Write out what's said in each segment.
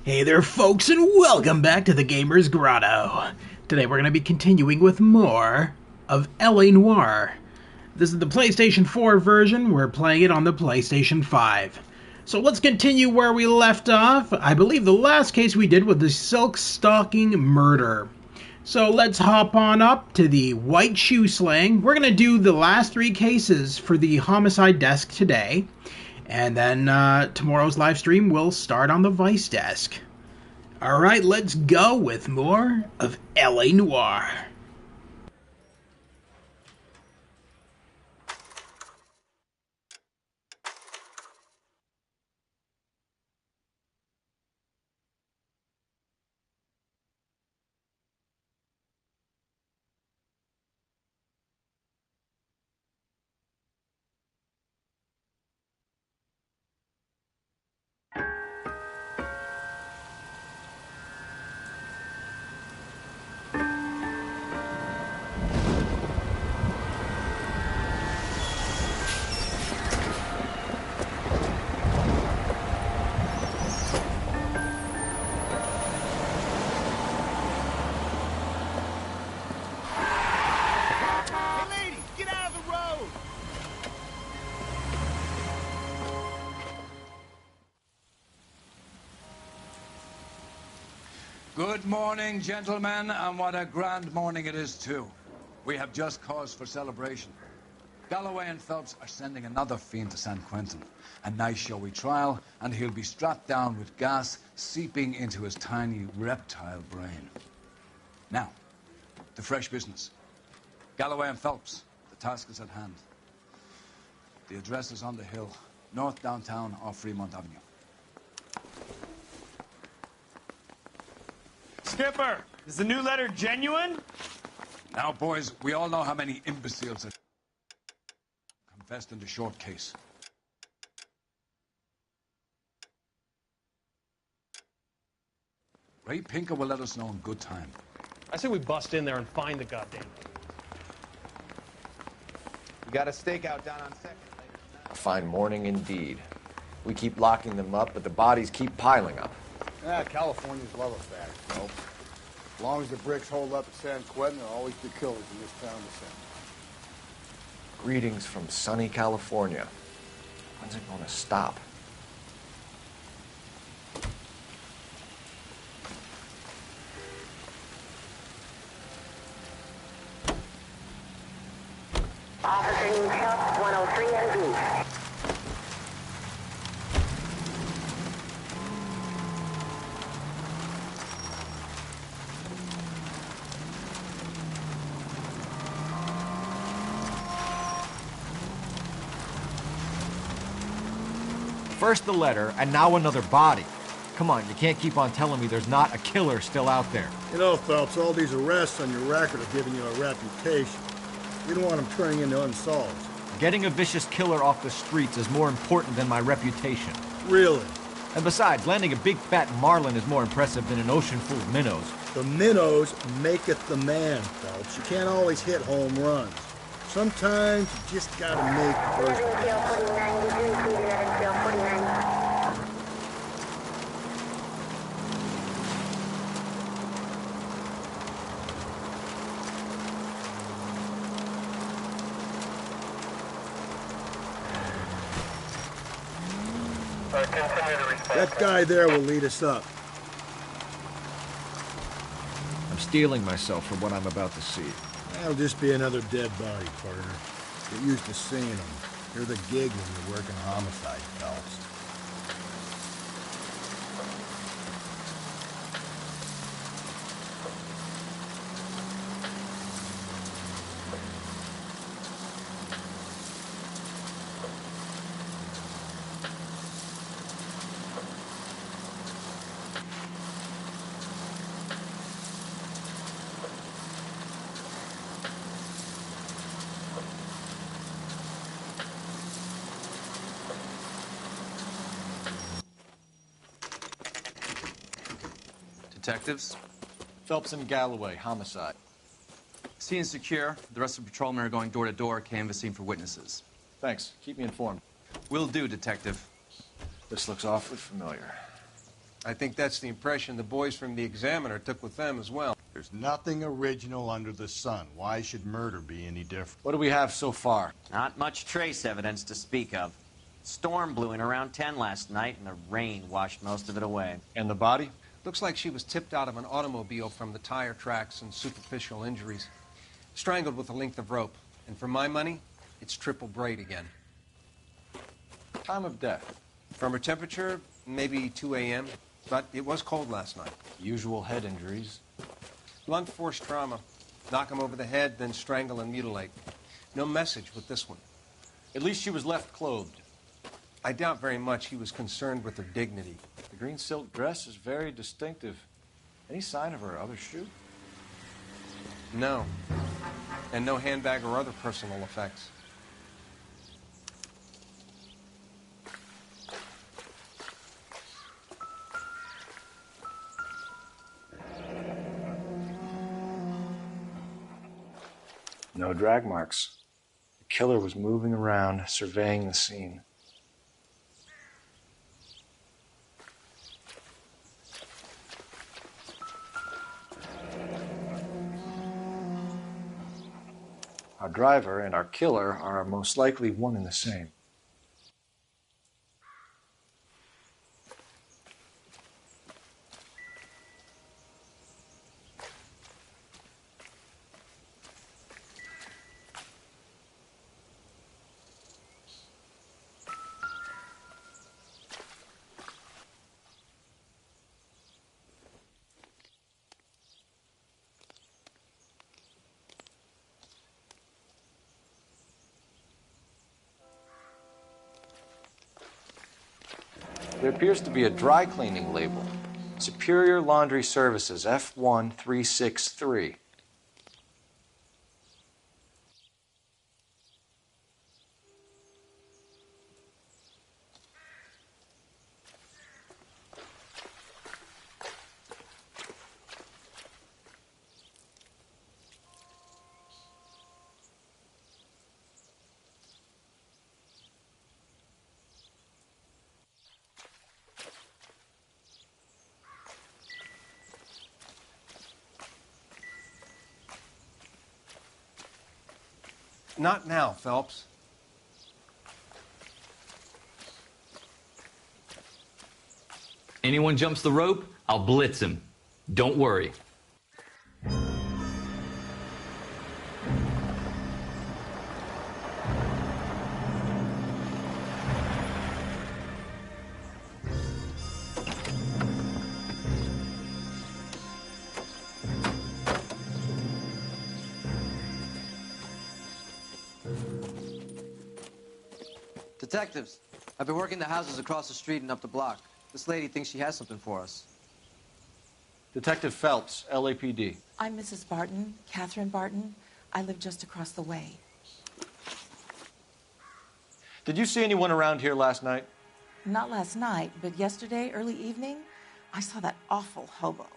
Hey there folks, and welcome back to the Gamer's Grotto. Today we're going to be continuing with more of L.A. Noire. This is the PlayStation 4 version, we're playing it on the PlayStation 5. So let's continue where we left off. I believe the last case we did was the silk stocking murder. So let's hop on up to the white shoe slaying. We're going to do the last three cases for the homicide desk today. And then tomorrow's live stream will start on the Vice desk. Alright, let's go with more of L.A. Noire. Good morning, gentlemen, and what a grand morning it is, too. We have just cause for celebration. Galloway and Phelps are sending another fiend to San Quentin. A nice showy trial, and he'll be strapped down with gas seeping into his tiny reptile brain. Now, to fresh business. Galloway and Phelps, the task is at hand. The address is on the hill, north downtown off Fremont Avenue. Skipper, is the new letter genuine? Now, boys, we all know how many imbeciles have confessed in the short case. Ray Pinker will let us know in good time. I say we bust in there and find the goddamn thing. We got a stakeout down on 2nd later tonight. A fine morning indeed. We keep locking them up, but the bodies keep piling up. Californians love a fact, Phelps. As long as the bricks hold up at San Quentin, there'll always be killers in this town to send. Greetings from sunny California. When's it going to stop? Officer needs help, 103 and B. First the letter, and now another body. Come on, you can't keep on telling me there's not a killer still out there. You know, Phelps, all these arrests on your record are giving you a reputation. You don't want them turning into unsolved. Getting a vicious killer off the streets is more important than my reputation. Really? And besides, landing a big fat marlin is more impressive than an ocean full of minnows. The minnows maketh the man, Phelps. You can't always hit home runs. Sometimes you just gotta make first. That guy there will lead us up. I'm steeling myself for what I'm about to see. That'll just be another dead body, partner. Get used to seeing them. You're the gig when you're working homicide, Phelps. Detectives? Phelps and Galloway, homicide. Scene secure. The rest of the patrolmen are going door to door, canvassing for witnesses. Thanks. Keep me informed. Will do, Detective. This looks awfully familiar. I think that's the impression the boys from the Examiner took with them as well. There's nothing original under the sun. Why should murder be any different? What do we have so far? Not much trace evidence to speak of. Storm blew in around 10 last night, and the rain washed most of it away. And the body? Looks like she was tipped out of an automobile from the tire tracks and superficial injuries. Strangled with a length of rope. And for my money, it's triple braid again. Time of death? From her temperature, maybe 2 a.m., but it was cold last night. Usual head injuries. Blunt force trauma. Knock him over the head, then strangle and mutilate. No message with this one. At least she was left clothed. I doubt very much he was concerned with her dignity. The green silk dress is very distinctive. Any sign of her other shoe? No. And no handbag or other personal effects. No drag marks. The killer was moving around, surveying the scene. Our driver and our killer are most likely one and the same. There appears to be a dry cleaning label. Superior Laundry Services, F1363. Not now, Phelps. Anyone jumps the rope, I'll blitz him. Don't worry. Detectives, I've been working the houses across the street and up the block. This lady thinks she has something for us. Detective Phelps, LAPD. I'm Mrs. Barton, Catherine Barton. I live just across the way. Did you see anyone around here last night? Not last night, but yesterday, early evening, I saw that awful hobo.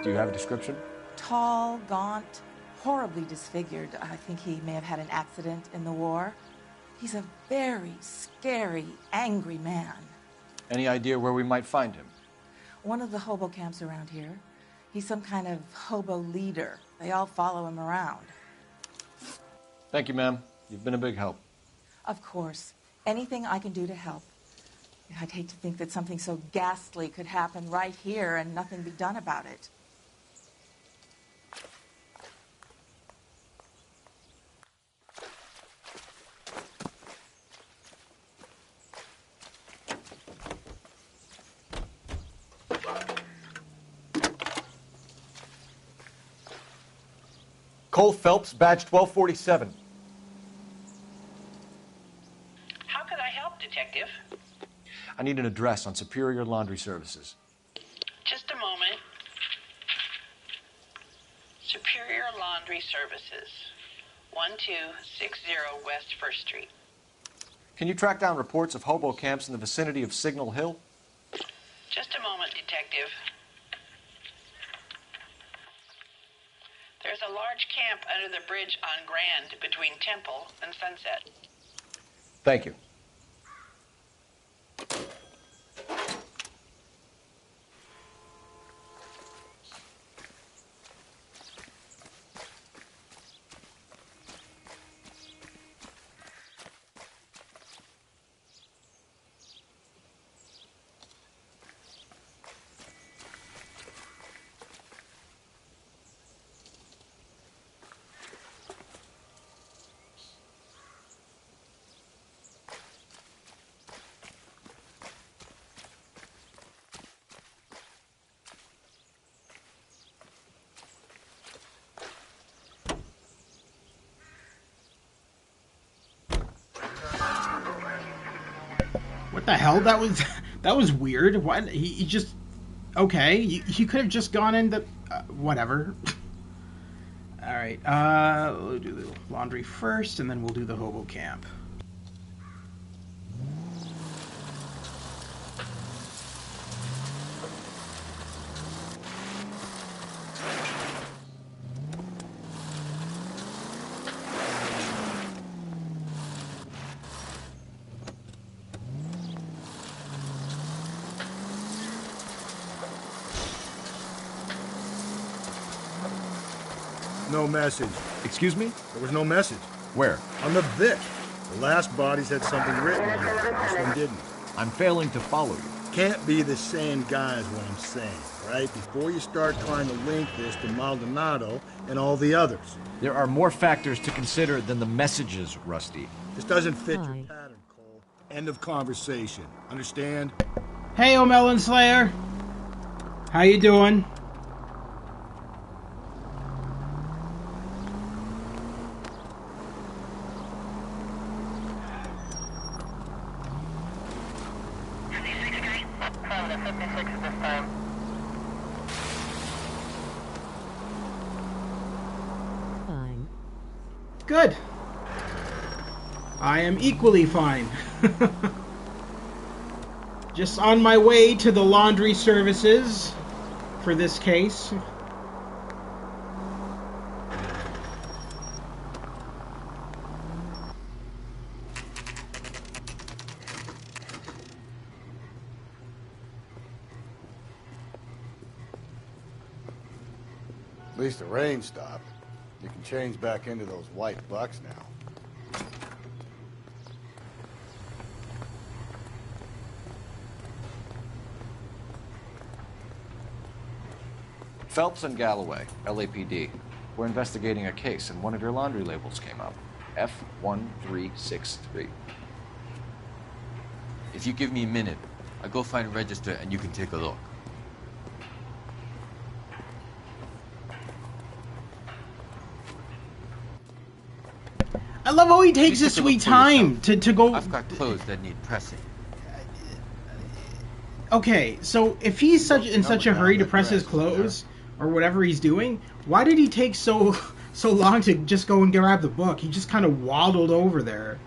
Do you have a description? Tall, gaunt, horribly disfigured. I think he may have had an accident in the war. He's a very scary, angry man. Any idea where we might find him? One of the hobo camps around here. He's some kind of hobo leader. They all follow him around. Thank you, ma'am. You've been a big help. Of course. Anything I can do to help. I'd hate to think that something so ghastly could happen right here and nothing be done about it. Cole Phelps, badge 1247. How could I help, Detective? I need an address on Superior Laundry Services. Just a moment. Superior Laundry Services, 1260 West 1st Street. Can you track down reports of hobo camps in the vicinity of Signal Hill? Just a moment, Detective. There's a large camp under the bridge on Grand between Temple and Sunset. Thank you. What the hell? That was weird. What? He just... Okay, you could have just gone in the... whatever. Alright, we'll do the laundry first, and then we'll do the hobo camp. No message. Excuse me? There was no message. Where? On the Vic. The last bodies had something written on it. This one didn't. I'm failing to follow you. Can't be the same guy is what I'm saying, right? Before you start trying to link this to Maldonado and all the others. There are more factors to consider than the messages, Rusty. This doesn't fit your pattern, Cole. End of conversation. Understand? Hey, Melon Slayer. How you doing? Good. I am equally fine. Just on my way to the laundry services for this case. At least the rain stopped. You can change back into those white bucks now. Phelps and Galloway, LAPD. We're investigating a case, and one of your laundry labels came up. F1363. If you give me a minute, I'll go find a register and you can take a look. I love how he takes his sweet time to go... I've got clothes that need pressing. Okay, so if he's in such a hurry to press his clothes, or whatever he's doing, why did he take so long to just go and grab the book? He just kind of waddled over there.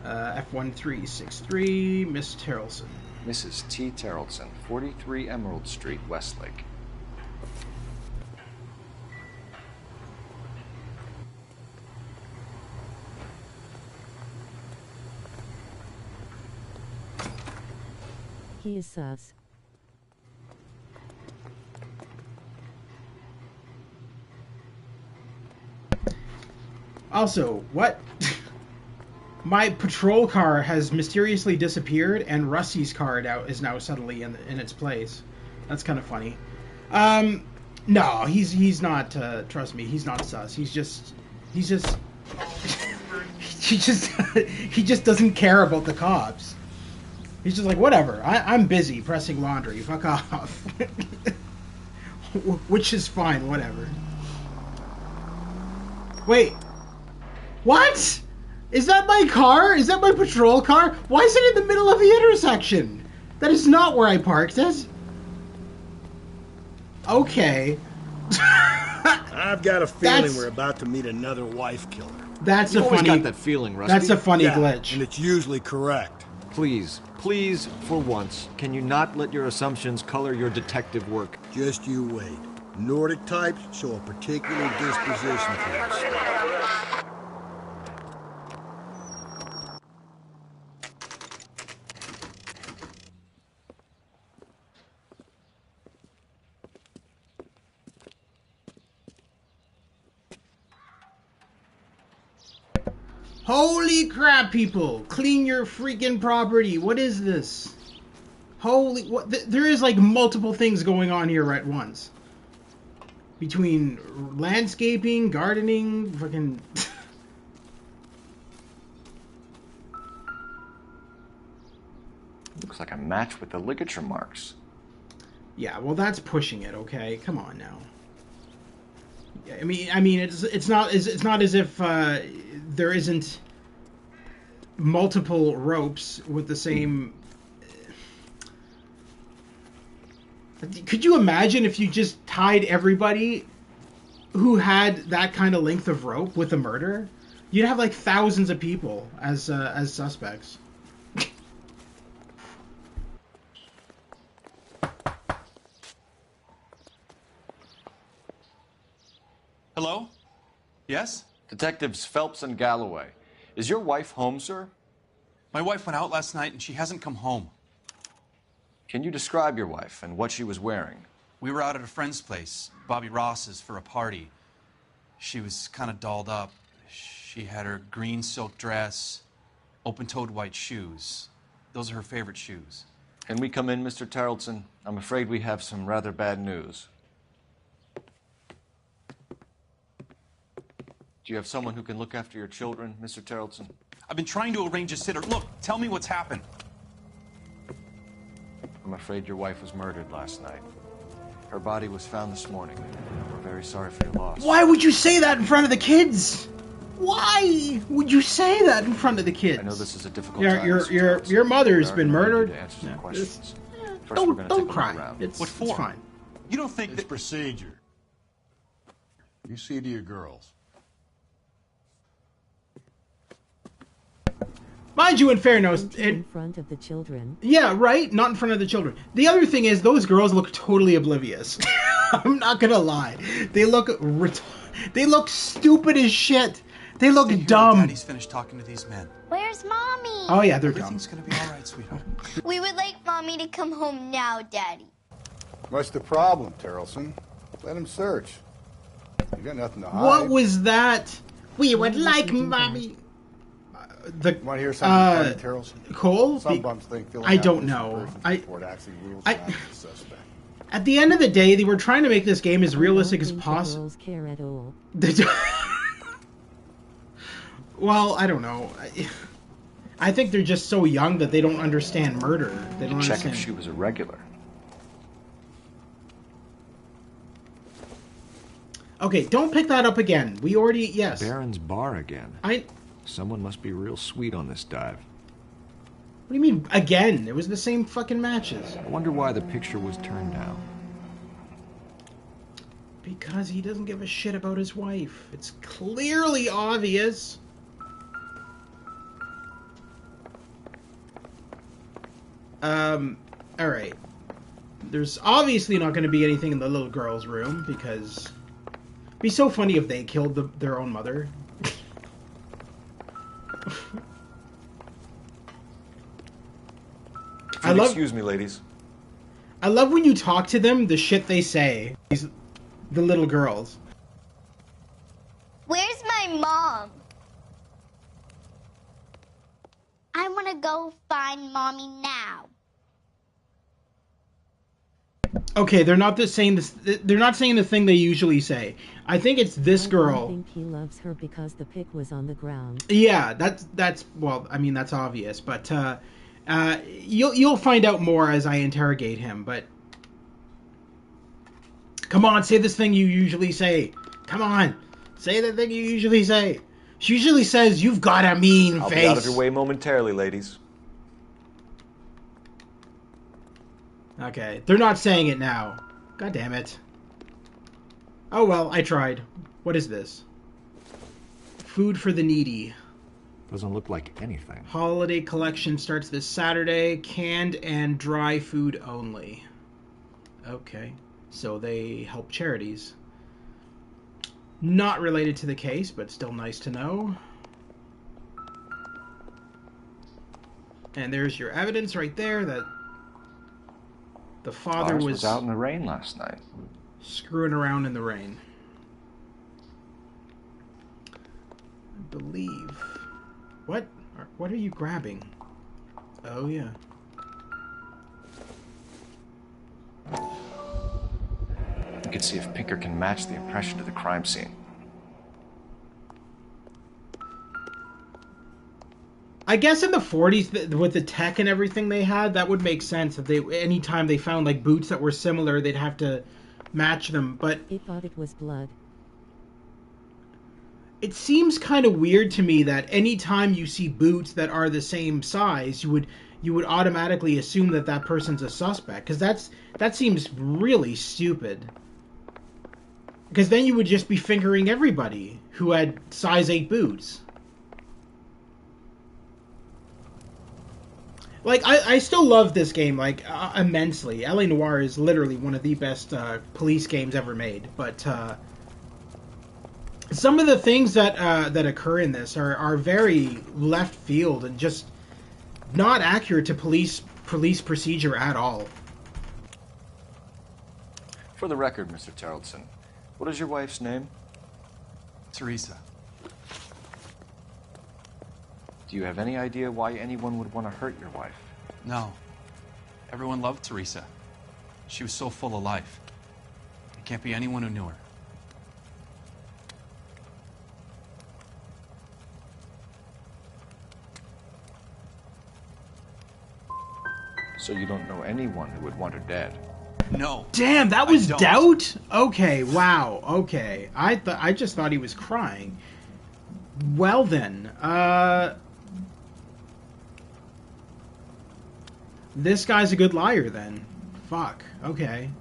F1363, Miss Terrelson. Mrs. T. Terrelson, 43 Emerald Street, Westlake. He is sus. Also, what? My patrol car has mysteriously disappeared, and Rusty's car is now suddenly in its place. That's kind of funny. No, he's not. Trust me, he's not sus. He just he just doesn't care about the cops. He's just like, whatever. I'm busy pressing laundry. Fuck off. Which is fine. Whatever. Wait. What? Is that my car? Is that my patrol car? Why is it in the middle of the intersection? That is not where I parked it. Okay. I've got a feeling we're about to meet another wife killer. That's you a funny. Got that feeling, Rusty. That's a funny glitch. And it's usually correct. Please, for once, can you not let your assumptions color your detective work? Just you wait. Nordic types show a particular disposition for us. Holy crap, people! Clean your freaking property. What is this? Holy... what? There is, like, multiple things going on here at once. Between landscaping, gardening, fucking... Looks like a match with the ligature marks. Yeah, well, that's pushing it, okay? Come on now. I mean, it's not as if there isn't multiple ropes with the same Could you imagine if you just tied everybody who had that kind of length of rope with a murder? You'd have like thousands of people as suspects. Hello? Yes? Detectives Phelps and Galloway. Is your wife home, sir? My wife went out last night and she hasn't come home. Can you describe your wife and what she was wearing? We were out at a friend's place, Bobby Ross's, for a party. She was kind of dolled up. She had her green silk dress, open-toed white shoes. Those are her favorite shoes. Can we come in, Mr. Tarleton? I'm afraid we have some rather bad news. Do you have someone who can look after your children, Mr. Tarleton? I've been trying to arrange a sitter. Look, tell me what's happened. I'm afraid your wife was murdered last night. Her body was found this morning. We're very sorry for your loss. Why would you say that in front of the kids? Why would you say that in front of the kids? I know this is a difficult time. Your mother's been murdered. Don't cry. It's fine. You don't think it's procedure. You see to your girls. Mind you, in fairness, in front of the children. Yeah, right? Not in front of the children. The other thing is, those girls look totally oblivious. I'm not gonna lie. They look stupid as shit. They look dumb. Daddy's finished talking to these men. Where's Mommy? Oh yeah, they're dumb. Everything's gonna be all right, sweetheart. We would like Mommy to come home now, Daddy. What's the problem, Tarleton? Let him search. You got nothing to hide. What was that? We would like Mommy. Want to hear something funny, Tarleton? Cole? Some bums think I don't know. At the end of the day, they were trying to make this game as realistic as possible. Well, I don't know. I think they're just so young that they don't understand murder. They don't check understand. if she was a regular. Okay, don't pick that up again. We already Baron's bar again. Someone must be real sweet on this dive. What do you mean, again? It was the same fucking matches. I wonder why the picture was turned down. Because he doesn't give a shit about his wife. It's clearly obvious. Alright. There's obviously not going to be anything in the little girl's room, because it'd be so funny if they killed their own mother. Excuse me, ladies. I love when you talk to them, the shit they say. The little girls. Where's my mom? I want to go find Mommy now. Okay, they're not saying this. They're not saying the thing they usually say. I think it's this girl. I think he loves her because the pick was on the ground. Yeah, that's well, I mean that's obvious, but you'll find out more as I interrogate him. But come on, say this thing you usually say. Come on, say the thing you usually say. She usually says, "You've got a mean I'll face." be out of your way momentarily, ladies. Okay, they're not saying it now. God damn it. Oh well, I tried. What is this? Food for the needy. Doesn't look like anything. Holiday collection starts this Saturday. Canned and dry food only. Okay, so they help charities. Not related to the case, but still nice to know. And there's your evidence right there that the father was out in the rain last night. Screwing around in the rain. I believe. What are you grabbing? Oh yeah. We can see if Pinker can match the impression to the crime scene. I guess in the 40s, with the tech and everything they had, that would make sense. If anytime they found like boots that were similar, they'd have to match them. But he thought it was blood. It seems kind of weird to me that anytime you see boots that are the same size, you would you would automatically assume that that person's a suspect, because that seems really stupid. Because then you would just be fingering everybody who had size 8 boots. Like, I still love this game, like, immensely. L.A. Noire is literally one of the best police games ever made. But some of the things that occur in this are very left field and just not accurate to police procedure at all. For the record, Mr. Tarleton, what is your wife's name? Teresa. Do you have any idea why anyone would want to hurt your wife? No. Everyone loved Teresa. She was so full of life. There can't be anyone who knew her. So you don't know anyone who would want her dead? No. Damn, that was doubt? Okay, wow, okay. I just thought he was crying. Well then, this guy's a good liar then. Fuck, okay.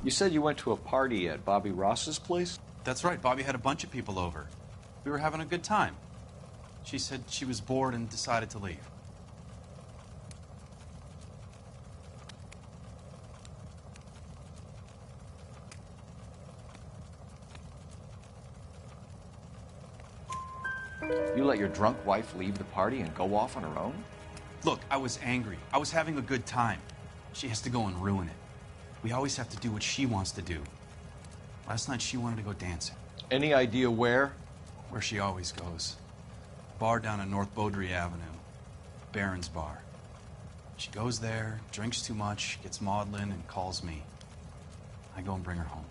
You said you went to a party at Bobby Ross's place? That's right, Bobby had a bunch of people over. We were having a good time. She said she was bored and decided to leave. You let your drunk wife leave the party and go off on her own? Look, I was angry. I was having a good time. She has to go and ruin it. We always have to do what she wants to do. Last night she wanted to go dancing. Any idea where? Where she always goes. A bar down on North Beaudry Avenue. Barron's Bar. She goes there, drinks too much, gets maudlin, and calls me. I go and bring her home.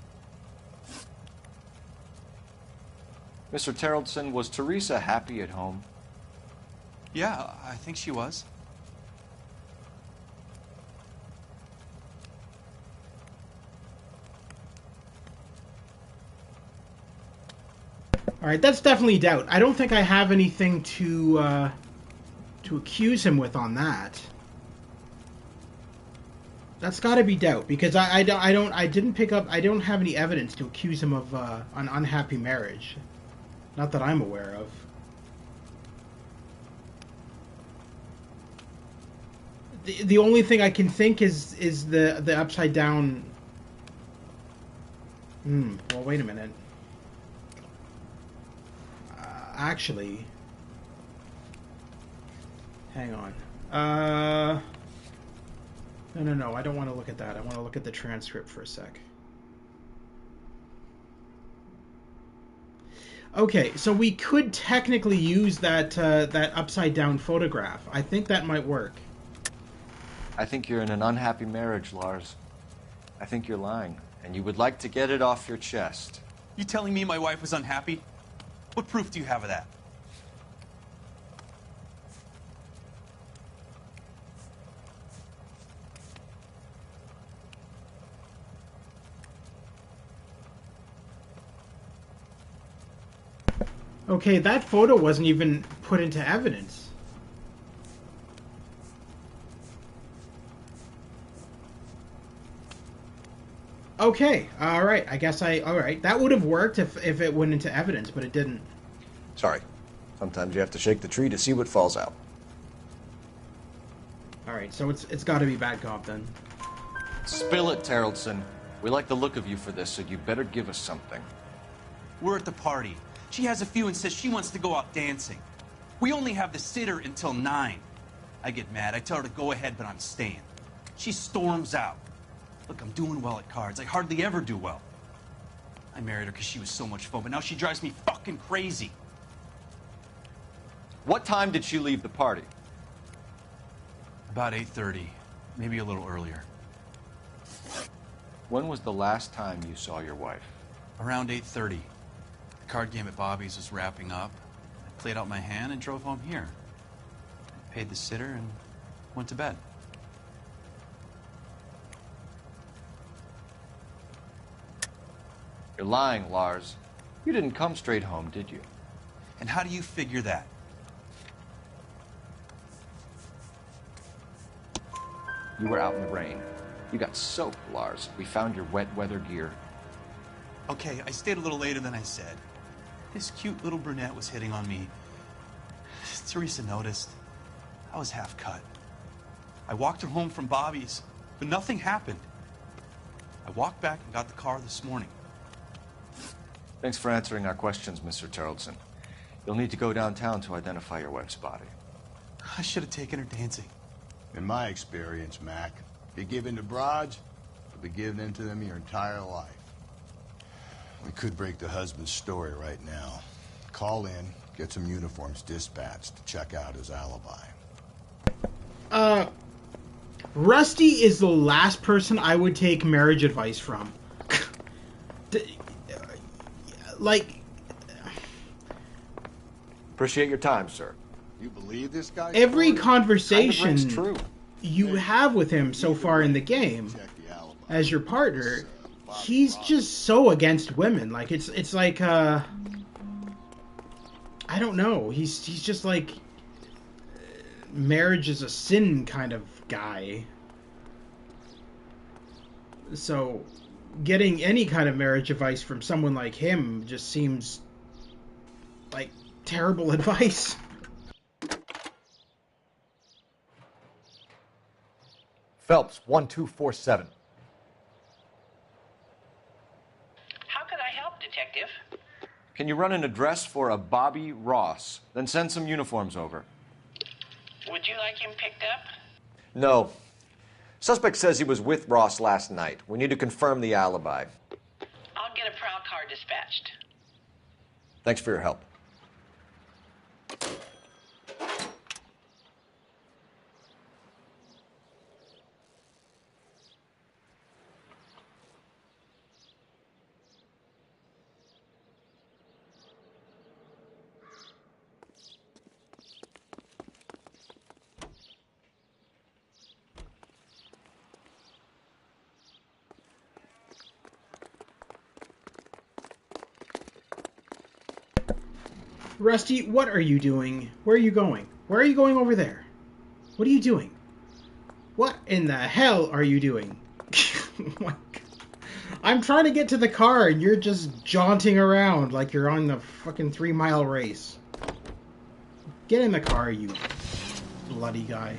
Mr. Tarleton, was Teresa happy at home? Yeah, I think she was. Alright, that's definitely doubt. I don't think I have anything to accuse him with on that. That's got to be doubt, because I don't have any evidence to accuse him of an unhappy marriage. Not that I'm aware of. The only thing I can think is the upside down. Well, wait a minute. Actually, hang on. No. I don't want to look at that. I want to look at the transcript for a sec. Okay, so we could technically use that that upside down photograph. I think that might work. I think you're in an unhappy marriage, Lars. I think you're lying, and you would like to get it off your chest. You telling me my wife was unhappy? What proof do you have of that? Okay, that photo wasn't even put into evidence. Okay, alright, I guess alright. That would have worked if it went into evidence, but it didn't. Sorry. Sometimes you have to shake the tree to see what falls out. Alright, so it's gotta be bad cop then. Spill it, Tarleton. We like the look of you for this, so you better give us something. We're at the party. She has a few and says she wants to go out dancing. We only have the sitter until 9. I get mad. I tell her to go ahead, but I'm staying. She storms out. Look, I'm doing well at cards. I hardly ever do well. I married her because she was so much fun, but now she drives me fucking crazy. What time did she leave the party? About 8:30, maybe a little earlier. When was the last time you saw your wife? Around 8:30. The card game at Bobby's was wrapping up. I played out my hand and drove home here. I paid the sitter and went to bed. You're lying, Lars. You didn't come straight home, did you? And how do you figure that? You were out in the rain. You got soaked, Lars. We found your wet weather gear. Okay, I stayed a little later than I said. This cute little brunette was hitting on me. Teresa noticed. I was half cut. I walked her home from Bobby's, but nothing happened. I walked back and got the car this morning. Thanks for answering our questions, Mr. Terrelson. You'll need to go downtown to identify your wife's body. I should have taken her dancing. In my experience, Mac, if you give in to broads, you'll be giving in to them your entire life. We could break the husband's story right now. Call in, get some uniforms dispatched to check out his alibi. Rusty is the last person I would take marriage advice from. Like... Appreciate your time, sir. You believe this guy? Every conversation kind of true. You have with him so far in the game, as your partner, he's just so against women. Like, it's like, I don't know. He's just like, marriage is a sin kind of guy. So, getting any kind of marriage advice from someone like him just seems like terrible advice. Phelps, 1247. How can I help, Detective? Can you run an address for a Bobby Ross? Then send some uniforms over. Would you like him picked up? No. Suspect says he was with Ross last night. We need to confirm the alibi. I'll get a prowl car dispatched. Thanks for your help. Rusty, what are you doing? Where are you going? Where are you going over there? What are you doing? What in the hell are you doing? I'm trying to get to the car and you're just jaunting around like you're on the fucking 3-mile race. Get in the car, you bloody guy.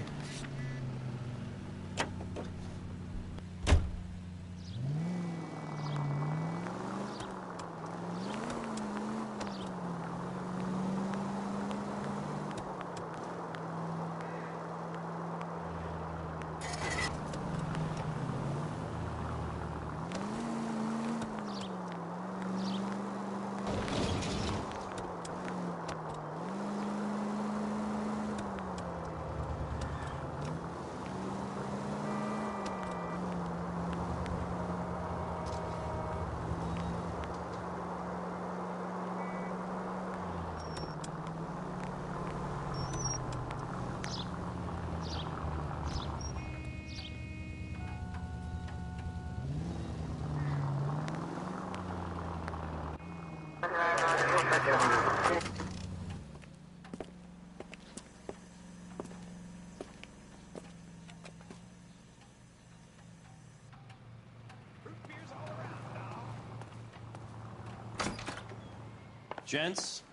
Gents,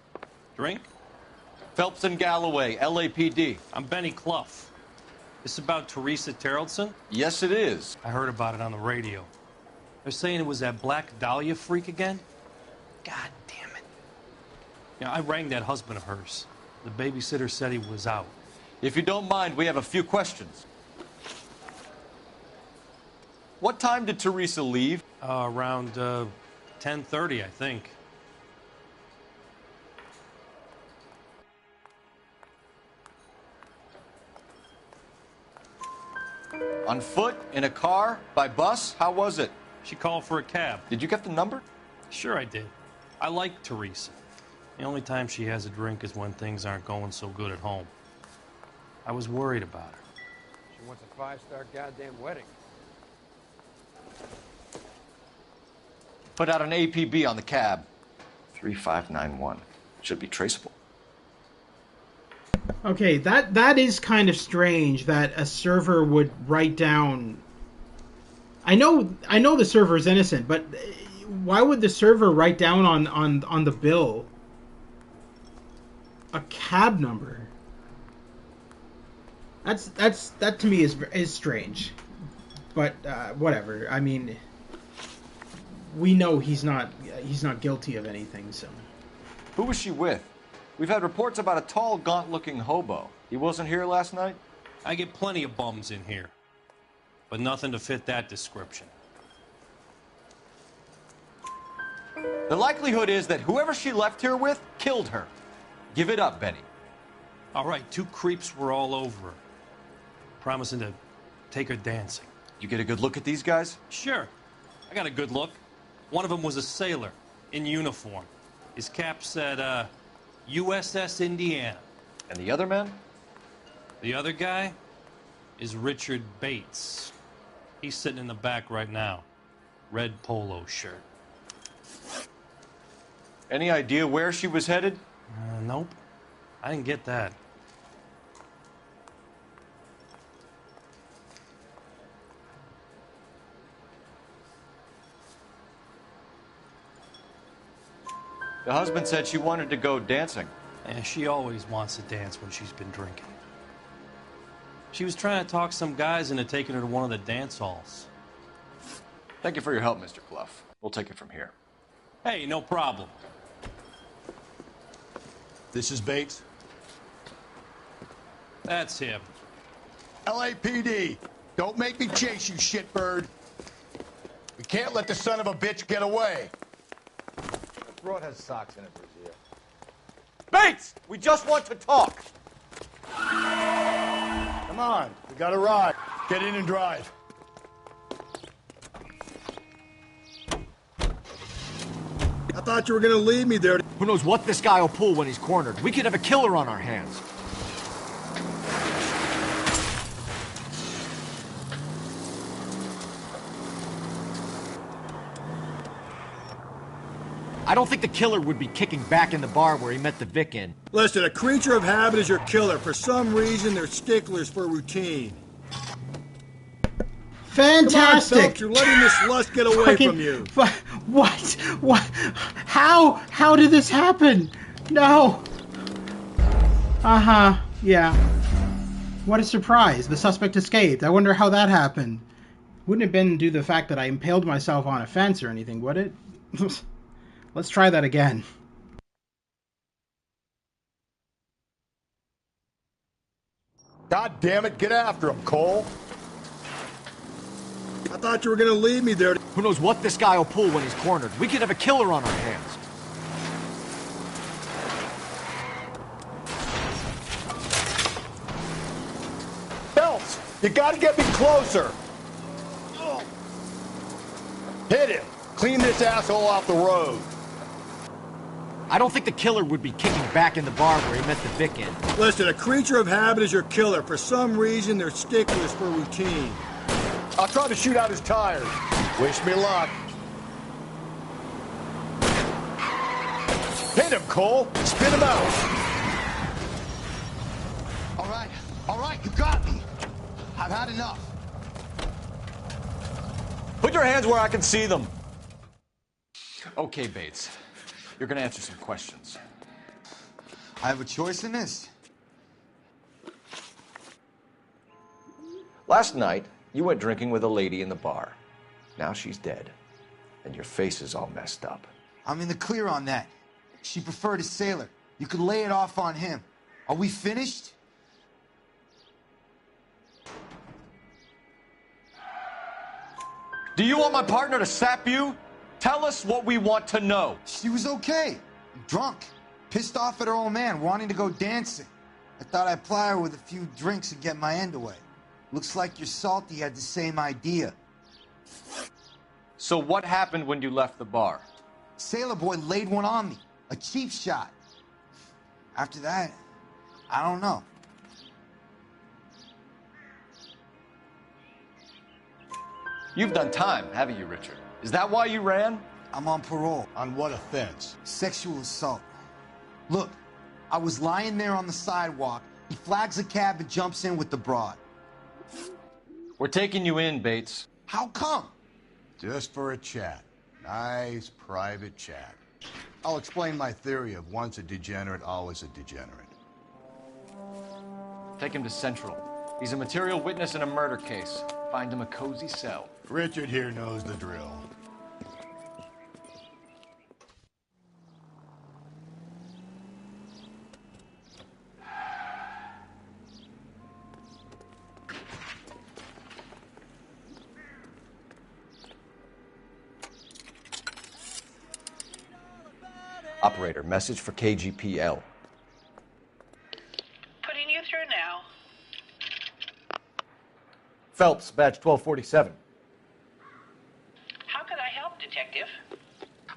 drink? Phelps and Galloway, LAPD. I'm Benny Clough. This about Teresa Terrelson? Yes, it is. I heard about it on the radio. They're saying it was that Black Dahlia freak again? God damn it. Yeah, I rang that husband of hers. The babysitter said he was out. If you don't mind, we have a few questions. What time did Teresa leave? Around 10:30, I think. On foot? In a car? By bus? How was it? She called for a cab. Did you get the number? Sure I did. I like Teresa. The only time she has a drink is when things aren't going so good at home. I was worried about her. She wants a 5-star goddamn wedding. Put out an APB on the cab. 3591. Should be traceable. Okay, that is kind of strange that a server would write down. I know the server is innocent, but why would the server write down on the bill a cab number? That to me is strange. But whatever. I mean, we know he's not guilty of anything, so. Who was she with? We've had reports about a tall, gaunt-looking hobo. He wasn't here last night? I get plenty of bums in here, but nothing to fit that description. The likelihood is that whoever she left here with killed her. Give it up, Benny. All right, 2 creeps were all over her, promising to take her dancing. You get a good look at these guys? Sure. I got a good look. One of them was a sailor in uniform. His cap said, USS Indiana. And the other man? The other guy is Richard Bates. He's sitting in the back right now. Red polo shirt. Any idea where she was headed? Nope. I didn't get that. The husband said she wanted to go dancing. And she always wants to dance when she's been drinking. She was trying to talk some guys into taking her to one of the dance halls. Thank you for your help, Mr. Clough. We'll take it from here. Hey, no problem. This is Bates? That's him. LAPD, don't make me chase you, shitbird. We can't let the son of a bitch get away. The broad has socks in it, Brazil. Bates! We just want to talk! Come on, we got a ride. Get in and drive. I thought you were gonna leave me there. Who knows what this guy will pull when he's cornered? We could have a killer on our hands. I don't think the killer would be kicking back in the bar where he met the Vic in. Listen, a creature of habit is your killer. For some reason, they're sticklers for routine. Fantastic! Come on, Phelps, you're letting this lust get away from you. What? How did this happen? No. Uh-huh. Yeah. What a surprise. The suspect escaped. I wonder how that happened. Wouldn't have been due to the fact that I impaled myself on a fence or anything, would it? Let's try that again. God damn it, get after him, Cole. I thought you were gonna leave me there. Who knows what this guy will pull when he's cornered? We could have a killer on our hands. Phelps, you gotta get me closer. Hit him. Clean this asshole off the road. I don't think the killer would be kicking back in the bar where he met the Vic in. Listen, a creature of habit is your killer. For some reason, they're sticklers for routine. I'll try to shoot out his tires. Wish me luck. Hit him, Cole. Spin him out. All right, you got me. I've had enough. Put your hands where I can see them. Okay, Bates. You're gonna answer some questions. I have a choice in this. Last night, you went drinking with a lady in the bar. Now she's dead. And your face is all messed up. I'm in the clear on that. She preferred a sailor. You could lay it off on him. Are we finished? Do you want my partner to sap you? Tell us what we want to know. She was okay. Drunk. Pissed off at her old man, wanting to go dancing. I thought I'd ply her with a few drinks and get my end away. Looks like your salty had the same idea. So what happened when you left the bar? Sailor boy laid one on me. A cheap shot. After that, I don't know. You've done time, haven't you, Richard? Is that why you ran? I'm on parole. On what offense? Sexual assault. Look, I was lying there on the sidewalk He flags a cab and jumps in with the broad. We're taking you in, Bates. How come? Just for a chat. Nice, private chat. I'll explain my theory of once a degenerate, always a degenerate. Take him to Central. He's a material witness in a murder case. Find him a cozy cell. Richard here knows the drill. Operator, message for KGPL. Putting you through now. Phelps, badge 1247. How could I help, Detective?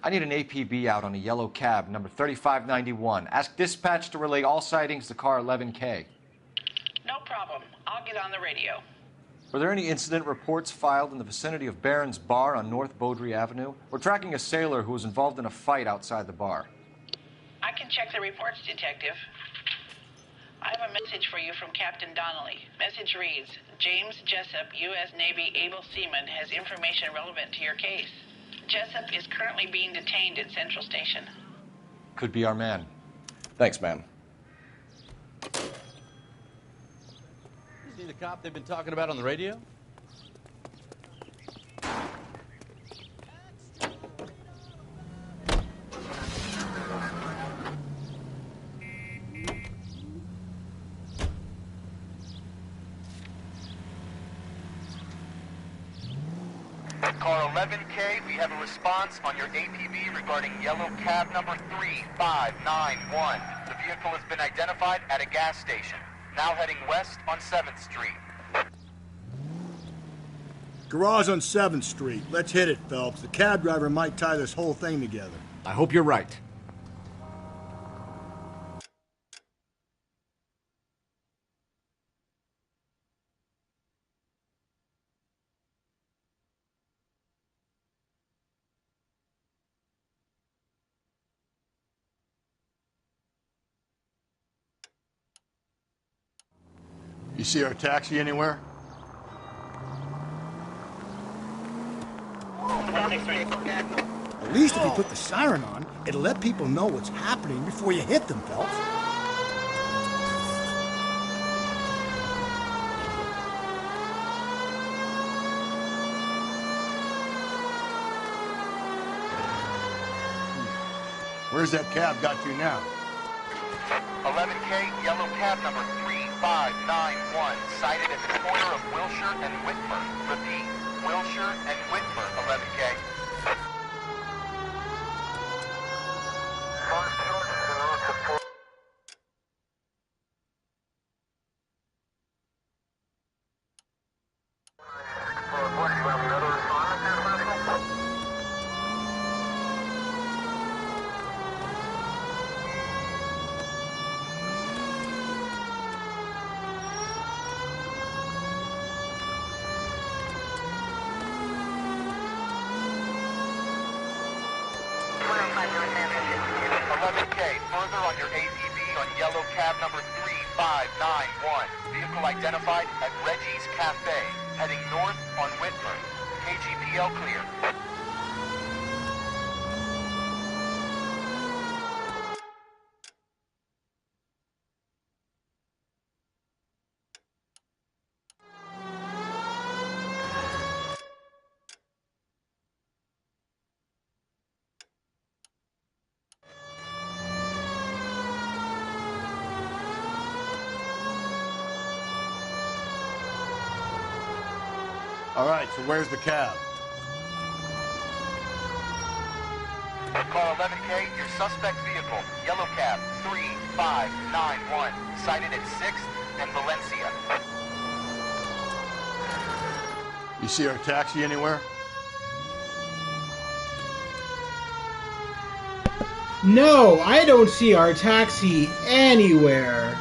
I need an APB out on a yellow cab, number 3591. Ask dispatch to relay all sightings to car 11K. No problem. I'll get on the radio. Were there any incident reports filed in the vicinity of Barron's Bar on North Beaudry Avenue? We're tracking a sailor who was involved in a fight outside the bar. I can check the reports, Detective. I have a message for you from Captain Donnelly. Message reads, James Jessup, U.S. Navy able seaman, has information relevant to your case. Jessup is currently being detained at Central Station. Could be our man. Thanks, ma'am. See the cop they've been talking about on the radio? Car 11K, we have a response on your APB regarding yellow cab number 3591. The vehicle has been identified at a gas station. Now heading west on 7th Street. Garage on 7th Street. Let's hit it, Phelps. The cab driver might tie this whole thing together. I hope you're right. You see our taxi anywhere? At least if you put the siren on, it'll let people know what's happening before you hit them, Phelps. Where's that cab got you now? 11K, yellow cab number 3591, sighted at the corner of Wilshire and Whitmer. Repeat, Wilshire and Whitmer, 11K. Further on your APB on yellow cab number 3591. Vehicle identified at Reggie's Cafe, heading north on Whitmer. KGPL clear. All right, so where's the cab? Car 11K, your suspect vehicle, yellow cab 3591, sighted at 6th and Valencia. You see our taxi anywhere? No, I don't see our taxi anywhere.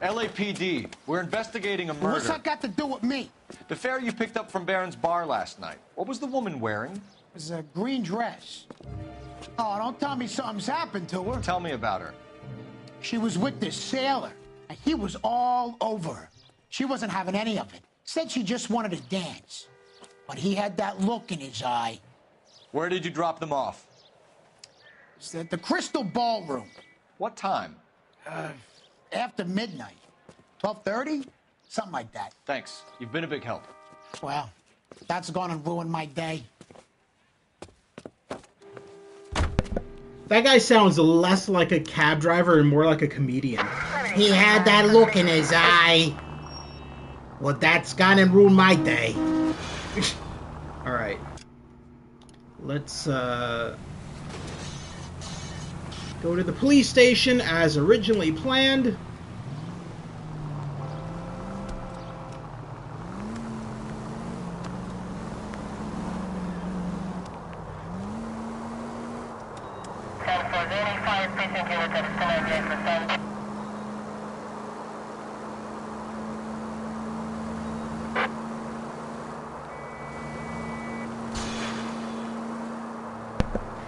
LAPD, we're investigating a murder. What's that got to do with me? The fare you picked up from Barron's Bar last night. What was the woman wearing? It was a green dress. Oh, don't tell me something's happened to her. Tell me about her. She was with this sailor, and he was all over her. She wasn't having any of it. Said she just wanted to dance. But he had that look in his eye. Where did you drop them off? It's at the Crystal Ballroom. What time? After midnight. 12:30? Something like that. Thanks. You've been a big help. Well, that's gonna ruin my day. That guy sounds less like a cab driver and more like a comedian. He had that look in his eye. Well, that's gonna ruin my day. Alright. Let's, go to the police station as originally planned.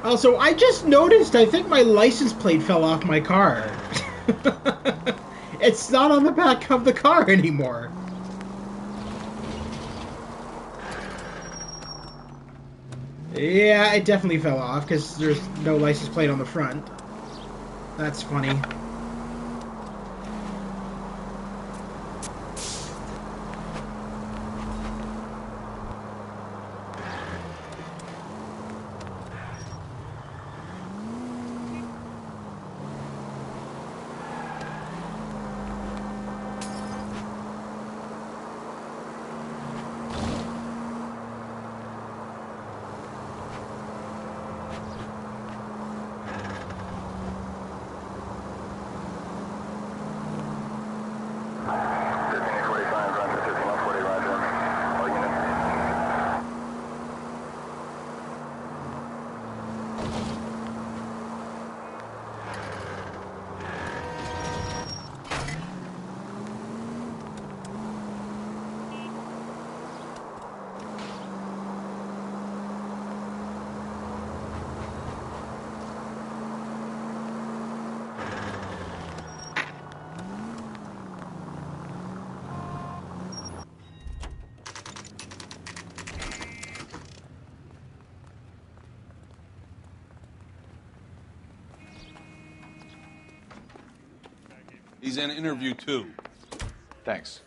Also, I just noticed, I think my license plate fell off my car. It's not on the back of the car anymore. Yeah, it definitely fell off, because there's no license plate on the front. That's funny. He's in interview 2. Thanks.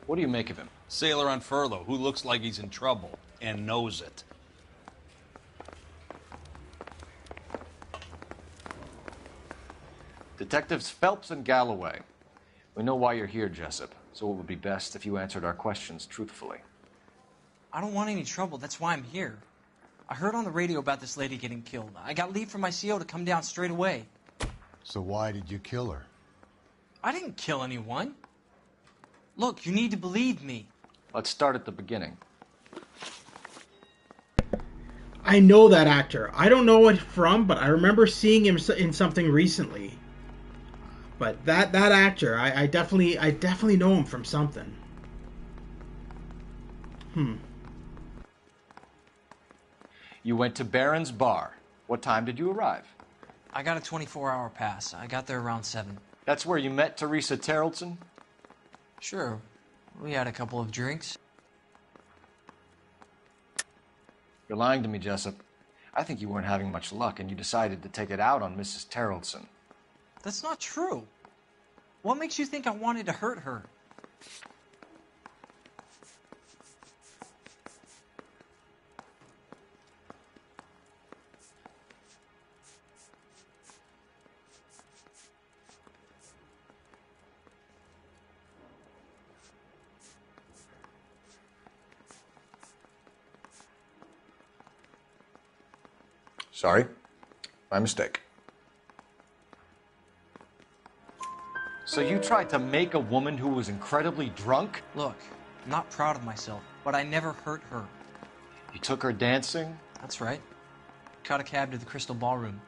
What do you make of him? Sailor on furlough who looks like he's in trouble and knows it. Detectives Phelps and Galloway. We know why you're here, Jessup, so it would be best if you answered our questions truthfully. I don't want any trouble. That's why I'm here. I heard on the radio about this lady getting killed. I got leave from my CO to come down straight away. So why did you kill her? I didn't kill anyone. Look, you need to believe me. Let's start at the beginning. I know that actor. I don't know what from, but I remember seeing him in something recently. But that actor, I definitely know him from something. You went to Barron's Bar. What time did you arrive? I got a 24-hour pass. I got there around 7. That's where you met Teresa Terrelson? Sure. We had a couple of drinks. You're lying to me, Jessup. I think you weren't having much luck and you decided to take it out on Mrs. Terrelson. That's not true. What makes you think I wanted to hurt her? Sorry. My mistake. So you tried to make a woman who was incredibly drunk? Look, I'm not proud of myself, but I never hurt her. You took her dancing? That's right. Caught a cab to the Crystal Ballroom.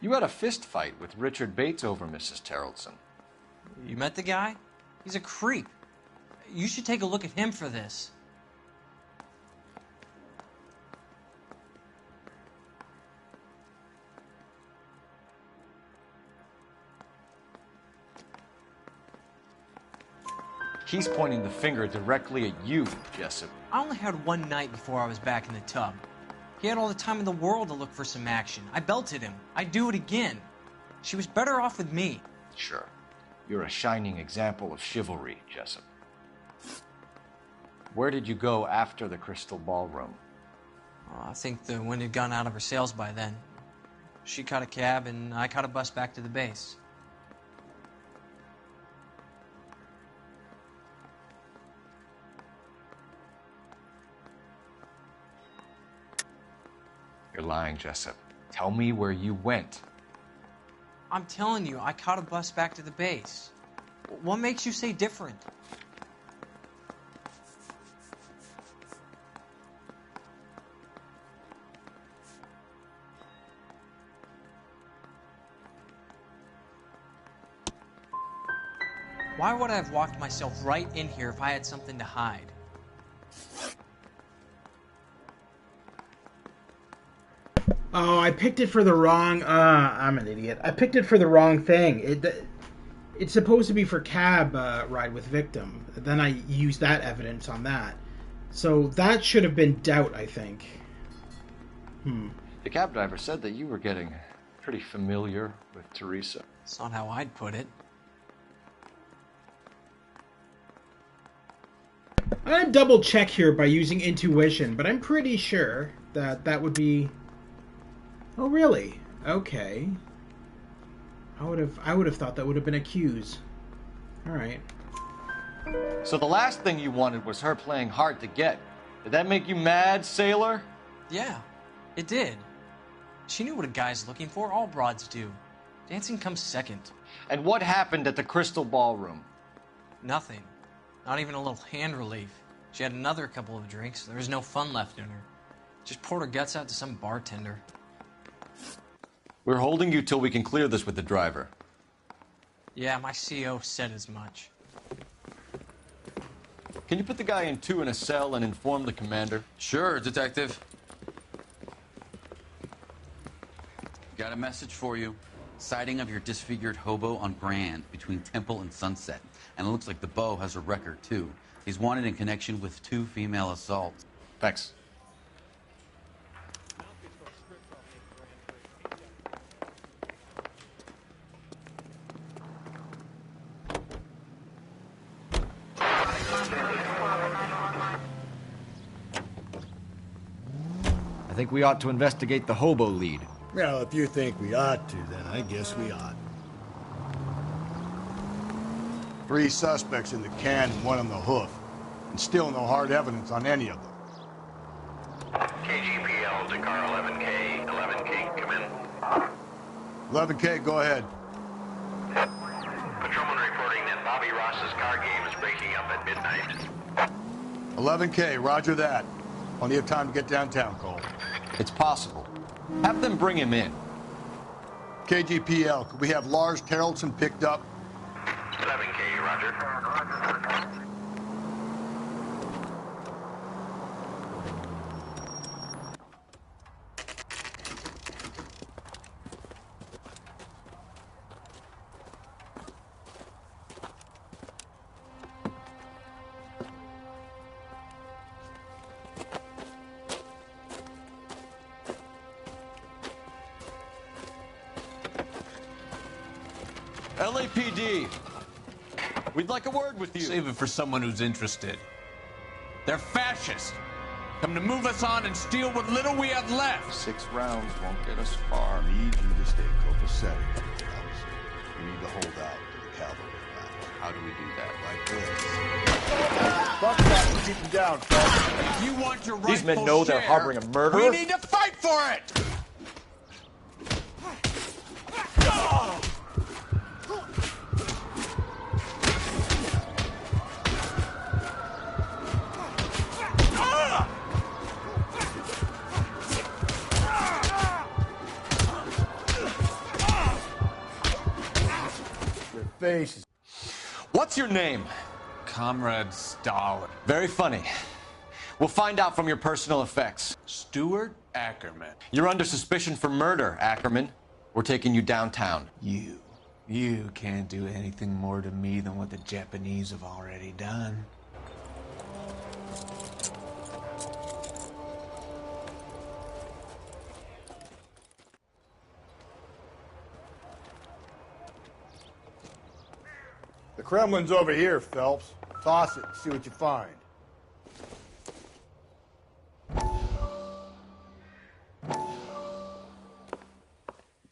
You had a fist fight with Richard Bates over Mrs. Terrelson. You met the guy? He's a creep. You should take a look at him for this. He's pointing the finger directly at you, Jessup. I only had one night before I was back in the tub. He had all the time in the world to look for some action. I belted him. I'd do it again. She was better off with me. Sure. You're a shining example of chivalry, Jessup. Where did you go after the Crystal Ballroom? I think the wind had gone out of her sails by then. She caught a cab, and I caught a bus back to the base. You're lying, Jessup. Tell me where you went. I'm telling you, I caught a bus back to the base. What makes you say different? Why would I have walked myself right in here if I had something to hide? Oh, I picked it for the wrong... I'm an idiot. I picked it for the wrong thing. It's supposed to be for cab ride with victim. Then I used that evidence on that. So that should have been doubt, I think. The cab driver said that you were getting pretty familiar with Teresa. That's not how I'd put it. I'm going to double check here by using intuition, but I'm pretty sure that that would be... Oh, really? Okay. I would have thought that would have been accused. All right. So the last thing you wanted was her playing hard to get. Did that make you mad, sailor? Yeah, it did. She knew what a guy's looking for. All broads do. Dancing comes second. And what happened at the Crystal Ballroom? Nothing. Not even a little hand relief. She had another couple of drinks. There was no fun left in her. Just poured her guts out to some bartender. We're holding you till we can clear this with the driver. Yeah, my CO said as much. Can you put the guy in 2 in a cell and inform the commander? Sure, Detective. Got a message for you. Sighting of your disfigured hobo on Grand between Temple and Sunset. And it looks like the beau has a record, too. He's wanted in connection with 2 female assaults. Thanks. I think we ought to investigate the hobo lead. Well, if you think we ought to, then I guess we ought. 3 suspects in the can and 1 on the hoof. And still no hard evidence on any of them. KGPL to car 11K. 11K, come in. 11K, go ahead. Patrolman reporting that Bobby Ross's car game is breaking up at midnight. 11K, roger that. Plenty of time to get downtown, Cole. It's possible. Have them bring him in. KGPL, could we have Lars Terrelson picked up? 11K, roger. LAPD, we'd like a word with you. Save it for someone who's interested. They're fascists. Come to move us on and steal what little we have left. 6 rounds won't get us far. Need you to stay copacetic. We need to hold out to the cavalry line. How do we do that? Like this. Buck that, keep them down, folks. If you want your rightful These men know they're share, harboring a murderer. we need to fight for it! Faces. What's your name? Comrade Stalin. Very funny. We'll find out from your personal effects. Stuart Ackerman. You're under suspicion for murder, Ackerman. We're taking you downtown. You You can't do anything more to me than what the Japanese have already done. The Kremlin's over here, Phelps. Toss it, see what you find.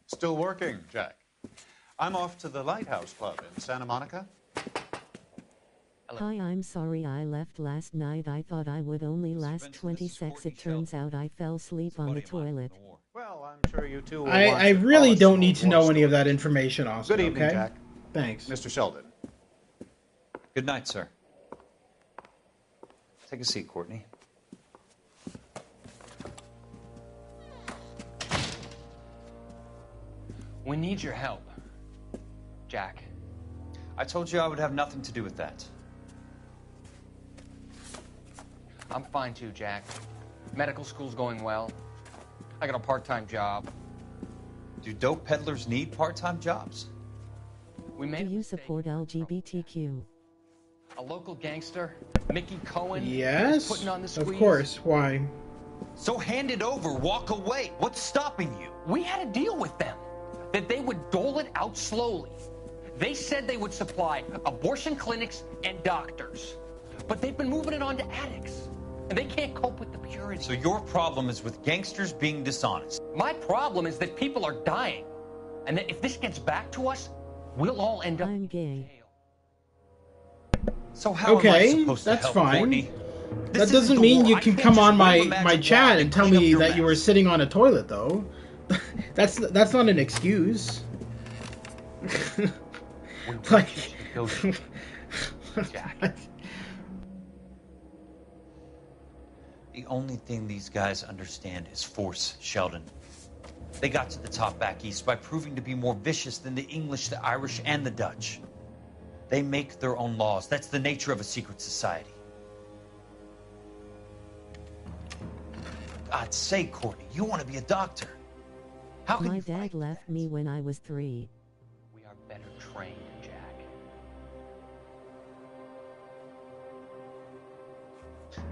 Still working, Jack. I'm off to the Lighthouse Club in Santa Monica. Hi, I'm sorry I left last night. I thought I would only last 20 seconds. It turns out I fell asleep on the toilet. Well, I'm sure you two will I really don't need to know any of that information, Austin. Good evening, okay? Jack. Thanks. Mr. Sheldon. Good night, sir. Take a seat, Courtney. We need your help, Jack. I told you I would have nothing to do with that. I'm fine too, Jack. Medical school's going well. I got a part-time job. Do dope peddlers need part-time jobs? We made Do you support LGBTQ? a local gangster, Mickey Cohen. Yes, putting on the of squeeze. course. Why? So hand it over. Walk away. What's stopping you? We had a deal with them that they would dole it out slowly. They said they would supply abortion clinics and doctors, but they've been moving it on to addicts, and they can't cope with the purity. So your problem is with gangsters being dishonest. My problem is that people are dying, and that if this gets back to us, we'll all end up. I'm gay. So how am I Okay, supposed to that's help, fine. Courtney? That doesn't mean you can come on my chat and tell me that you were sitting on a toilet, though. That's not an excuse. Like, The only thing these guys understand is force, Sheldon. They got to the top back east by proving to be more vicious than the English, the Irish, and the Dutch. They make their own laws. That's the nature of a secret society. For God's sake, Courtney, you want to be a doctor. How can My dad left me when I was 3. We are better trained, Jack.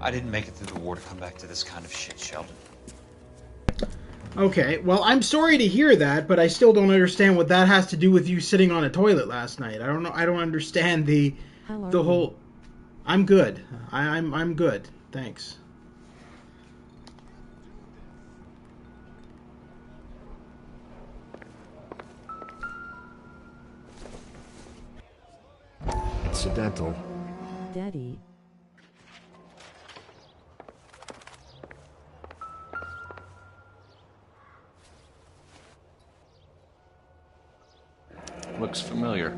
I didn't make it through the war to come back to this kind of shit, Sheldon. okay, well, I'm sorry to hear that, but I still don't understand what that has to do with you sitting on a toilet last night. I don't know. I don't understand the whole. I'm good. I'm good. Thanks. Incidental. Daddy. Looks familiar.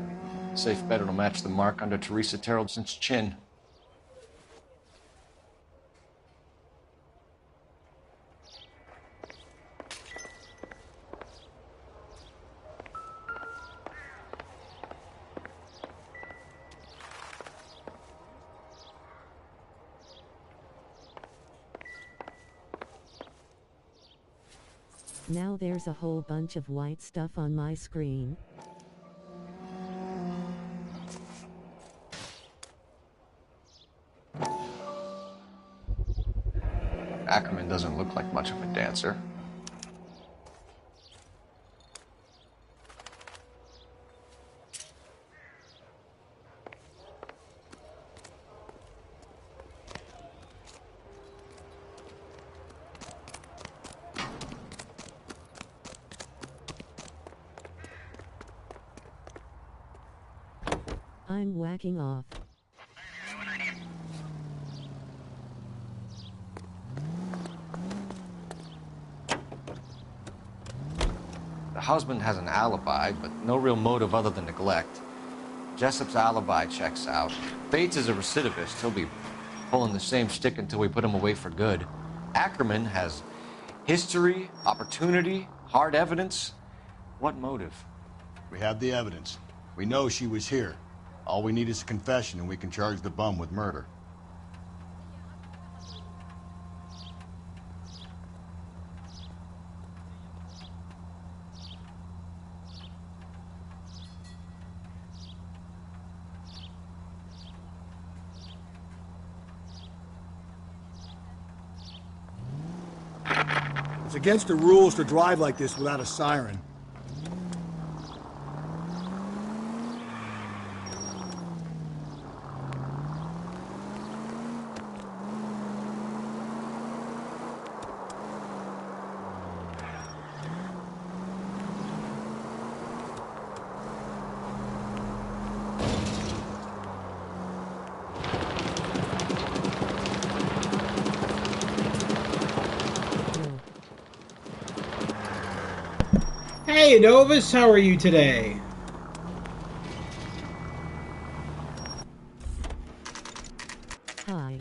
Safe bet it'll match the mark under Teresa Terrelson's chin. Now there's a whole bunch of white stuff on my screen. Ackerman doesn't look like much of a dancer. I'm whacking off. The husband has an alibi, but no real motive other than neglect. Jessup's alibi checks out. Bates is a recidivist. He'll be pulling the same stick until we put him away for good. Ackerman has history, opportunity, hard evidence. What motive? We have the evidence. We know she was here. All we need is a confession, and we can charge the bum with murder. It's against the rules to drive like this without a siren. Hey, Novus, how are you today? Hi.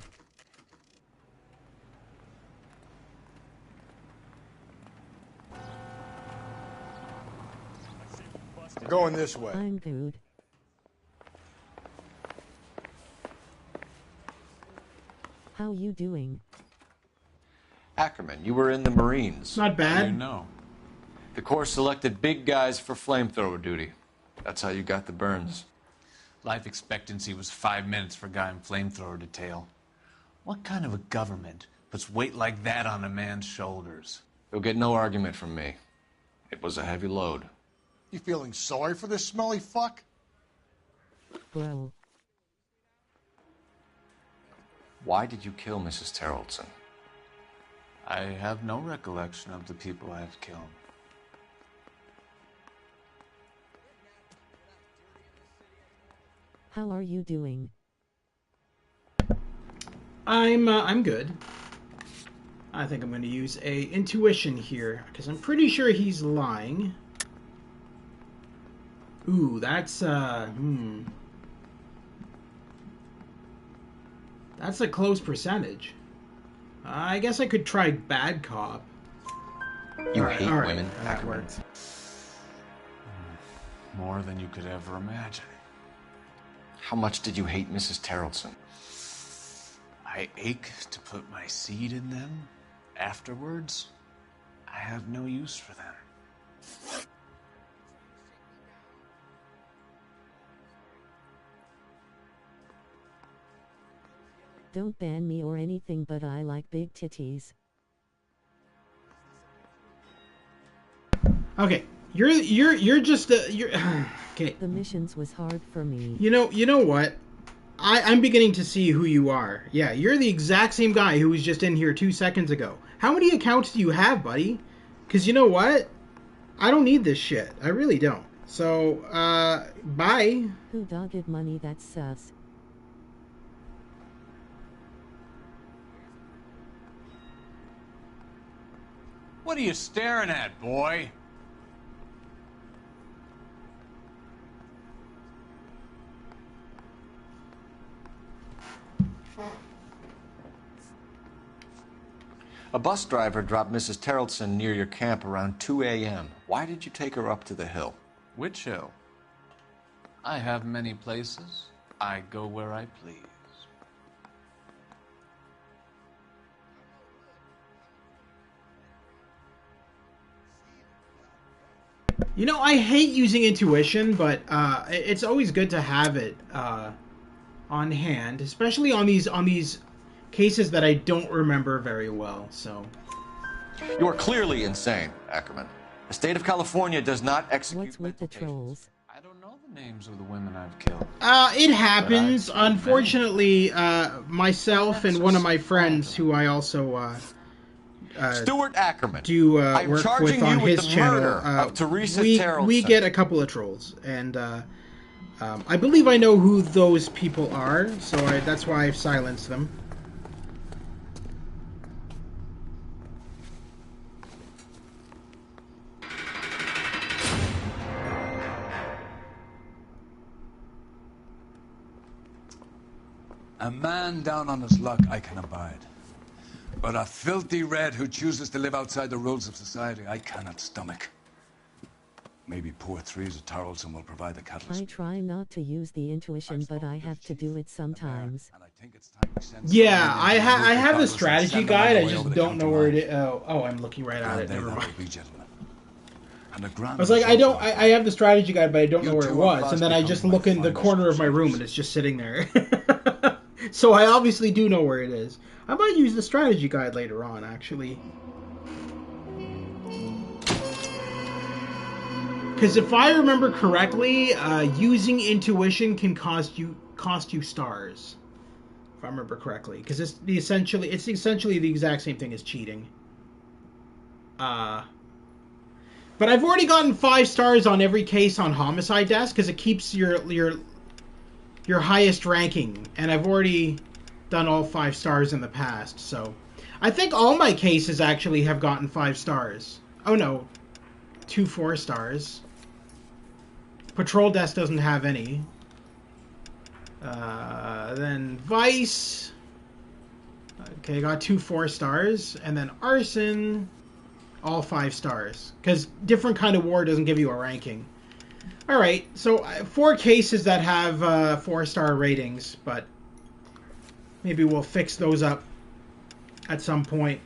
Going this way. I'm good. How you doing? Ackerman, you were in the Marines. Not bad. You know. The Corps selected big guys for flamethrower duty. That's how you got the burns. Life expectancy was 5 minutes for a guy in flamethrower detail. What kind of a government puts weight like that on a man's shoulders? You'll get no argument from me. It was a heavy load. You feeling sorry for this smelly fuck? Bro. Why did you kill Mrs. Terrelson? I have no recollection of the people I have killed. How are you doing? I'm good. I think I'm going to use a intuition here because I'm pretty sure he's lying. Ooh, that's that's a close percentage. I guess I could try bad cop. You hate women, that worked. More than you could ever imagine. How much did you hate Mrs. Terrelson? I ache to put my seed in them. Afterwards, I have no use for them. Don't ban me or anything, but I like big titties. Okay, you're just you're okay. The missions was hard for me. You know what? I'm beginning to see who you are. Yeah, you're the exact same guy who was just in here 2 seconds ago. How many accounts do you have, buddy? Because you know what? I don't need this shit. I really don't. So, bye. Who dogged money, that's sus. What are you staring at, boy? A bus driver dropped Mrs. Terrelson near your camp around 2 a.m. Why did you take her up to the hill? Which hill? I have many places. I go where I please. You know, I hate using intuition, but it's always good to have it on hand, especially on these cases that I don't remember very well. So You are clearly insane, Ackerman. The state of California does not execute. What's with the trolls? I don't know the names of the women I've killed. It happens. Unfortunately, myself and one of my friends, who I also Stuart Ackerman, do I'm work charging with on you with his the channel, murder of Teresa we Terrelson. get a couple of trolls, and I believe I know who those people are, so that's why I've silenced them. A man down on his luck I can abide. But a filthy red who chooses to live outside the rules of society, I cannot stomach. Maybe poor Teresa Terrelson will provide the catalyst. I try not to use the intuition, but I have to do it sometimes. Yeah, I have a strategy guide, I just don't know where it is. Oh, I'm looking right at it, never mind. I was like, I have the strategy guide, but I don't know where it was, and then I just look in the corner of my room, and it's just sitting there. So I obviously do know where it is. I might use the strategy guide later on, actually. Because if I remember correctly, using intuition can cost you stars. If I remember correctly, because it's essentially the exact same thing as cheating. But I've already gotten 5 stars on every case on Homicide Desk because it keeps your highest ranking, and I've already done all 5 stars in the past. So I think all my cases actually have gotten 5 stars. Oh no, 2 4 stars. Patrol Desk doesn't have any. Then Vice. Okay, got 2 4 stars, and then Arson, all 5 stars. Because different kind of war doesn't give you a ranking. All right, so 4 cases that have 4-star ratings, but maybe we'll fix those up at some point.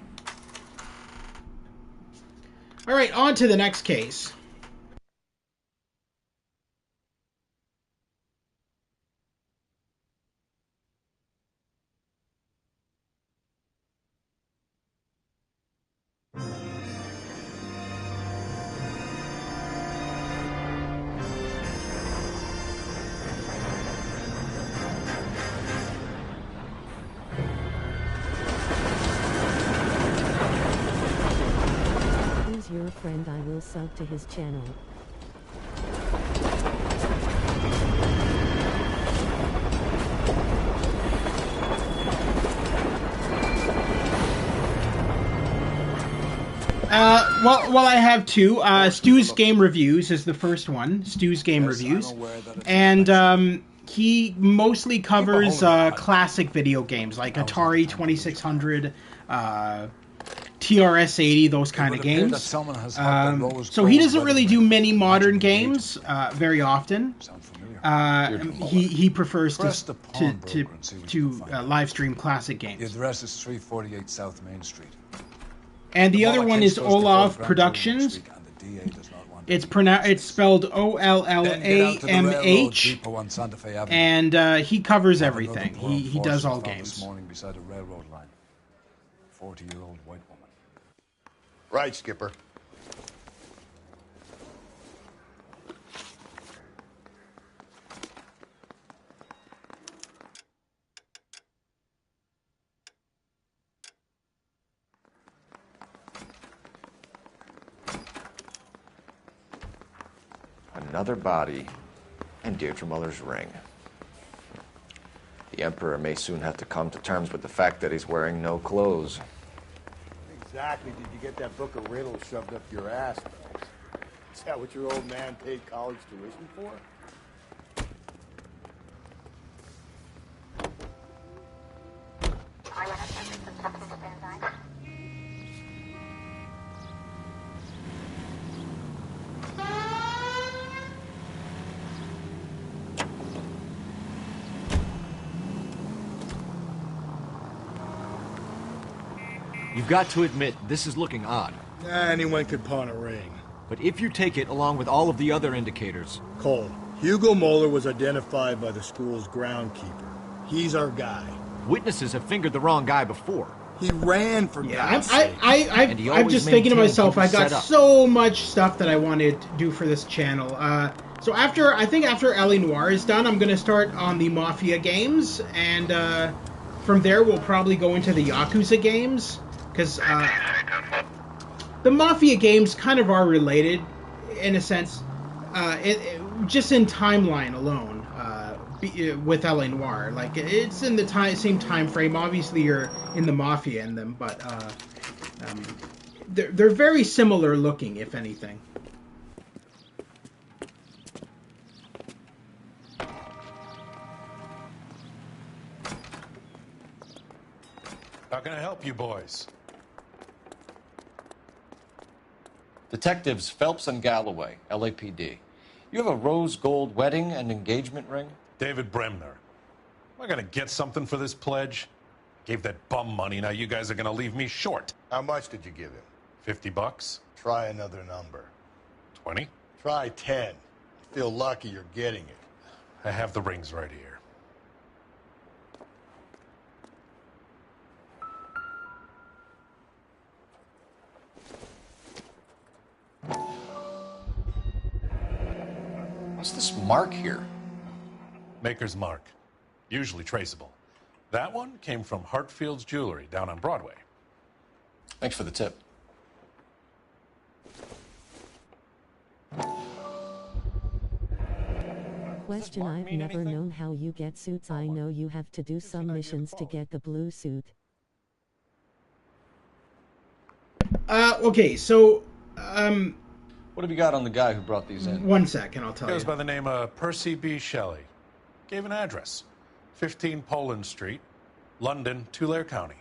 All right, on to the next case. Your friend, I will sub to his channel. Well, I have 2. Stu's Game Reviews is the first one. Stu's Game Reviews. And he mostly covers classic video games like Atari 2600, TRS-80, those kind of games. So he doesn't really do many modern games very often. He prefers to live stream classic games. The address is 348 South Main Street. And the other one is Olaf Productions. It's spelled OLLAMH, and he covers everything. He does all games. This morning beside a railroad line. 40-year-old white woman. Right, Skipper. Another body, and Deirdre Muller's ring. The Emperor may soon have to come to terms with the fact that he's wearing no clothes. Exactly did you get that book of riddles shoved up your ass, Phelps? Is that what your old man paid college tuition for? You've got to admit, this is looking odd. Anyone could pawn a ring. But if you take it along with all of the other indicators... Cole, Hugo Moeller was identified by the school's groundkeeper. He's our guy. Witnesses have fingered the wrong guy before. He ran for God's sake. I'm just thinking to myself, I got so much stuff that I wanted to do for this channel. So after L.A. Noire is done, I'm going to start on the Mafia games, and from there we'll probably go into the Yakuza games. Because the Mafia games kind of are related, in a sense, just in timeline alone, with L.A. Noire. Like, it's in the same time frame. Obviously, you're in the Mafia in them, but they're very similar looking, if anything. How can I help you boys? Detectives Phelps and Galloway, LAPD. You have a rose gold wedding and engagement ring? David Bremner. Am I gonna get something for this pledge? Gave that bum money, now you guys are gonna leave me short. How much did you give him? $50? Try another number. 20? Try 10. Feel lucky you're getting it. I have the rings right here. mark here? Maker's mark. Usually traceable. That one came from Hartfield's Jewelry down on Broadway. Thanks for the tip. Question: I've never known how you get suits. I know you have to do some missions to get the blue suit. Okay, so, What have you got on the guy who brought these in? one second, I'll tell you. Goes by the name of Percy B. Shelley. Gave an address. 15 Poland Street, London, Tulare County.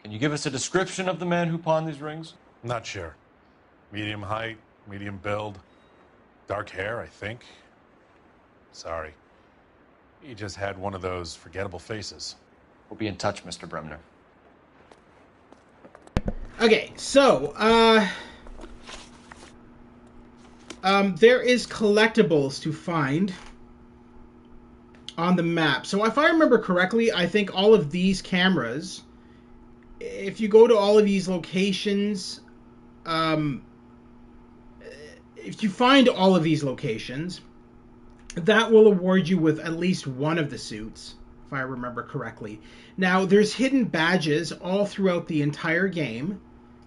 Can you give us a description of the man who pawned these rings? Not sure. Medium height, medium build. Dark hair, I think. Sorry. He just had one of those forgettable faces. We'll be in touch, Mr. Bremner. Okay, so, there is collectibles to find on the map. So if I remember correctly, I think all of these cameras, if you go to all of these locations, if you find all of these locations, that will award you with at least one of the suits, if I remember correctly. Now, there's hidden badges all throughout the entire game,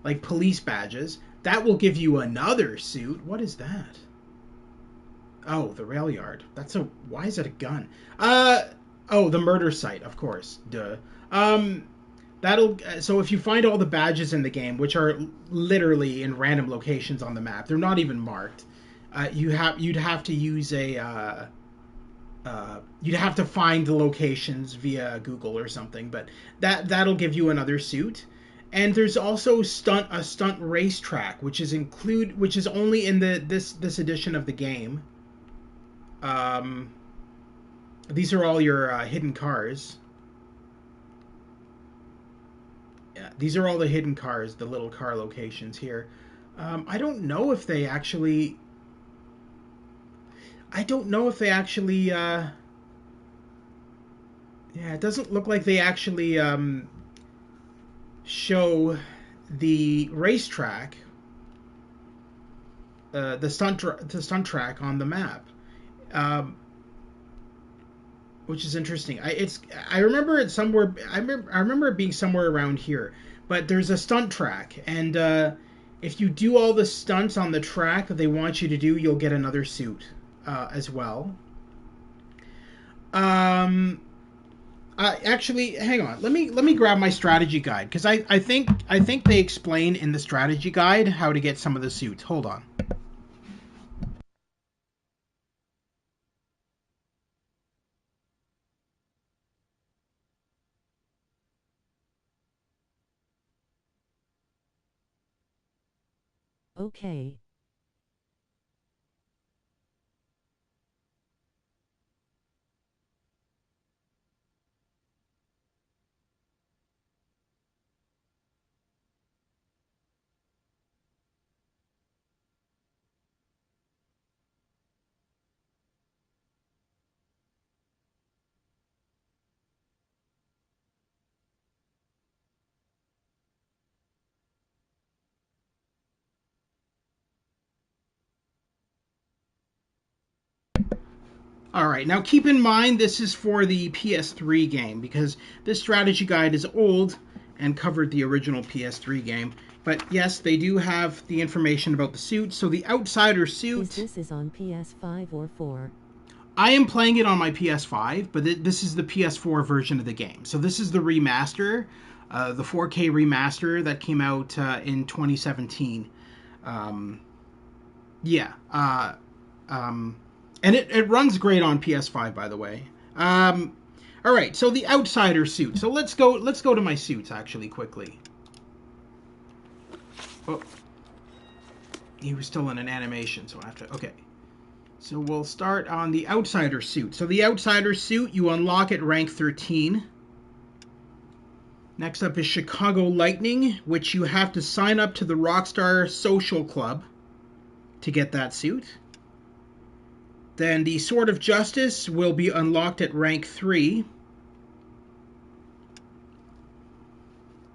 like police badges. That will give you another suit. What is that? Oh, the rail yard. That's a... Why is it a gun? Oh, the murder site, of course. Duh. That'll... So if you find all the badges in the game, which are literally in random locations on the map, they're not even marked. You'd have to use a... you'd have to find the locations via Google or something, but that'll give you another suit. And there's also a stunt racetrack, which is only in this edition of the game. These are all your hidden cars. Yeah, these are all the hidden cars, the little car locations here. I don't know if they actually. Yeah, it doesn't look like they actually show the racetrack, the stunt track on the map, which is interesting. I remember it somewhere. I remember it being somewhere around here. But there's a stunt track, and if you do all the stunts on the track that they want you to do, you'll get another suit as well. Actually, hang on. Let me grab my strategy guide, because I think they explain in the strategy guide how to get some of the suits. Hold on. Okay. Alright, now keep in mind this is for the PS3 game, because this strategy guide is old and covered the original PS3 game. But yes, they do have the information about the suit. So the Outsider suit... This is on PS5 or 4? I am playing it on my PS5, but this is the PS4 version of the game. So this is the remaster, the 4K remaster that came out in 2017. And it runs great on PS5, by the way. All right, so the Outsider suit. So let's go to my suits actually quickly. Oh, he was still in an animation, so I have to. Okay, so we'll start on the Outsider suit. So the Outsider suit, you unlock at rank 13. Next up is Chicago Lightning, which you have to sign up to the Rockstar Social Club to get that suit. Then the Sword of Justice will be unlocked at rank 3.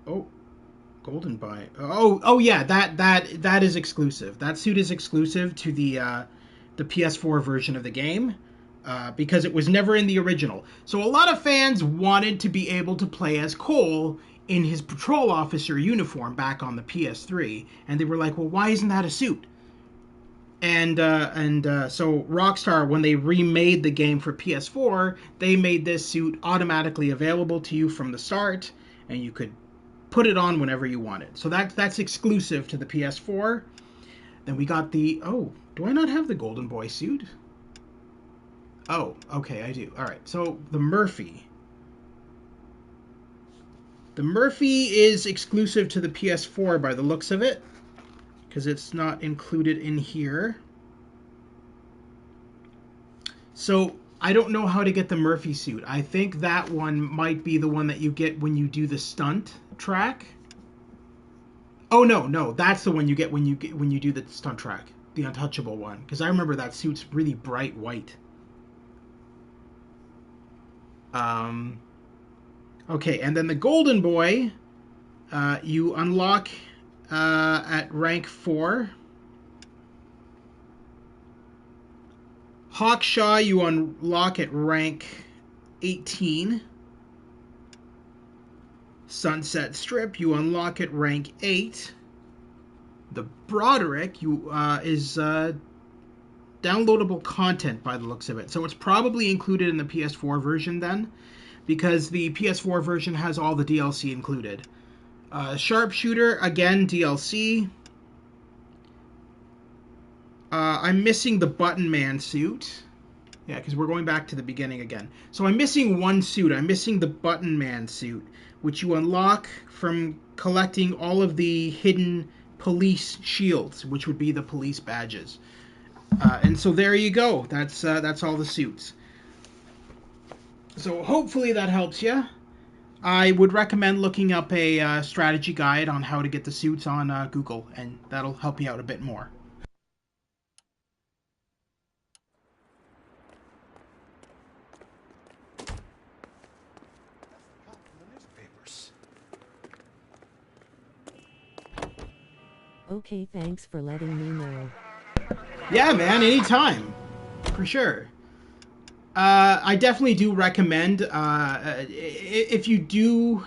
Oh, Golden Buy. Oh yeah, that is exclusive. That suit is exclusive to the the PS4 version of the game, because it was never in the original. So a lot of fans wanted to be able to play as Cole in his patrol officer uniform back on the PS3, and they were like, well, why isn't that a suit? And so Rockstar, when they remade the game for PS4, they made this suit automatically available to you from the start, and you could put it on whenever you wanted. So that's exclusive to the PS4. Then we got the... Oh, do I not have the Golden Boy suit? Oh, okay, I do. All right, so the Murphy. The Murphy is exclusive to the PS4 by the looks of it, because it's not included in here. So I don't know how to get the Murphy suit. I think that one might be the one that you get when you do the stunt track. Oh no, that's the one you get when you do the stunt track, the untouchable one, because I remember that suit's really bright white. Okay, and then the Golden Boy, you unlock at rank 4. Hawkshaw you unlock at rank 18. Sunset Strip you unlock at rank 8. The Broderick is downloadable content by the looks of it. So it's probably included in the PS4 version then, because the PS4 version has all the DLC included. Sharpshooter, again, DLC. I'm missing the Button Man suit. Yeah, because we're going back to the beginning again. So I'm missing one suit. I'm missing the Button Man suit, which you unlock from collecting all of the hidden police shields, which would be the police badges. And so there you go. That's all the suits. So hopefully that helps you. I would recommend looking up a strategy guide on how to get the suits on Google, and that'll help you out a bit more. Okay, thanks for letting me know. Yeah, man, anytime. For sure. I definitely do recommend, if you do...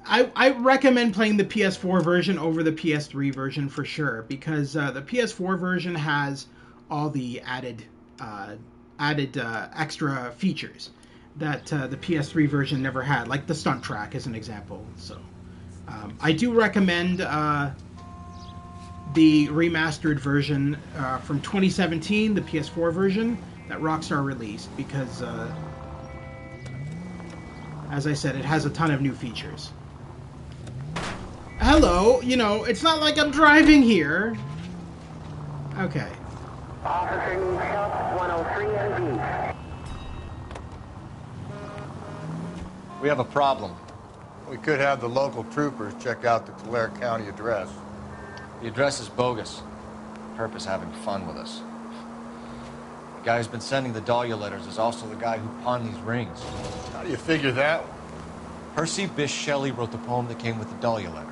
I recommend playing the PS4 version over the PS3 version for sure, because the PS4 version has all the added extra features that the PS3 version never had, like the stunt track as an example. So I do recommend the remastered version from 2017, the PS4 version that Rockstar released, because as I said, it has a ton of new features. Hello, you know, it's not like I'm driving here. Okay. Officer needs help, 103 MD. We have a problem. We could have the local troopers check out the Tulare County address. The address is bogus. Herp is having fun with us. The guy who's been sending the Dahlia letters is also the guy who pawned these rings. How do you figure that? Percy Bysshe Shelley wrote the poem that came with the Dahlia letter.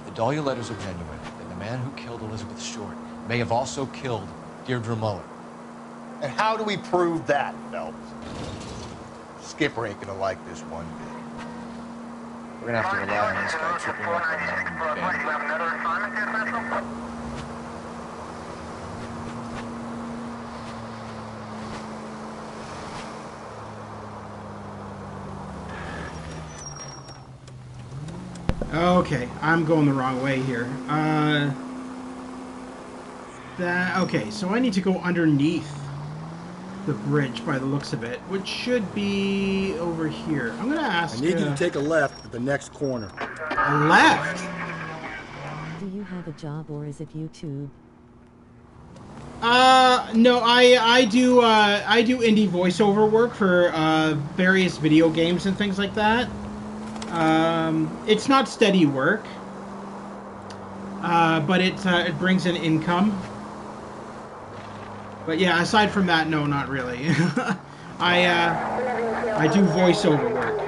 If the Dahlia letters are genuine, then the man who killed Elizabeth Short may have also killed Deirdre Muller. And how do we prove that, Phelps? Skipper ain't gonna like this one bit. We're gonna have to rely on this guy tripping up on them. Okay, I'm going the wrong way here. Okay, so I need to go underneath the bridge by the looks of it, which should be over here. I'm gonna ask... I need you to take a left at the next corner. A left? Do you have a job or is it YouTube? No, I do indie voiceover work for various video games and things like that. It's not steady work, but it brings in income. But yeah, aside from that, no, not really. I do voiceover work.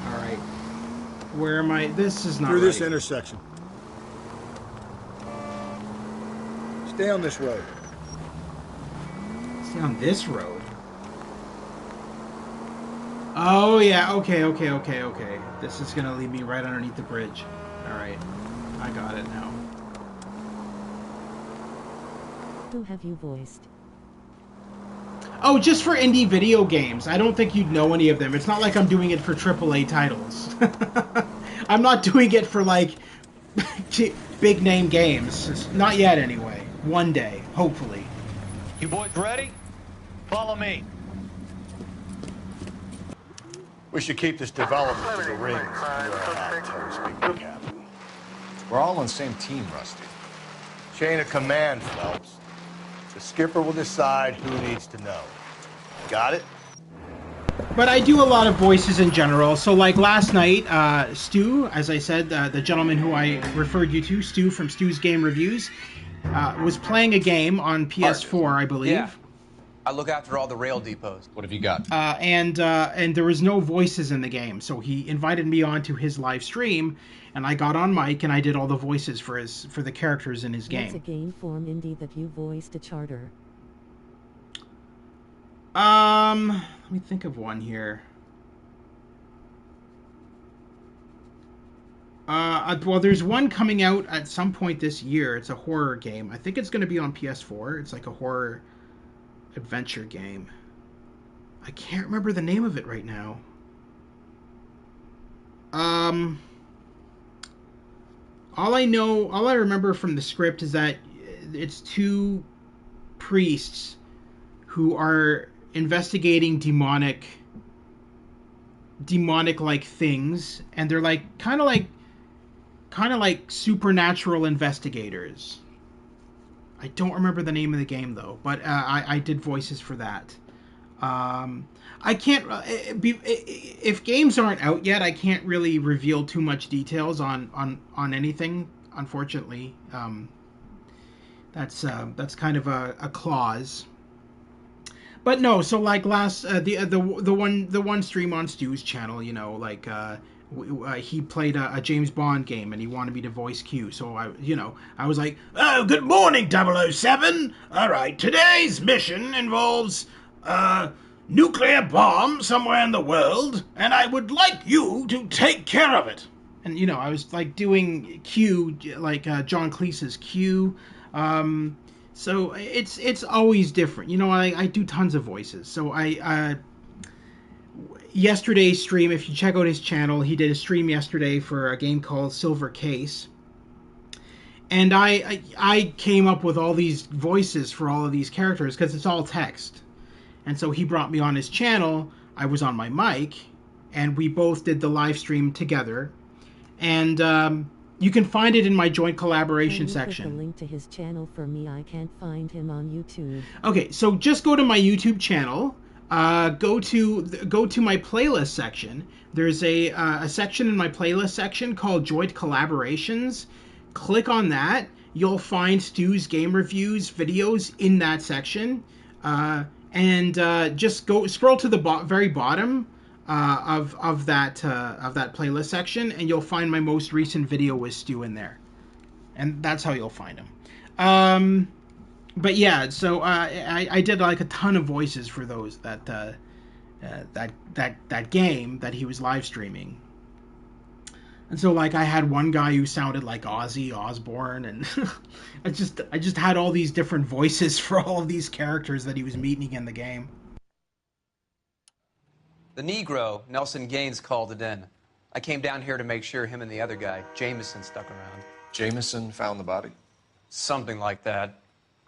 All right, where am I? This is not through right. this intersection. Stay on this road. Stay on this road? Oh, yeah. Okay. This is going to lead me right underneath the bridge. All right. I got it now. Who have you voiced? Oh, just for indie video games. I don't think you'd know any of them. It's not like I'm doing it for AAA titles. I'm not doing it for, like, big name games. Not yet, anyway. One day, hopefully. You boys ready? Follow me. We should keep this development to the rings. You're a hot toast, speaking Captain. We're all on the same team, Rusty. Chain of command, Phelps. The skipper will decide who needs to know. Got it? But I do a lot of voices in general. So, like last night, Stu, as I said, the gentleman who I referred you to, Stu from Stu's Game Reviews, was playing a game on PS4, I believe. Yeah. I look after all the rail depots. What have you got? And there was no voices in the game, so he invited me onto his live stream, and I got on mic and I did all the voices for the characters in his game. What's a game form indie that you voiced a charter? Let me think of one here. Well, there's one coming out at some point this year. It's a horror game. I think it's going to be on PS4. It's like a horror adventure game. I can't remember the name of it right now. All I remember from the script is that it's two priests who are investigating demonic like things, and they're like kind of like supernatural investigators. I don't remember the name of the game though, but I did voices for that. I can't if games aren't out yet, I can't really reveal too much details on anything, unfortunately. That's kind of a clause. But no, so like the one stream on Stu's channel, you know, like he played a James Bond game and he wanted me to voice Q. So I was like, "Oh, good morning, 007. All right, today's mission involves nuclear bomb somewhere in the world, and I would like you to take care of it." And I was like doing Q, like John Cleese's Q. So it's always different. I do tons of voices. So yesterday's stream, if you check out his channel, he did a stream yesterday for a game called Silver Case. And I came up with all these voices for all of these characters because it's all text. And so he brought me on his channel. I was on my mic, and we both did the live stream together. And you can find it in my joint collaboration section. Put the link to his channel for me. I can't find him on YouTube. Okay, so just go to my YouTube channel. Go to my playlist section. There's a section in my playlist section called Joint Collaborations. Click on that. You'll find Stu's Game Reviews videos in that section. And just scroll to the very bottom of that playlist section, and you'll find my most recent video with Stu in there, and that's how you'll find him. But yeah, so I did like a ton of voices for those that game that he was live streaming. And so like I had one guy who sounded like Ozzy Osbourne, and I just had all these different voices for all of these characters that he was meeting in the game. The Negro, Nelson Gaines, called it in. I came down here to make sure him and the other guy, Jameson, stuck around. Jameson found the body? Something like that.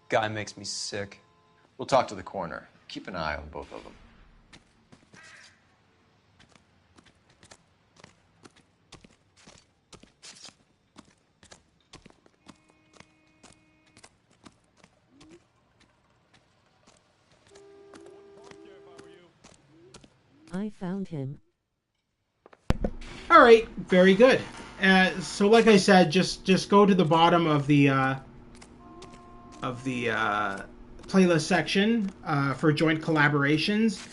Guy makes me sick. We'll talk to the coroner. Keep an eye on both of them. I found him. All right, very good. So like I said, just go to the bottom of the playlist section for joint collaborations,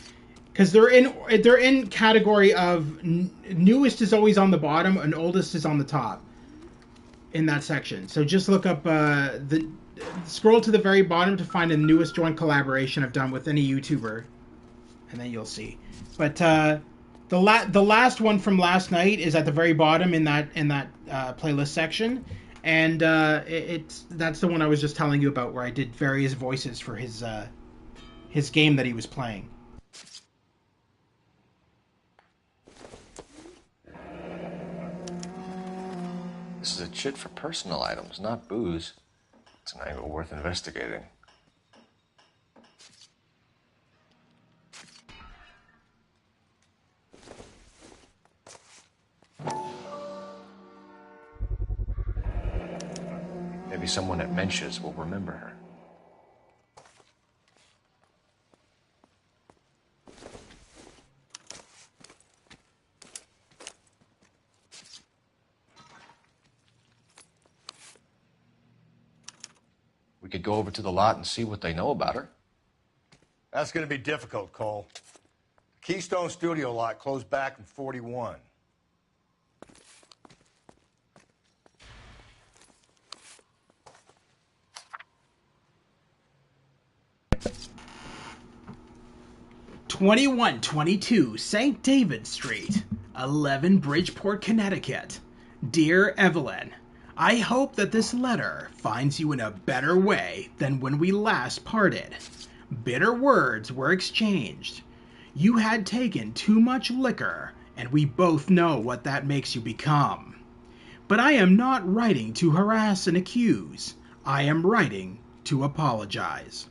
because they're in category of newest is always on the bottom and oldest is on the top in that section. So just look up scroll to the very bottom to find the newest joint collaboration I've done with any YouTuber, and then you'll see. But the last one from last night is at the very bottom in that playlist section, and that's the one I was just telling you about, where I did various voices for his game that he was playing. This is a chit for personal items, not booze. It's an angle worth investigating. Maybe someone at Mensch's will remember her. We could go over to the lot and see what they know about her. That's going to be difficult, Cole. The Keystone Studio lot closed back in 41. "2122 St. David Street, 11 Bridgeport, Connecticut. Dear Evelyn, I hope that this letter finds you in a better way than when we last parted. Bitter words were exchanged. You had taken too much liquor, and we both know what that makes you become. But I am not writing to harass and accuse. I am writing to apologize.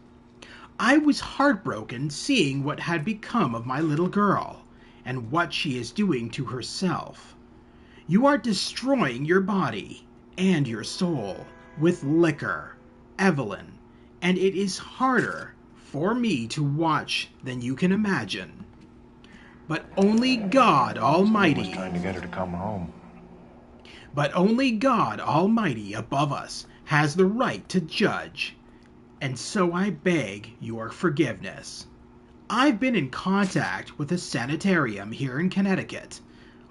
I was heartbroken seeing what had become of my little girl, and what she is doing to herself. You are destroying your body and your soul with liquor, Evelyn, and it is harder for me to watch than you can imagine. But only God Almighty... Someone was trying to get her to come home. But only God Almighty above us has the right to judge, and so I beg your forgiveness. I've been in contact with a sanitarium here in Connecticut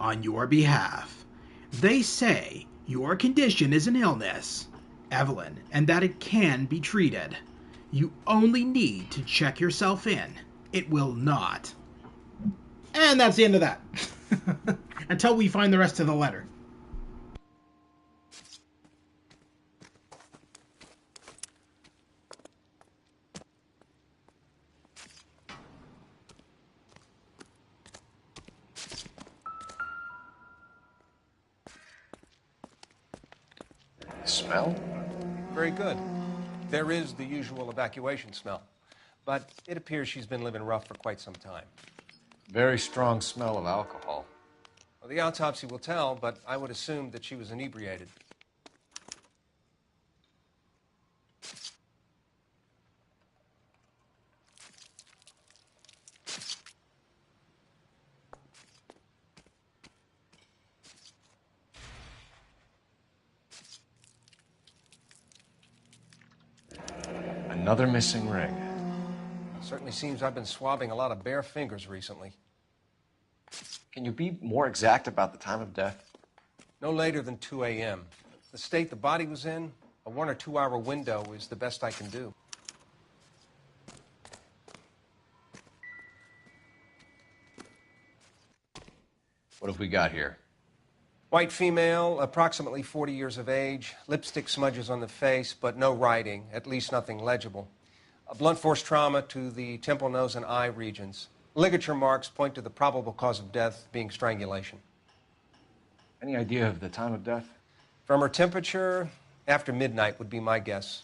on your behalf. They say your condition is an illness, Evelyn, and that it can be treated. You only need to check yourself in. It will not." And that's the end of that. Until we find the rest of the letter. Smell? Very good. There is the usual evacuation smell, but it appears she's been living rough for quite some time. Very strong smell of alcohol. Well, the autopsy will tell, but I would assume that she was inebriated. Another missing ring. Certainly seems I've been swabbing a lot of bare fingers recently. Can you be more exact about the time of death? No later than 2 a.m. The state the body was in, a 1 or 2 hour window is the best I can do. What have we got here? White female, approximately 40 years of age, lipstick smudges on the face, but no writing, at least nothing legible. A blunt force trauma to the temple, nose, and eye regions. Ligature marks point to the probable cause of death being strangulation. Any idea of the time of death? From her temperature, after midnight would be my guess.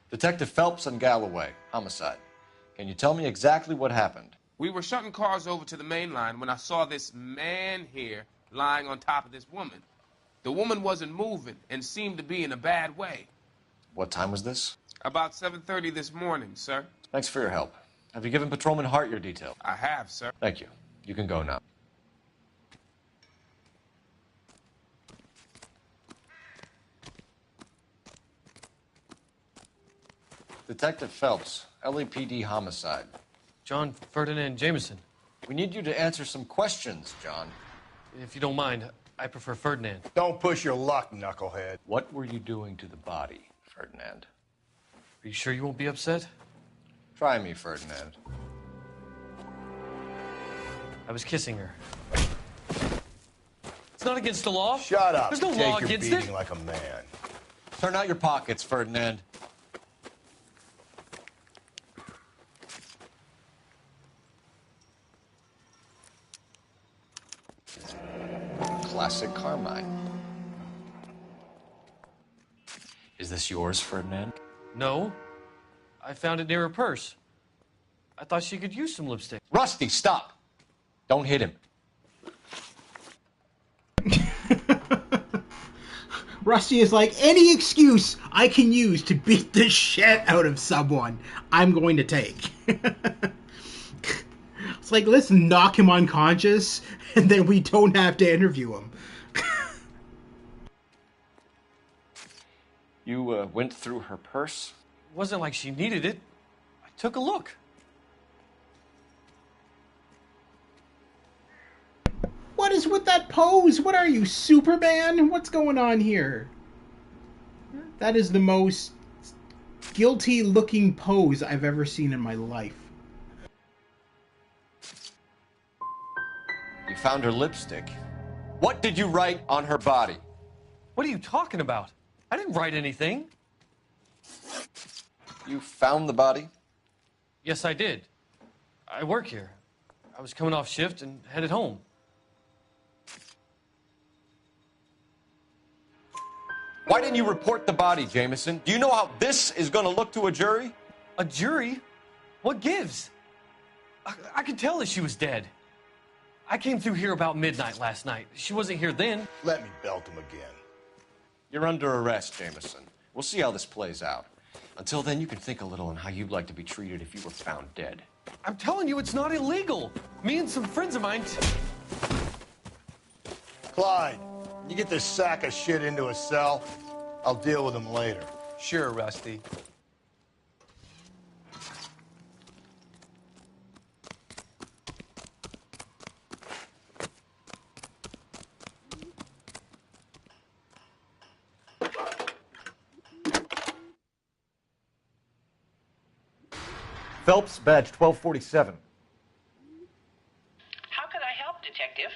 Detective Phelps and Galloway, homicide. Can you tell me exactly what happened? We were shutting cars over to the main line when I saw this man here lying on top of this woman. The woman wasn't moving and seemed to be in a bad way. What time was this? About 7:30 this morning, sir. Thanks for your help. Have you given Patrolman Hart your details? I have, sir. Thank you. You can go now. Detective Phelps, LAPD homicide. John Ferdinand Jameson. We need you to answer some questions, John. If you don't mind, I prefer Ferdinand. Don't push your luck, knucklehead. What were you doing to the body, Ferdinand? Are you sure you won't be upset? Try me, Ferdinand. I was kissing her. It's not against the law. Shut up. There's no Take law your against beating it. like a man. Turn out your pockets, Ferdinand. Classic Carmine. Is this yours, Ferdinand? No. I found it near her purse. I thought she could use some lipstick. Rusty, stop! Don't hit him. Rusty is like, any excuse I can use to beat the shit out of someone, I'm going to take. It's like, let's knock him unconscious, and then we don't have to interview him. You went through her purse? It wasn't like she needed it. I took a look. What is with that pose? What are you, Superman? What's going on here? That is the most guilty-looking pose I've ever seen in my life. You found her lipstick. What did you write on her body? What are you talking about? I didn't write anything. You found the body? Yes, I did. I work here. I was coming off shift and headed home. Why didn't you report the body, Jameson? Do you know how this is going to look to a jury? A jury? What gives? I could tell that she was dead. I came through here about midnight last night. She wasn't here then. Let me belt him again. You're under arrest, Jameson. We'll see how this plays out. Until then, you can think a little on how you'd like to be treated if you were found dead. I'm telling you, it's not illegal. Me and some friends of mine... Clyde, you get this sack of shit into a cell. I'll deal with him later. Sure, Rusty. Phelps, badge 1247. How could I help, Detective?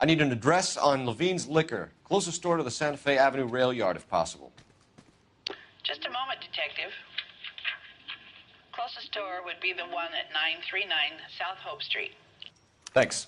I need an address on Levine's Liquor. Closest store to the Santa Fe Avenue rail yard, if possible. Just a moment, Detective. Closest store would be the one at 939 South Hope Street. Thanks.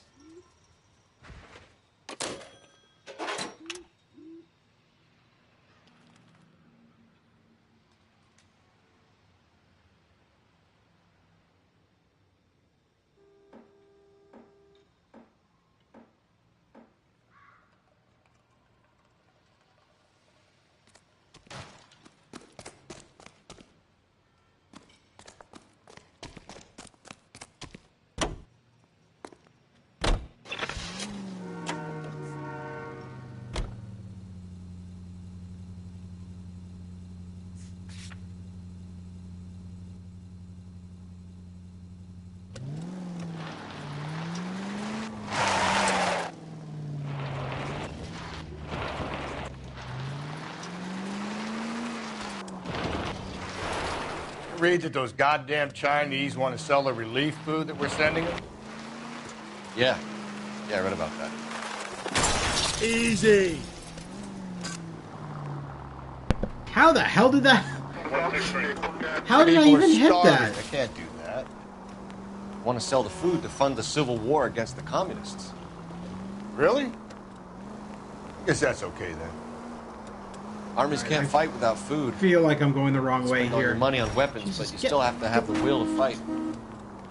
Read that those goddamn Chinese want to sell the relief food that we're sending them? Yeah, I read about that. Easy. How the hell did that... How did I People are even hit starving. that? I can't do that. Want to sell the food to fund the civil war against the communists. Really? I guess that's okay then. Armies can't fight without food. I feel like I'm going the wrong way Spend all your here. money on weapons, Jesus, but you still have to have the will to fight.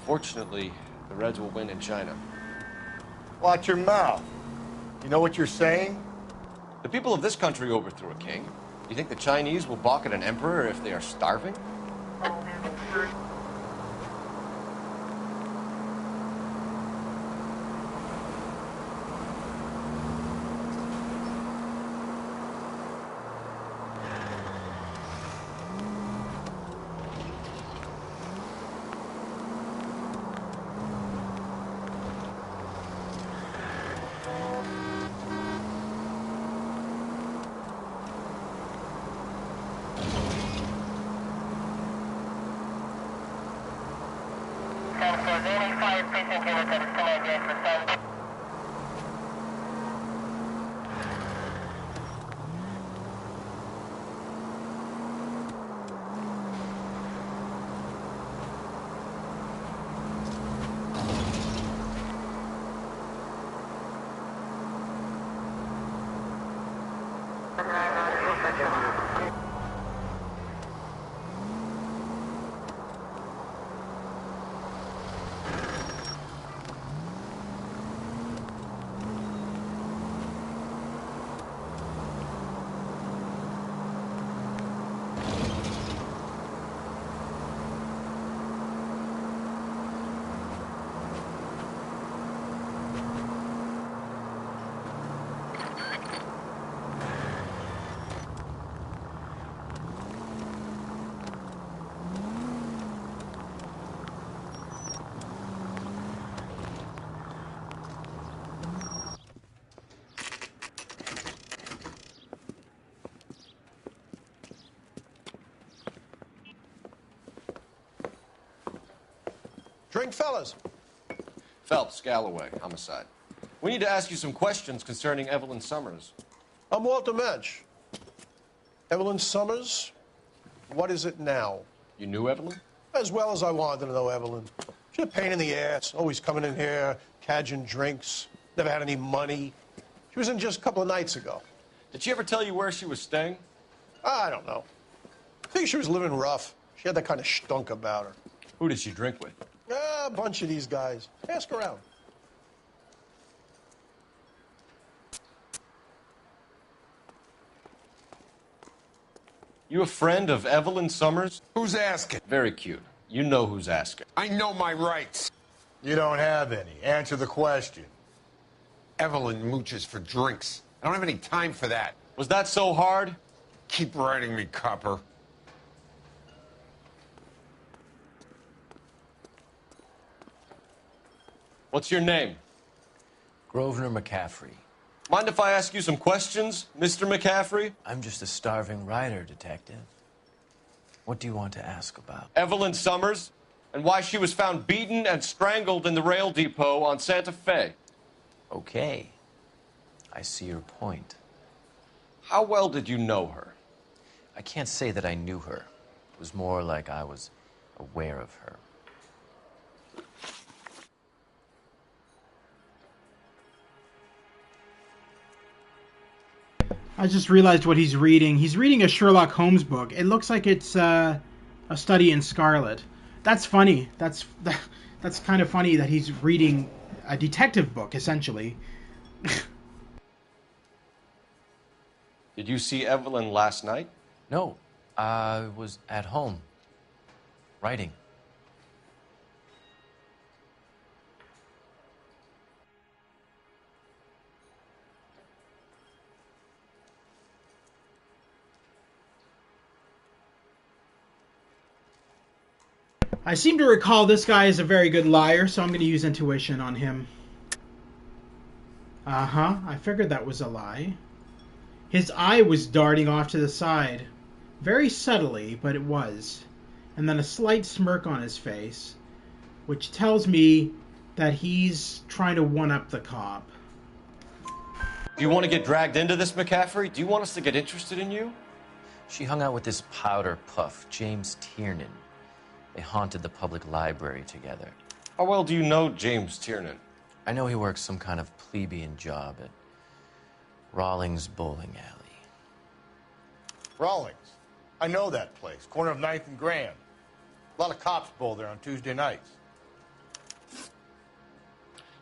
Fortunately, the Reds will win in China. Watch your mouth. You know what you're saying? The people of this country overthrew a king. You think the Chinese will balk at an emperor if they are starving? Drink, fellas. Phelps, Galloway, Homicide. We need to ask you some questions concerning Evelyn Summers. I'm Walter Mensch. Evelyn Summers, what is it now? You knew Evelyn? As well as I wanted to know Evelyn. She's a pain in the ass, always coming in here, cadging drinks, never had any money. She was in just a couple of nights ago. Did she ever tell you where she was staying? I don't know. I think she was living rough. She had that kind of stunk about her. Who did she drink with? A bunch of these guys. Ask around. You a friend of Evelyn Summers? Who's asking? Very cute. You know who's asking. I know my rights. You don't have any. Answer the question. Evelyn mooches for drinks. I don't have any time for that. Was that so hard? Keep writing me, copper. What's your name? Grosvenor McCaffrey. Mind if I ask you some questions, Mr. McCaffrey? I'm just a starving writer, Detective. What do you want to ask about? Evelyn Summers, and why she was found beaten and strangled in the rail depot on Santa Fe. Okay. I see your point. How well did you know her? I can't say that I knew her. It was more like I was aware of her. I just realized what he's reading. He's reading a Sherlock Holmes book. It looks like it's a study in Scarlet. That's funny. That's kind of funny that he's reading a detective book, essentially. Did you see Evelyn last night? No, I was at home, writing. I seem to recall this guy is a very good liar, so I'm going to use intuition on him. I figured that was a lie. His eye was darting off to the side. Very subtly, but it was. And then a slight smirk on his face, which tells me that he's trying to one-up the cop. Do you want to get dragged into this, McCaffrey? Do you want us to get interested in you? She hung out with this powder puff, James Tiernan. They haunted the public library together. How well do you know James Tiernan? I know he works some kind of plebeian job at Rawlings Bowling Alley. Rawlings. I know that place. Corner of 9th and Grand. A lot of cops bowl there on Tuesday nights.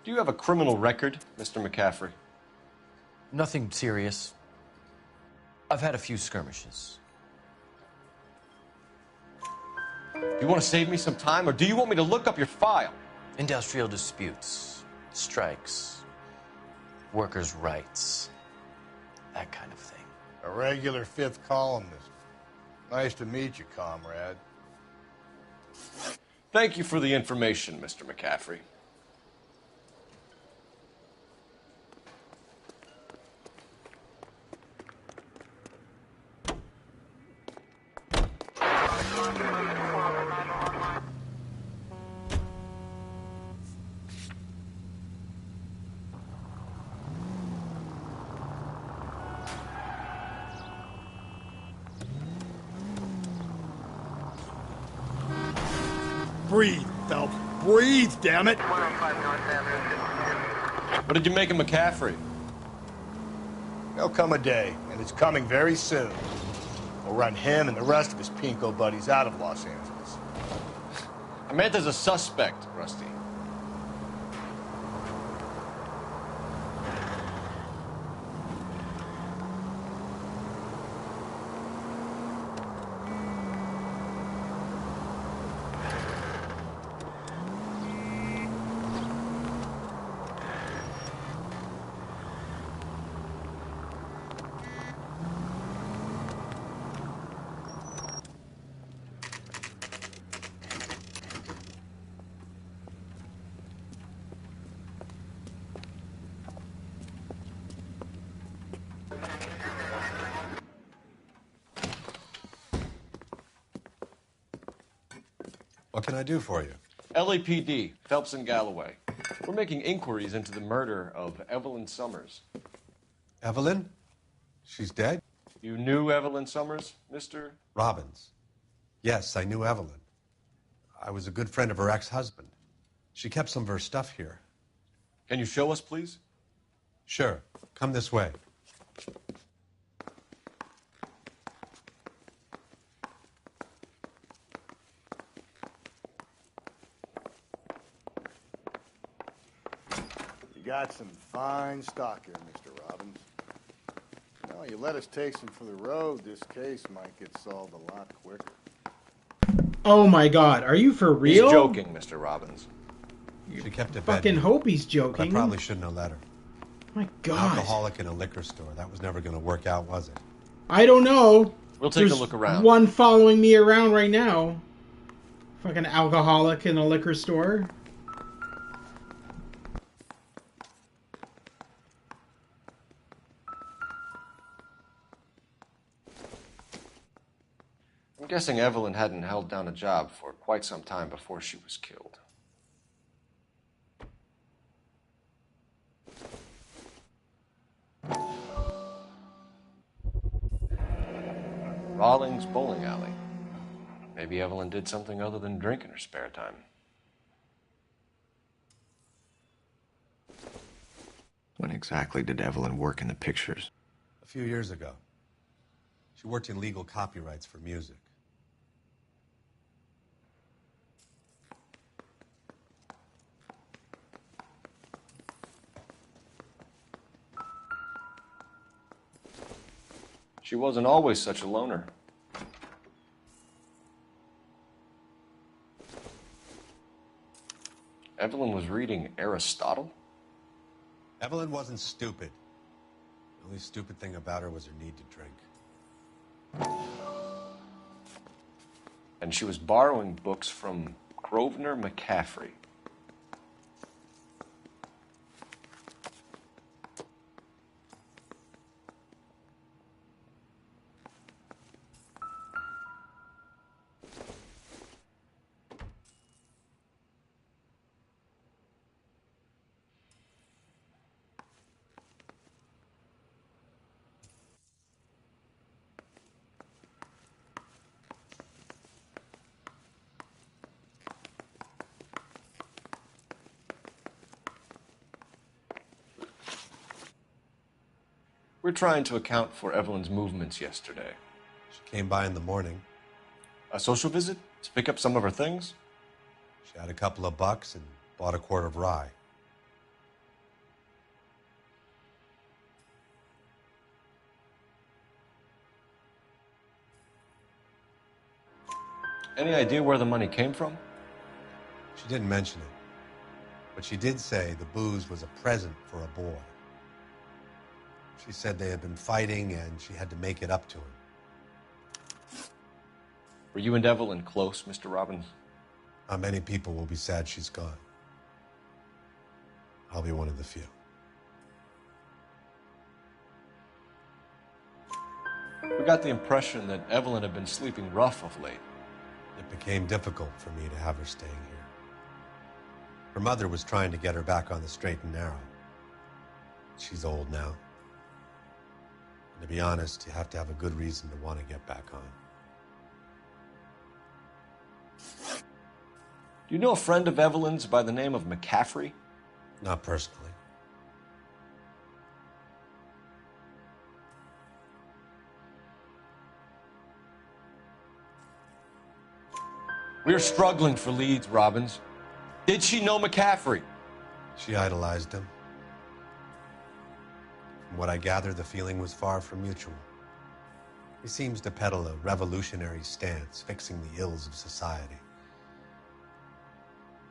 Do you have a criminal record, Mr. McCaffrey? Nothing serious. I've had a few skirmishes. Do you want to save me some time, or do you want me to look up your file? Industrial disputes, strikes, workers' rights, that kind of thing. A regular fifth columnist. Nice to meet you, comrade. Thank you for the information, Mr. McCaffrey. Breathe, Phelps. Breathe, damn it. What did you make of McCaffrey? There'll come a day, and it's coming very soon. We'll run him and the rest of his pinko buddies out of Los Angeles. I meant as a suspect, Rusty. What can I do for you? LAPD, Phelps and Galloway. We're making inquiries into the murder of Evelyn Summers. Evelyn? She's dead? You knew Evelyn Summers, Mr. Robbins. Yes, I knew Evelyn. I was a good friend of her ex-husband. She kept some of her stuff here. Can you show us, please? Sure. Come this way. You got some fine stock here, Mr. Robbins. Well, you let us take some for the road, this case might get solved a lot quicker. Oh my god, are you for real? He's joking, Mr. Robbins. She kept it Fucking hope he's I joking. probably shouldn't have let her. My god. An alcoholic in a liquor store. That was never going to work out, was it? I don't know. We'll take There's a look around. One following me around right now. Fucking alcoholic in a liquor store. I'm guessing Evelyn hadn't held down a job for quite some time before she was killed. Rawlings Bowling Alley. Maybe Evelyn did something other than drink in her spare time. When exactly did Evelyn work in the pictures? A few years ago. She worked in legal copyrights for music. She wasn't always such a loner. Evelyn was reading Aristotle? Evelyn wasn't stupid. The only stupid thing about her was her need to drink. And she was borrowing books from Grosvenor McCaffrey. We're trying to account for Evelyn's movements yesterday. She came by in the morning. A social visit to pick up some of her things? She had a couple of bucks and bought a quart of rye. Any idea where the money came from? She didn't mention it, but she did say the booze was a present for a boy. She said they had been fighting and she had to make it up to him. Were you and Evelyn close, Mr. Robbins? Not many people will be sad she's gone. I'll be one of the few. We got the impression that Evelyn had been sleeping rough of late. It became difficult for me to have her staying here. Her mother was trying to get her back on the straight and narrow. She's old now. And to be honest, you have to have a good reason to want to get back on. Do you know a friend of Evelyn's by the name of McCaffrey? Not personally. We're struggling for leads, Robbins. Did she know McCaffrey? She idolized him. From what I gather, the feeling was far from mutual. He seems to peddle a revolutionary stance, fixing the ills of society.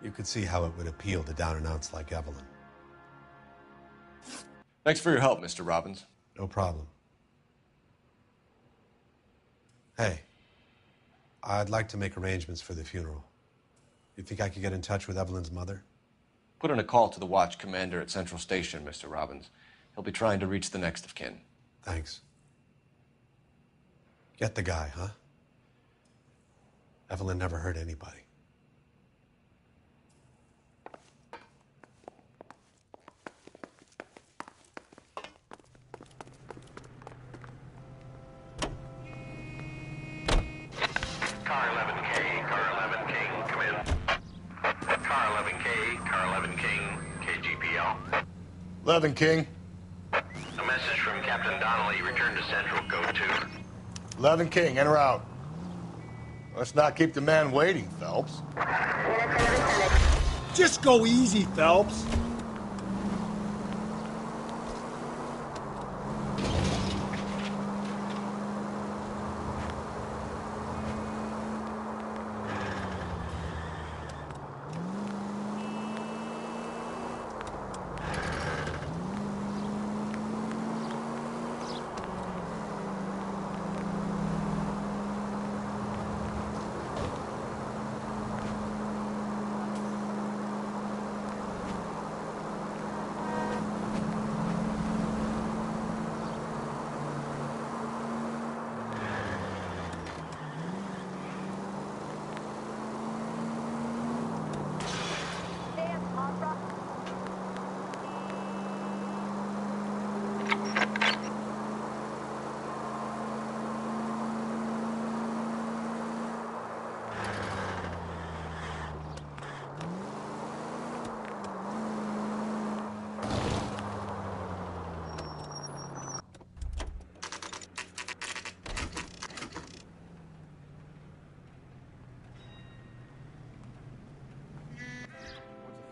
You could see how it would appeal to down-and-outs like Evelyn. Thanks for your help, Mr. Robbins. No problem. Hey, I'd like to make arrangements for the funeral. You think I could get in touch with Evelyn's mother? Put in a call to the watch commander at Central Station, Mr. Robbins. He'll be trying to reach the next of kin. Thanks. Get the guy, huh? Evelyn never hurt anybody. Car 11K, Car 11 King, come in. Car 11K, Car 11 King, KGPL. 11 King. A message from Captain Donnelly. Return to Central, code 2. 11 King, en route. Let's not keep the man waiting, Phelps. Just go easy, Phelps.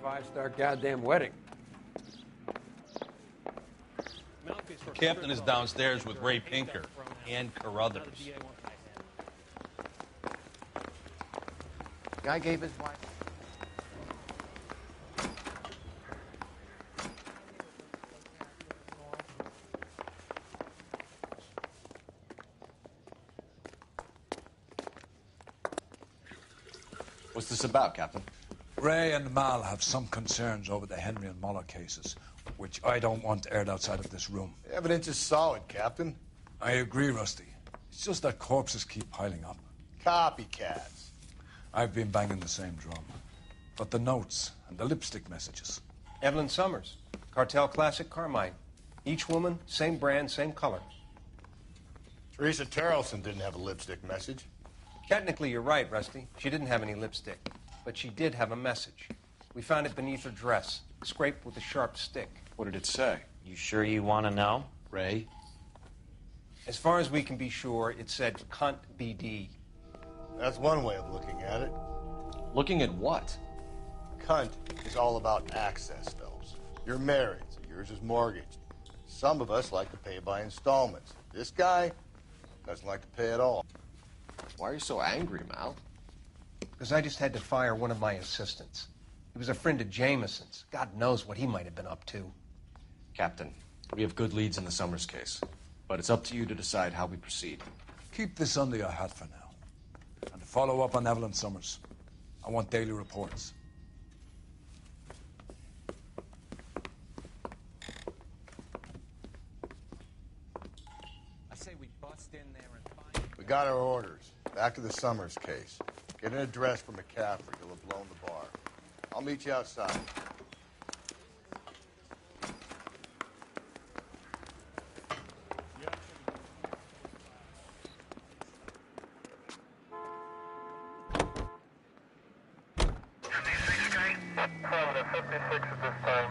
Five-star goddamn wedding. The captain is downstairs with Ray Pinker and Carruthers. Guy gave his wife. What's this about, Captain? Ray and Mal have some concerns over the Henry and Muller cases, which I don't want aired outside of this room. The evidence is solid, Captain. I agree, Rusty. It's just that corpses keep piling up. Copycats. I've been banging the same drum. But the notes and the lipstick messages. Evelyn Summers, Cartel Classic Carmine. Each woman, same brand, same color. Teresa Terrelson didn't have a lipstick message. Technically, you're right, Rusty. She didn't have any lipstick. But she did have a message. We found it beneath her dress, scraped with a sharp stick. What did it say? You sure you want to know? Ray? As far as we can be sure, it said cont'd. That's one way of looking at it. Looking at what? Cunt is all about access, Phelps. You're married, so yours is mortgaged. Some of us like to pay by installments. This guy doesn't like to pay at all. Why are you so angry, Mal? Because I just had to fire one of my assistants. He was a friend of Jameson's. God knows what he might have been up to. Captain, we have good leads in the Summers case, but it's up to you to decide how we proceed. Keep this under your hat for now. And follow up on Evelyn Summers. I want daily reports. I say we bust in there and find... We got our orders. Back to the Summers case. Get an address for McCaffrey. He'll have blown the bar. I'll meet you outside. 56 at this time.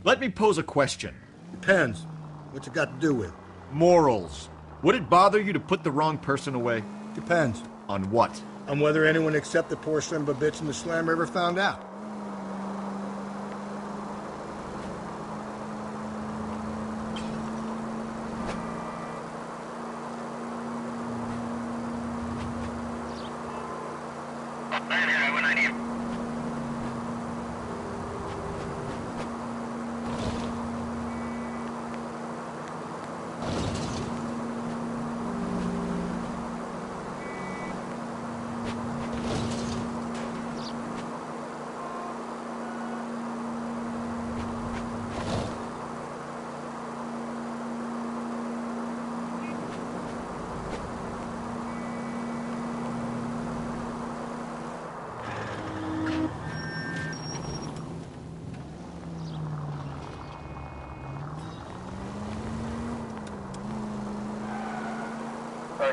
Let me pose a question. Depends. What's it got to do with? Morals. Would it bother you to put the wrong person away? Depends. On what? On whether anyone except the poor son of a bitch in the slammer ever found out.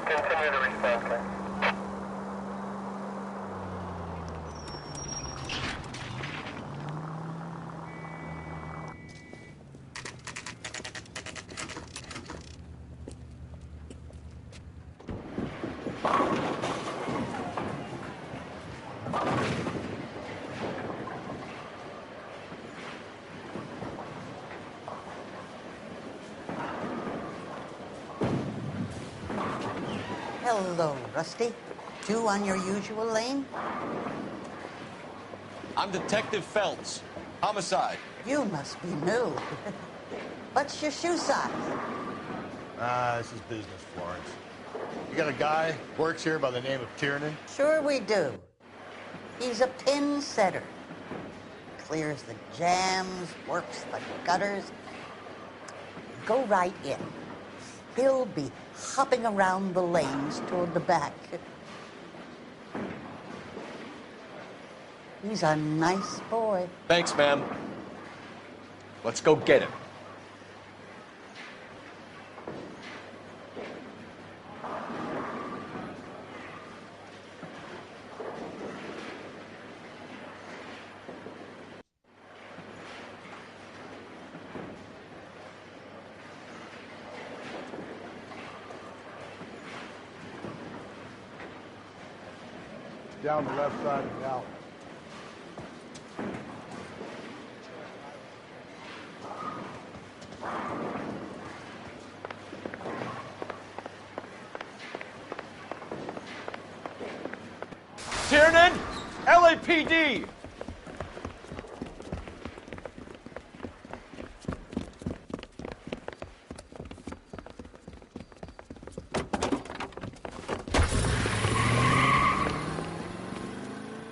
Continue to respond, okay? Hello, Rusty. Two on your usual lane? I'm Detective Phelps. Homicide. You must be new. What's your shoe size? This is business, Florence. You got a guy works here by the name of Tiernan? Sure we do. He's a pin setter. Clears the jams, works the gutters. Go right in. He'll be hopping around the lanes toward the back. He's a nice boy. Thanks, ma'am. Let's go get him. Down the left side of the alley. Tiernan! LAPD!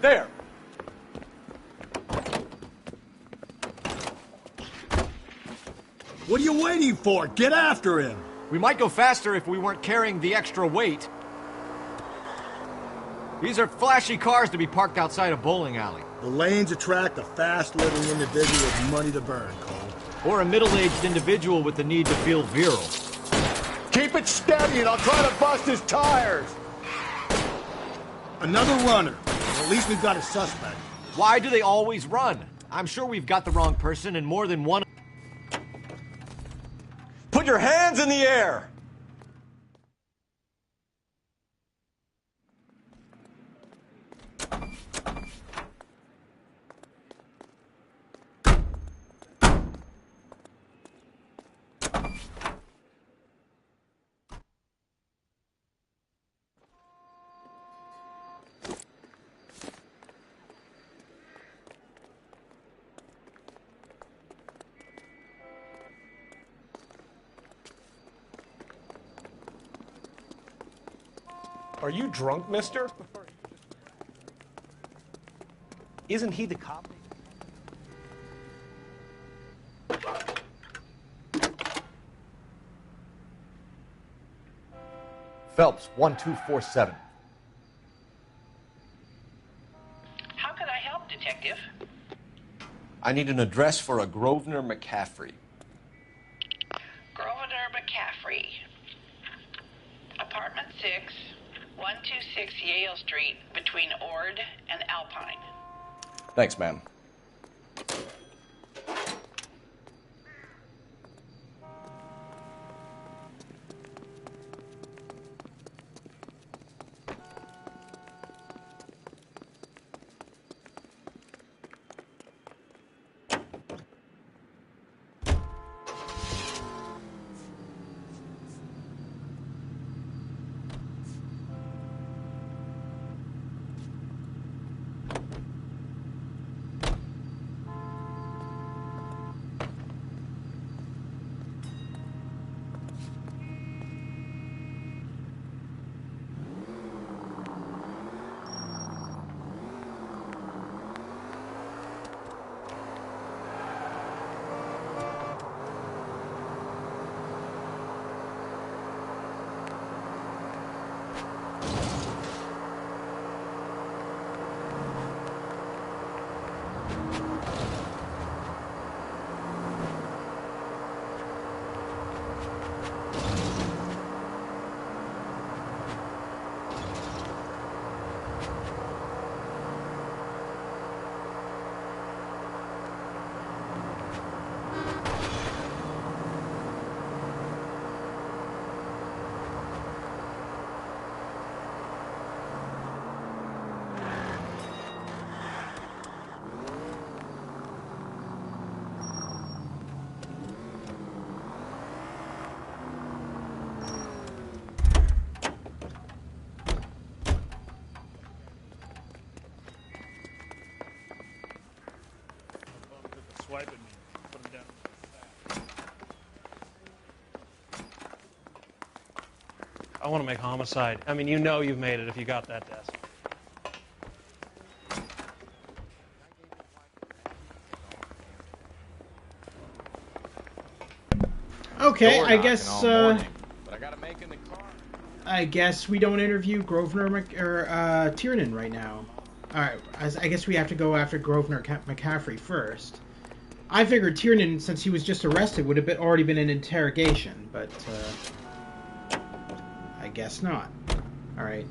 There! What are you waiting for? Get after him! We might go faster if we weren't carrying the extra weight. These are flashy cars to be parked outside a bowling alley. The lanes attract a fast-living individual with money to burn, Cole. Or a middle-aged individual with the need to feel virile. Keep it steady and I'll try to bust his tires! Another runner. Well, at least we've got a suspect. Why do they always run? I'm sure we've got the wrong person in more than one... Put your hands in the air! Are you drunk, mister? Isn't he the cop? Phelps, 1247. How can I help, Detective? I need an address for a Grosvenor McCaffrey. Grosvenor McCaffrey. Apartment 6, 126 Yale Street between Ord and Alpine. Thanks, ma'am. Swiping me. Put him down. I want to make Homicide. I mean, you know you've made it if you got that desk. Okay, Door I knocking guess. all morning, but I gotta make in the car. I guess we don't interview Grosvenor Tiernan right now. All right, I guess we have to go after Grosvenor McCaffrey first. I figured Tiernan, since he was just arrested, would have already been in interrogation, but I guess not. All right.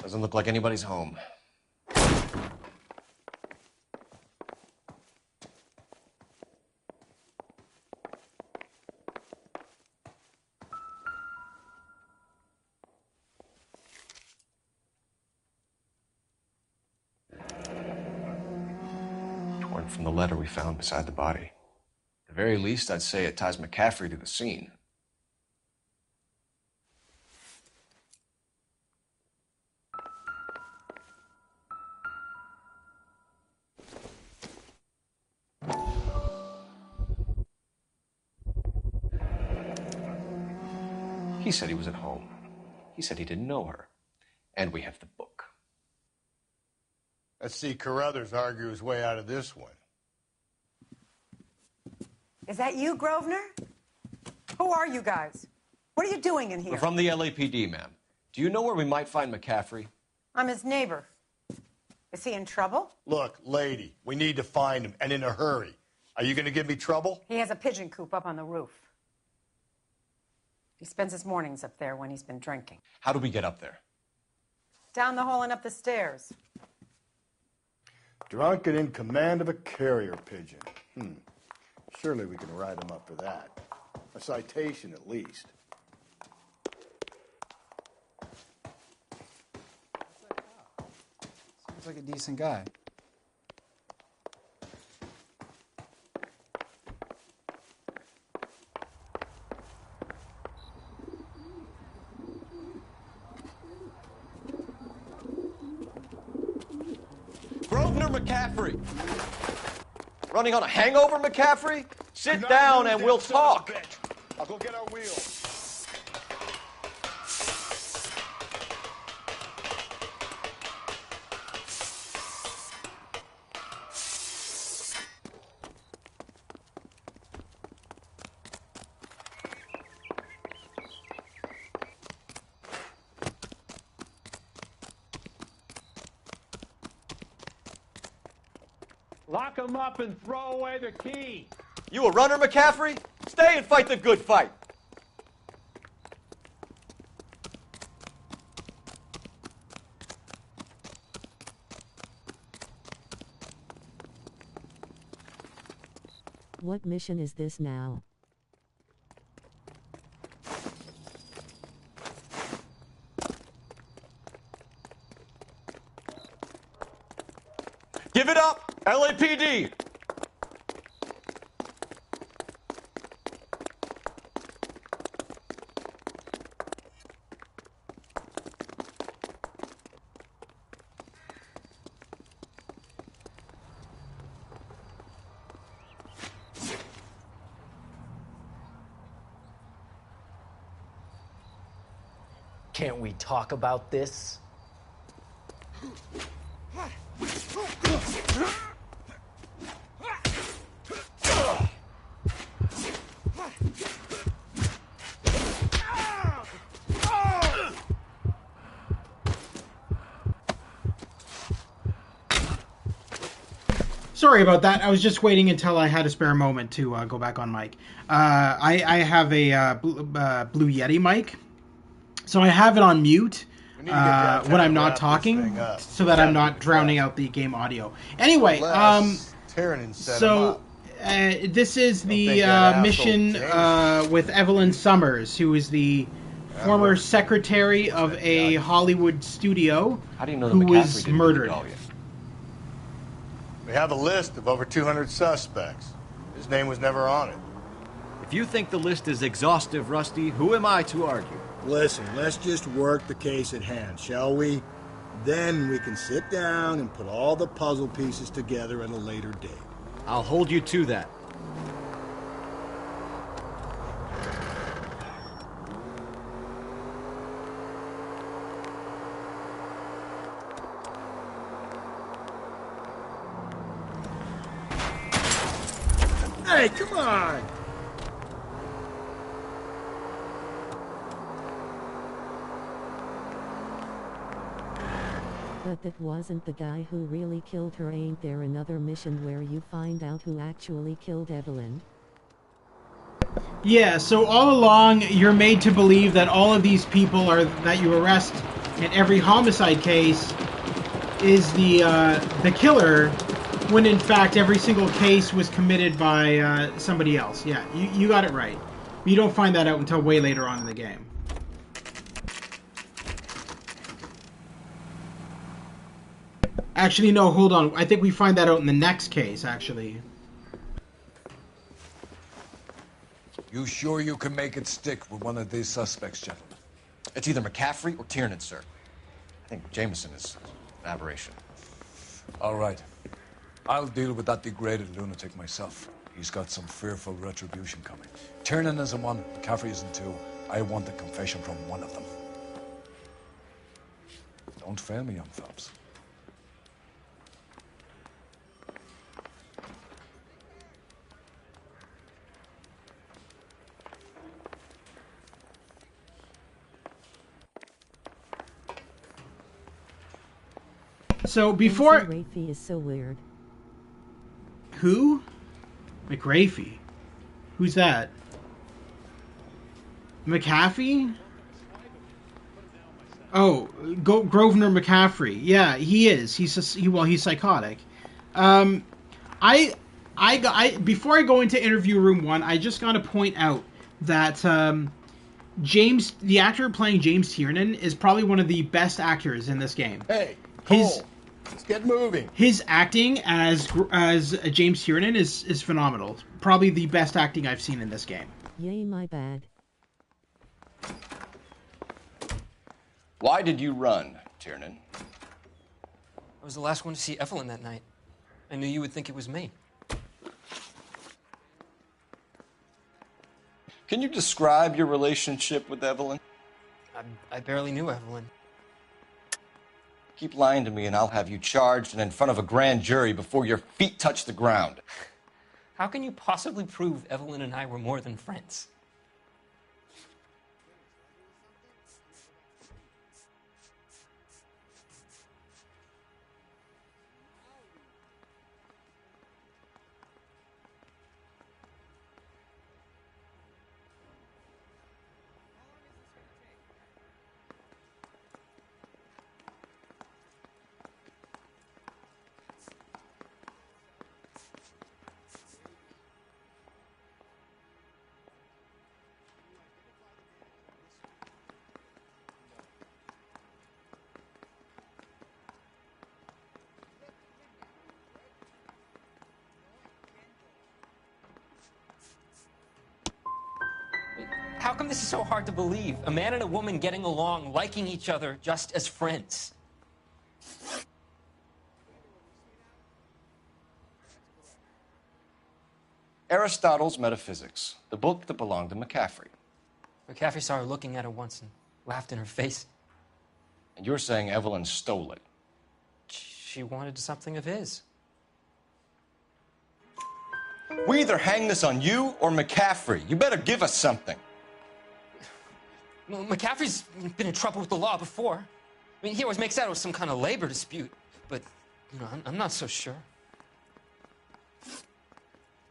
Doesn't look like anybody's home. Torn from the letter we found beside the body. At the very least, I'd say it ties McCaffrey to the scene. He said he was at home. He said he didn't know her. And we have the book. Let's see Carruthers argue his way out of this one. Is that you, Grosvenor? Who are you guys? What are you doing in here? We're from the LAPD, ma'am. Do you know where we might find McCaffrey? I'm his neighbor. Is he in trouble? Look, lady, we need to find him, and in a hurry. Are you going to give me trouble? He has a pigeon coop up on the roof. He spends his mornings up there when he's been drinking. How do we get up there? Down the hall and up the stairs. Drunk and in command of a carrier pigeon. Surely we can write him up for that. A citation, at least. Seems like a decent guy. Grosvenor McCaffrey. Running on a hangover, McCaffrey? Sit down and we'll talk. I'll go get our wheels. Lock him up and throw away the key. You a runner, McCaffrey? Stay and fight the good fight. What mission is this now? Give it up, LAPD! Can't we talk about this? Sorry about that. I was just waiting until I had a spare moment to go back on mic. I have a Blue Yeti mic, so I have it on mute when I'm not talking, so that I'm not drowning out the game audio. Anyway, so this is the mission with Evelyn Summers, who is the former secretary of a Hollywood studio who was murdered. We have a list of over 200 suspects. His name was never on it. If you think the list is exhaustive, Rusty, who am I to argue? Listen, let's just work the case at hand, shall we? Then we can sit down and put all the puzzle pieces together at a later date. I'll hold you to that. Hey, come on! But that wasn't the guy who really killed her. Ain't there another mission where you find out who actually killed Evelyn? Yeah, so all along you're made to believe that all of these people that you arrest in every homicide case is the killer, when in fact every single case was committed by somebody else. Yeah, you got it right. You don't find that out until way later on in the game. Actually, no, hold on. I think we find that out in the next case, actually. You sure you can make it stick with one of these suspects, gentlemen? It's either McCaffrey or Tiernan, sir. I think Jameson is an aberration. All right. I'll deal with that degraded lunatic myself. He's got some fearful retribution coming. Tiernan isn't one, McCaffrey isn't two. I want the confession from one of them. Don't fail me, young Phelps. So before McRafe is so weird. Who? McRafe. Who's that? McAfee? Oh, Grosvenor McCaffrey. Yeah, he is. He's psychotic. Before I go into interview room 1, I just got to point out that James, the actor playing James Tiernan, is probably one of the best actors in this game. Hey, Cole, let's get moving. His acting as James Tiernan is phenomenal. Probably the best acting I've seen in this game. Yay, my bad. Why did you run, Tiernan? I was the last one to see Evelyn that night. I knew you would think it was me. Can you describe your relationship with Evelyn? I barely knew Evelyn. Keep lying to me and I'll have you charged and in front of a grand jury before your feet touch the ground. How can you possibly prove Evelyn and I were more than friends? How come this is so hard to believe? A man and a woman getting along, liking each other, just as friends. Aristotle's Metaphysics, the book that belonged to McCaffrey. McCaffrey saw her looking at her once and laughed in her face. And you're saying Evelyn stole it? She wanted something of his. We either hang this on you or McCaffrey. You better give us something. Well, McCaffrey's been in trouble with the law before. I mean, he always makes out it was some kind of labor dispute. But, you know, I'm not so sure.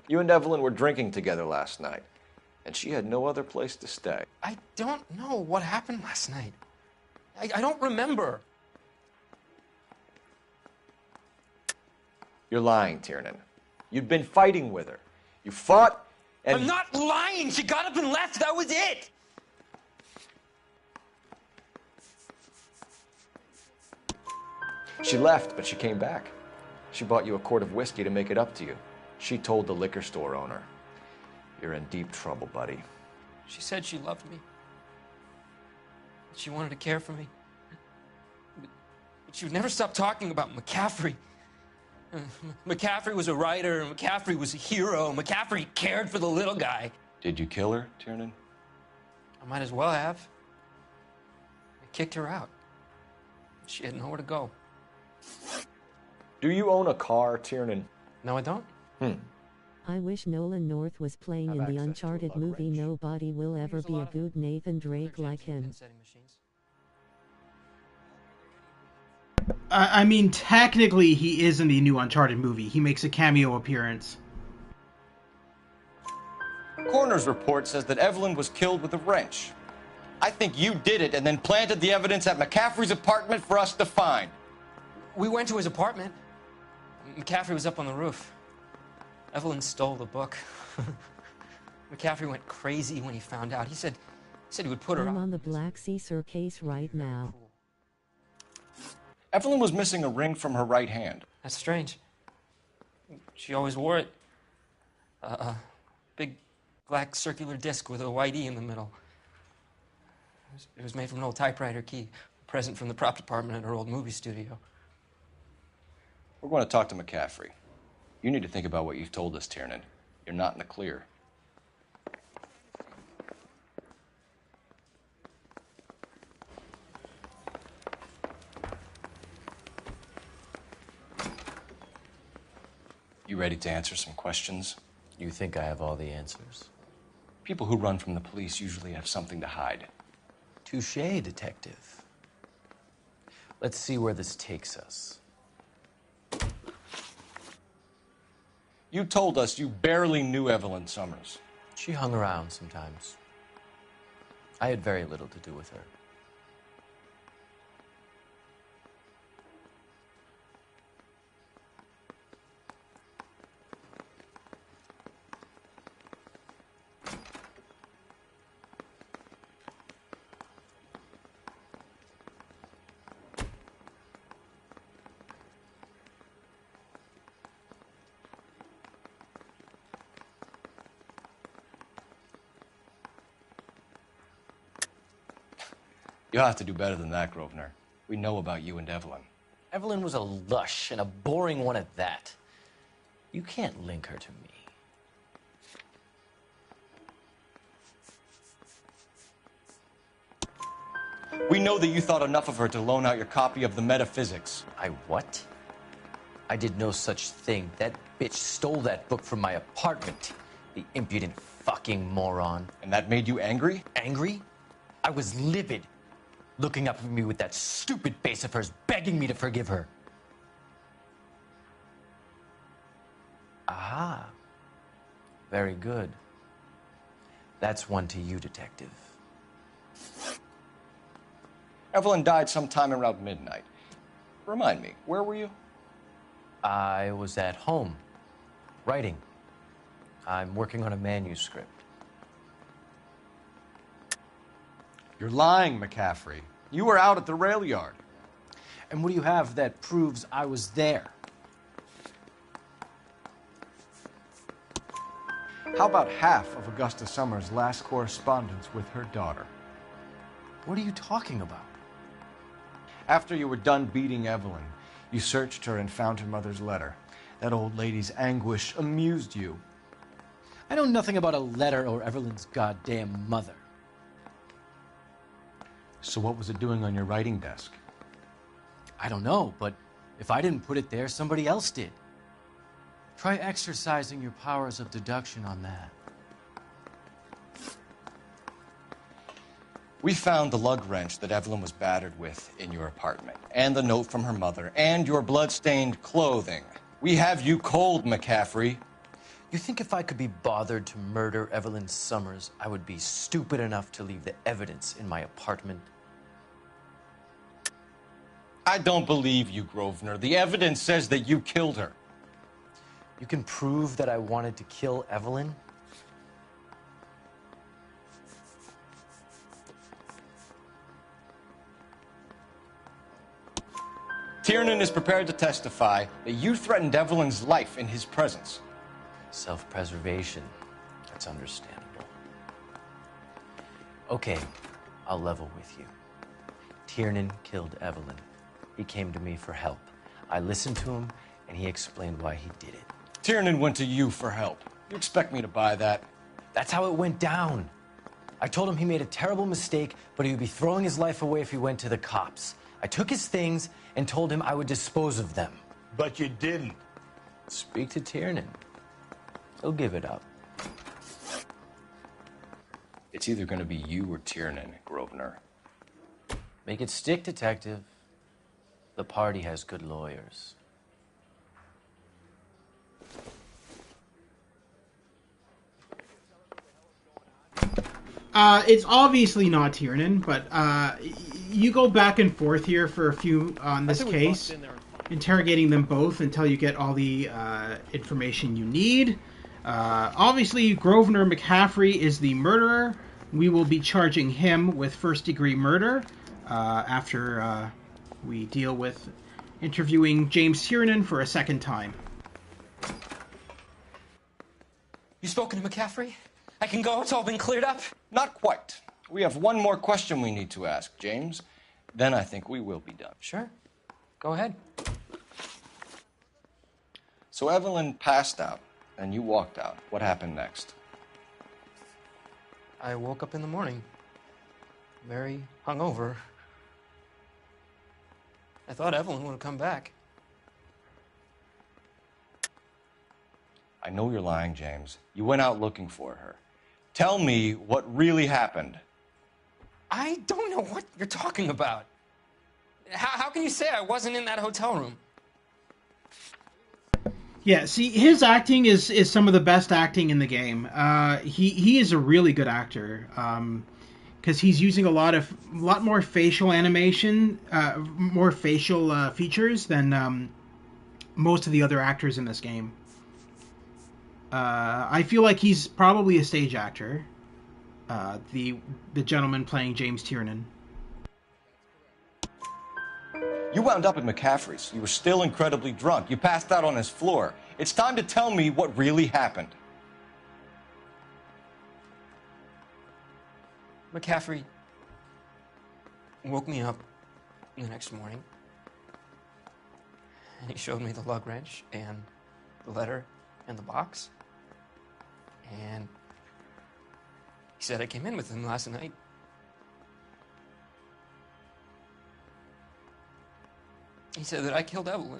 You and Evelyn were drinking together last night, and she had no other place to stay. I don't know what happened last night. I don't remember. You're lying, Tiernan. You'd been fighting with her. You fought, and... I'm not lying! She got up and left! That was it! She left, but she came back. She bought you a quart of whiskey to make it up to you. She told the liquor store owner. You're in deep trouble, buddy. She said she loved me. She wanted to care for me. But she would never stop talking about McCaffrey. McCaffrey was a writer, McCaffrey was a hero, McCaffrey cared for the little guy. Did you kill her, Tiernan? I might as well have. I kicked her out. She had nowhere to go. Do you own a car, Tiernan? No, I don't. I wish Nolan North was playing in the Uncharted movie. Nobody will ever be a good Nathan Drake like him. I mean, technically, he is in the new Uncharted movie. He makes a cameo appearance. Coroner's report says that Evelyn was killed with a wrench. I think you did it and then planted the evidence at McCaffrey's apartment for us to find. We went to his apartment. McCaffrey was up on the roof. Evelyn stole the book. McCaffrey went crazy when he found out. He said he would put her I'm out. on the Black Sea case right now. Evelyn was missing a ring from her right hand. That's strange. She always wore it. A big black circular disc with a white E in the middle. It was made from an old typewriter key, a present from the prop department at her old movie studio. We're going to talk to McCaffrey. You need to think about what you've told us, Tiernan. You're not in the clear. You ready to answer some questions? You think I have all the answers? People who run from the police usually have something to hide. Touché, detective. Let's see where this takes us. You told us you barely knew Evelyn Summers. She hung around sometimes. I had very little to do with her. You'll have to do better than that, Grosvenor. We know about you and Evelyn. Evelyn was a lush, and a boring one at that. You can't link her to me. We know that you thought enough of her to loan out your copy of the Metaphysics. I what? I did no such thing. That bitch stole that book from my apartment. The impudent fucking moron. And that made you angry? Angry? I was livid. Looking up at me with that stupid face of hers, begging me to forgive her. Aha. Very good. That's one to you, detective. Evelyn died sometime around midnight. Remind me, where were you? I was at home, writing. I'm working on a manuscript. You're lying, McCaffrey. You were out at the rail yard. And what do you have that proves I was there? How about half of Augusta Summers' last correspondence with her daughter? What are you talking about? After you were done beating Evelyn, you searched her and found her mother's letter. That old lady's anguish amused you. I know nothing about a letter or Evelyn's goddamn mother. So what was it doing on your writing desk? I don't know, but if I didn't put it there, somebody else did. Try exercising your powers of deduction on that. We found the lug wrench that Evelyn was battered with in your apartment, and the note from her mother, and your blood-stained clothing. We have you cold, McCaffrey. You think if I could be bothered to murder Evelyn Summers, I would be stupid enough to leave the evidence in my apartment? I don't believe you, Grosvenor. The evidence says that you killed her. You can prove that I wanted to kill Evelyn? Tiernan is prepared to testify that you threatened Evelyn's life in his presence. Self-preservation. That's understandable. Okay, I'll level with you. Tiernan killed Evelyn. He came to me for help. I listened to him, and he explained why he did it. Tiernan went to you for help. You expect me to buy that? That's how it went down. I told him he made a terrible mistake, but he would be throwing his life away if he went to the cops. I took his things and told him I would dispose of them. But you didn't. Speak to Tiernan. He'll give it up. It's either going to be you or Tiernan, Grosvenor. Make it stick, detective. The party has good lawyers. It's obviously not Tiernan, but you go back and forth here for a few on this case, interrogating them both until you get all the information you need. Obviously, Grosvenor McCaffrey is the murderer. We will be charging him with first-degree murder after we deal with interviewing James Tiernan for a second time. You spoken to McCaffrey? I can go? It's all been cleared up? Not quite. We have one more question we need to ask, James. Then I think we will be done. Sure. Go ahead. So Evelyn passed out, and you walked out. What happened next? I woke up in the morning, very hungover. I thought Evelyn would have come back. I know you're lying, James. You went out looking for her. Tell me what really happened. I don't know what you're talking about. How can you say I wasn't in that hotel room? Yeah, see, his acting is some of the best acting in the game. He is a really good actor, because he's using a lot more facial animation, more facial features than most of the other actors in this game. I feel like he's probably a stage actor. The gentleman playing James Tiernan. You wound up at McCaffrey's. You were still incredibly drunk. You passed out on his floor. It's time to tell me what really happened. McCaffrey woke me up the next morning, and he showed me the lug wrench and the letter and the box, and he said I came in with him last night. He said that I killed Evelyn.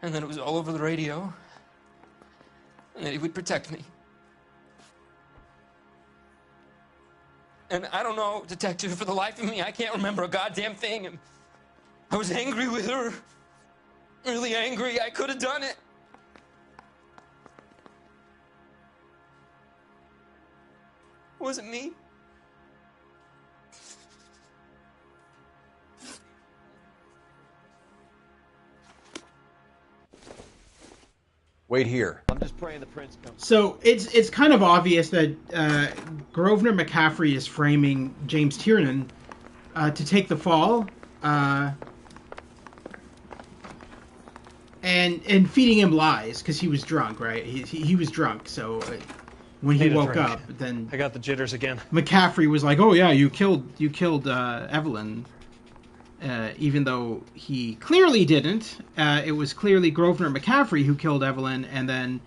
And that it was all over the radio. And that he would protect me. And I don't know, Detective, for the life of me, I can't remember a goddamn thing. And I was angry with her. Really angry. I could have done it. Was it me? Wait here. I'm just praying the prince comes. So it's kind of obvious that Grosvenor McCaffrey is framing James Tiernan to take the fall, and feeding him lies because he was drunk, right? He was drunk, so when he woke up, then I got the jitters again. McCaffrey was like, "Oh yeah, you killed Evelyn." Even though he clearly didn't. It was clearly Grosvenor McCaffrey who killed Evelyn and then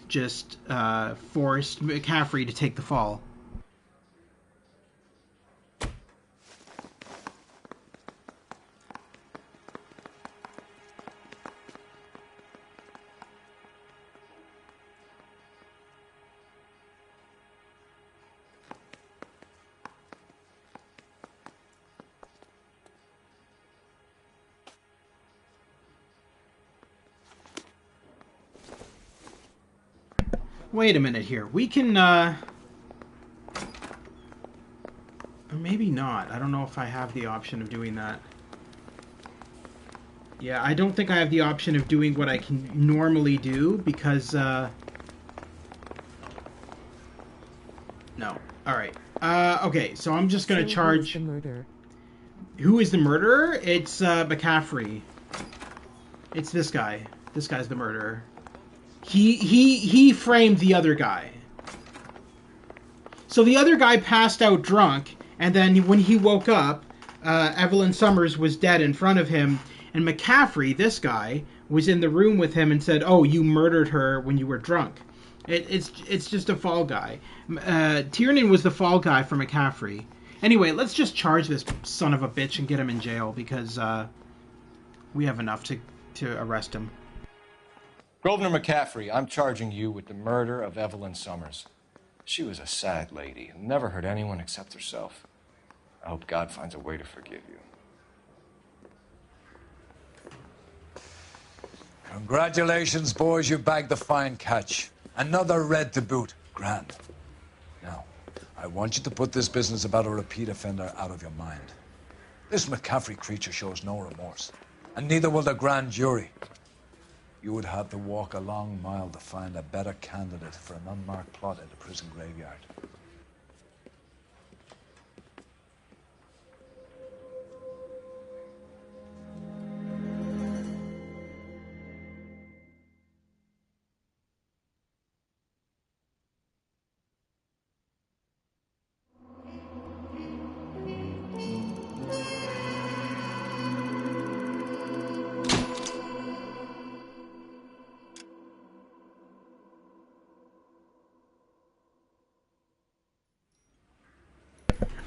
just forced McCaffrey to take the fall. Wait a minute here. We can, or maybe not. I don't know if I have the option of doing that. Yeah, I don't think I have the option of doing what I can normally do because, no. Alright. Okay, so I'm just gonna charge... Who is the murderer? Who is the murderer? It's, McCaffrey. It's this guy. This guy's the murderer. He framed the other guy. So the other guy passed out drunk, and then when he woke up, Evelyn Summers was dead in front of him, and McCaffrey, this guy, was in the room with him and said, "Oh, you murdered her when you were drunk." It's just a fall guy. Tiernan was the fall guy for McCaffrey. Anyway, let's just charge this son of a bitch and get him in jail because we have enough to arrest him. Grosvenor McCaffrey, I'm charging you with the murder of Evelyn Summers. She was a sad lady who never hurt anyone except herself. I hope God finds a way to forgive you. Congratulations, boys. You bagged the fine catch. Another red to boot. Grand. Now, I want you to put this business about a repeat offender out of your mind. This McCaffrey creature shows no remorse, and neither will the grand jury. You would have to walk a long mile to find a better candidate for an unmarked plot in the prison graveyard.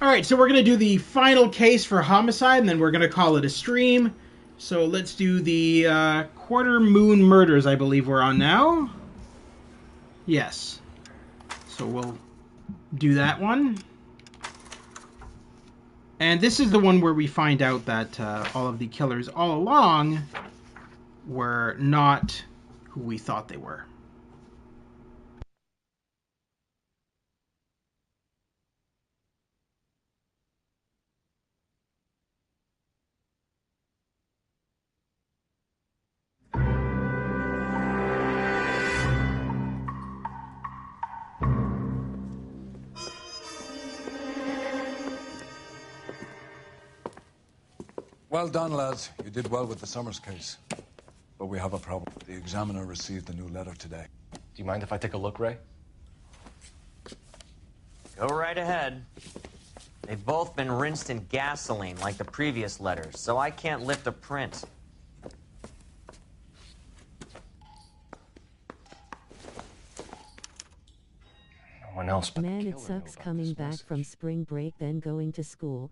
Alright, so we're going to do the final case for Homicide, and then we're going to call it a stream. So let's do the Quarter Moon Murders, I believe we're on now. Yes. So we'll do that one. And this is the one where we find out that all of the killers all along were not who we thought they were. Well done, lads. You did well with the Summers case. But we have a problem. The examiner received a new letter today. Do you mind if I take a look, Ray? Go right ahead. They've both been rinsed in gasoline like the previous letters, so I can't lift a print. No one else but Man, it sucks coming back from spring break then going to school.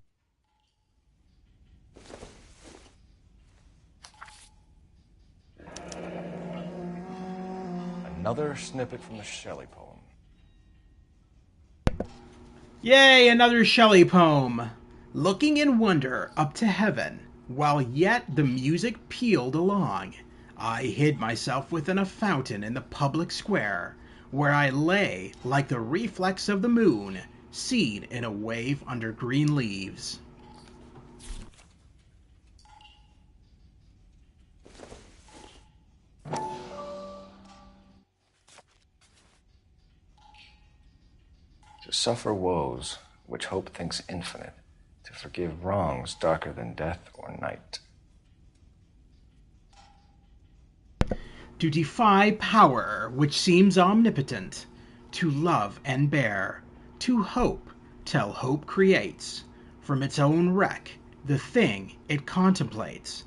Another snippet from the Shelley poem. Yay, another Shelley poem. Looking in wonder up to heaven, while yet the music pealed along, I hid myself within a fountain in the public square, where I lay like the reflex of the moon, seen in a wave under green leaves. To suffer woes which hope thinks infinite, to forgive wrongs darker than death or night. To defy power which seems omnipotent, to love and bear, to hope till hope creates, from its own wreck, the thing it contemplates,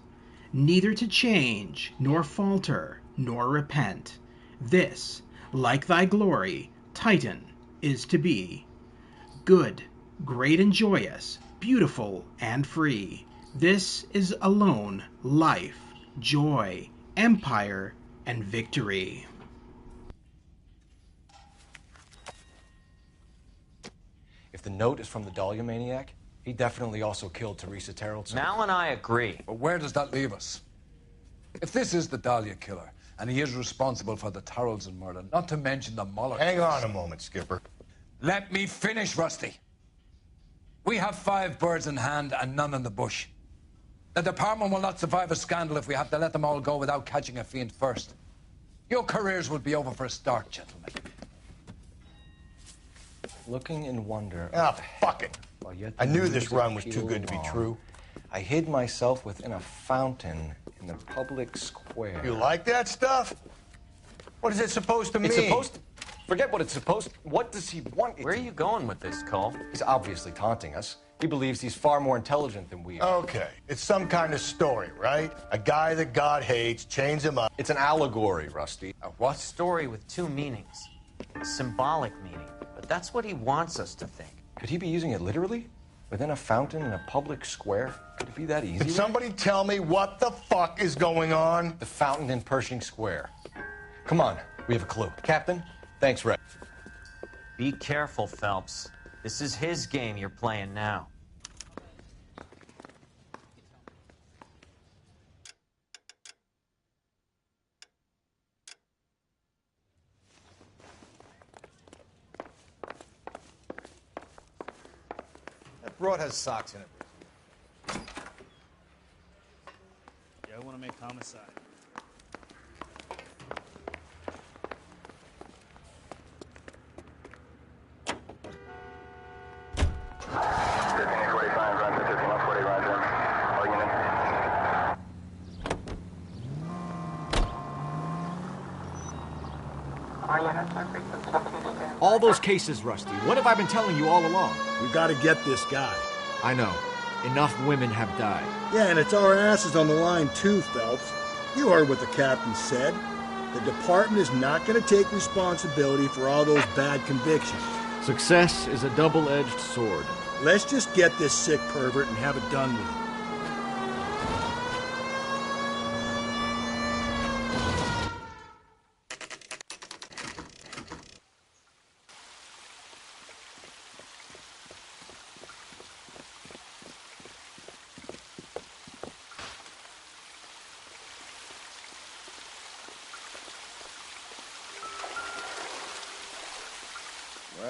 neither to change, nor falter, nor repent. This, like thy glory, Titan, is to be good, great and joyous, beautiful and free. This is alone life, joy, empire, and victory. If the note is from the Dahlia maniac, he definitely also killed Teresa Terrellson. Mal and I agree. But where does that leave us? If this is the Dahlia killer, and he is responsible for the Tarrelson murder, not to mention the Moloch. Hang on a moment, Skipper. Let me finish, Rusty. We have 5 birds in hand and none in the bush. The department will not survive a scandal if we have to let them all go without catching a fiend first. Your careers will be over for a start, gentlemen. Looking in wonder. Ah, fuck it. I knew this run was too good to be true. I hid myself within a fountain in the public square. You like that stuff? What is it supposed to mean? It's supposed to... Forget what it's supposed to... What does he want it Where are you going with this, Cole? He's obviously taunting us. He believes he's far more intelligent than we are. Okay, it's some kind of story, right? A guy that God hates, chains him up. It's an allegory, Rusty. A what? Story with 2 meanings. A symbolic meaning. But that's what he wants us to think. Could he be using it literally? Within a fountain in a public square? Could it be that easy? Can somebody tell me what the fuck is going on? The fountain in Pershing Square. Come on, we have a clue. Captain, thanks, Ray. Be careful, Phelps. This is his game you're playing now. That broad has socks in it. Yeah, I want to make Homicide. All those cases, Rusty. What have I been telling you all along? We gotta get this guy. I know. Enough women have died. Yeah, and it's our asses on the line too, Phelps. You heard what the captain said. The department is not gonna take responsibility for all those bad convictions. Success is a double-edged sword. Let's just get this sick pervert and have it done with it.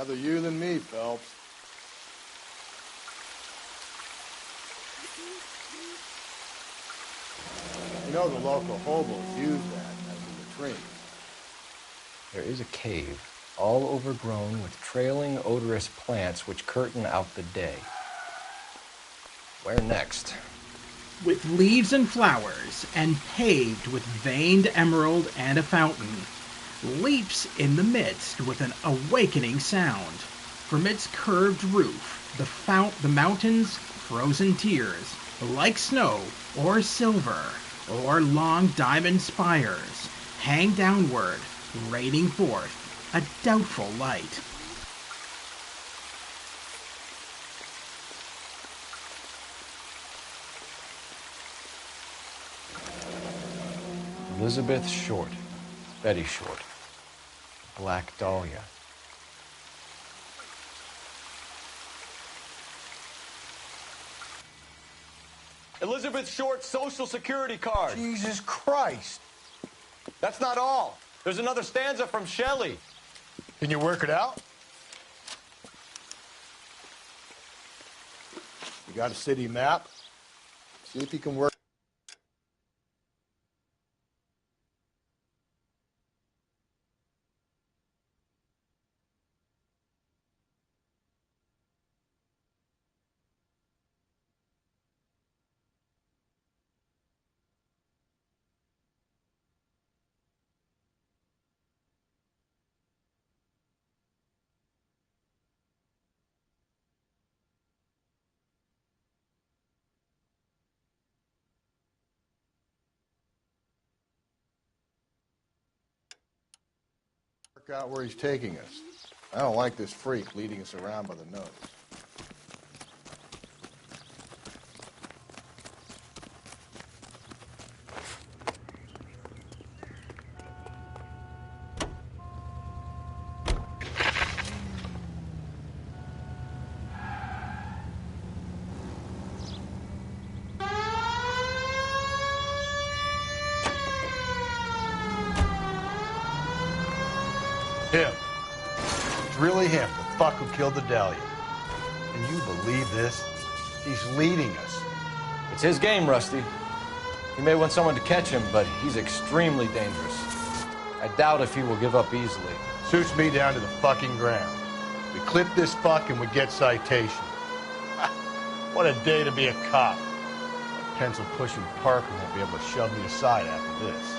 Rather you than me, Phelps. You know the local hobos use that as a latrine. There is a cave, all overgrown with trailing, odorous plants which curtain out the day. Where next? With leaves and flowers, and paved with veined emerald and a fountain, leaps in the midst with an awakening sound. From its curved roof, the mountain's frozen tears, like snow or silver or long diamond spires, hang downward, raining forth a doubtful light. Elizabeth Short, Betty Short, Black Dahlia. Elizabeth Short's social security card. Jesus Christ. That's not all. There's another stanza from Shelley. Can you work it out? You got a city map? See if you can work. Work out where he's taking us. I don't like this freak leading us around by the nose. Him. It's really him, the fuck who killed the Dahlia. Can you believe this? He's leading us. It's his game, Rusty. He may want someone to catch him, but he's extremely dangerous. I doubt if he will give up easily. Suits me down to the fucking ground. We clip this fuck and we get citation. What a day to be a cop. A pencil-pushing Parker won't be able to shove me aside after this.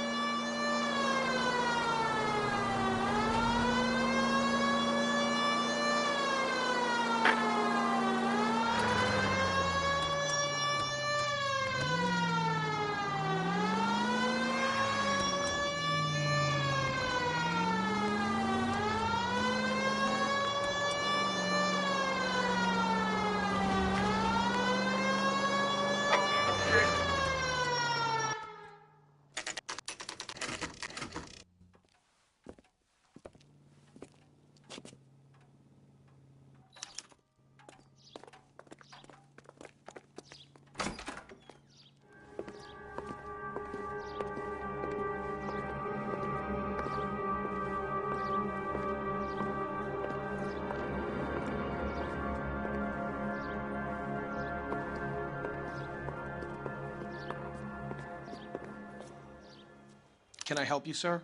Can I help you, sir?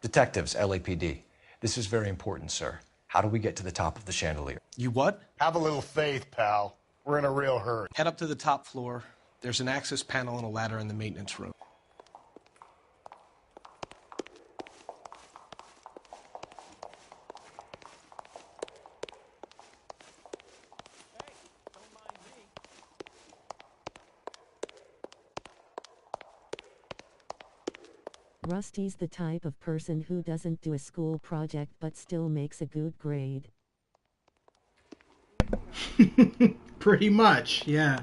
Detectives, LAPD. This is very important, sir. How do we get to the top of the chandelier? You what? Have a little faith, pal. We're in a real hurry. Head up to the top floor. There's an access panel and a ladder in the maintenance room. Rusty's the type of person who doesn't do a school project but still makes a good grade. Pretty much, yeah.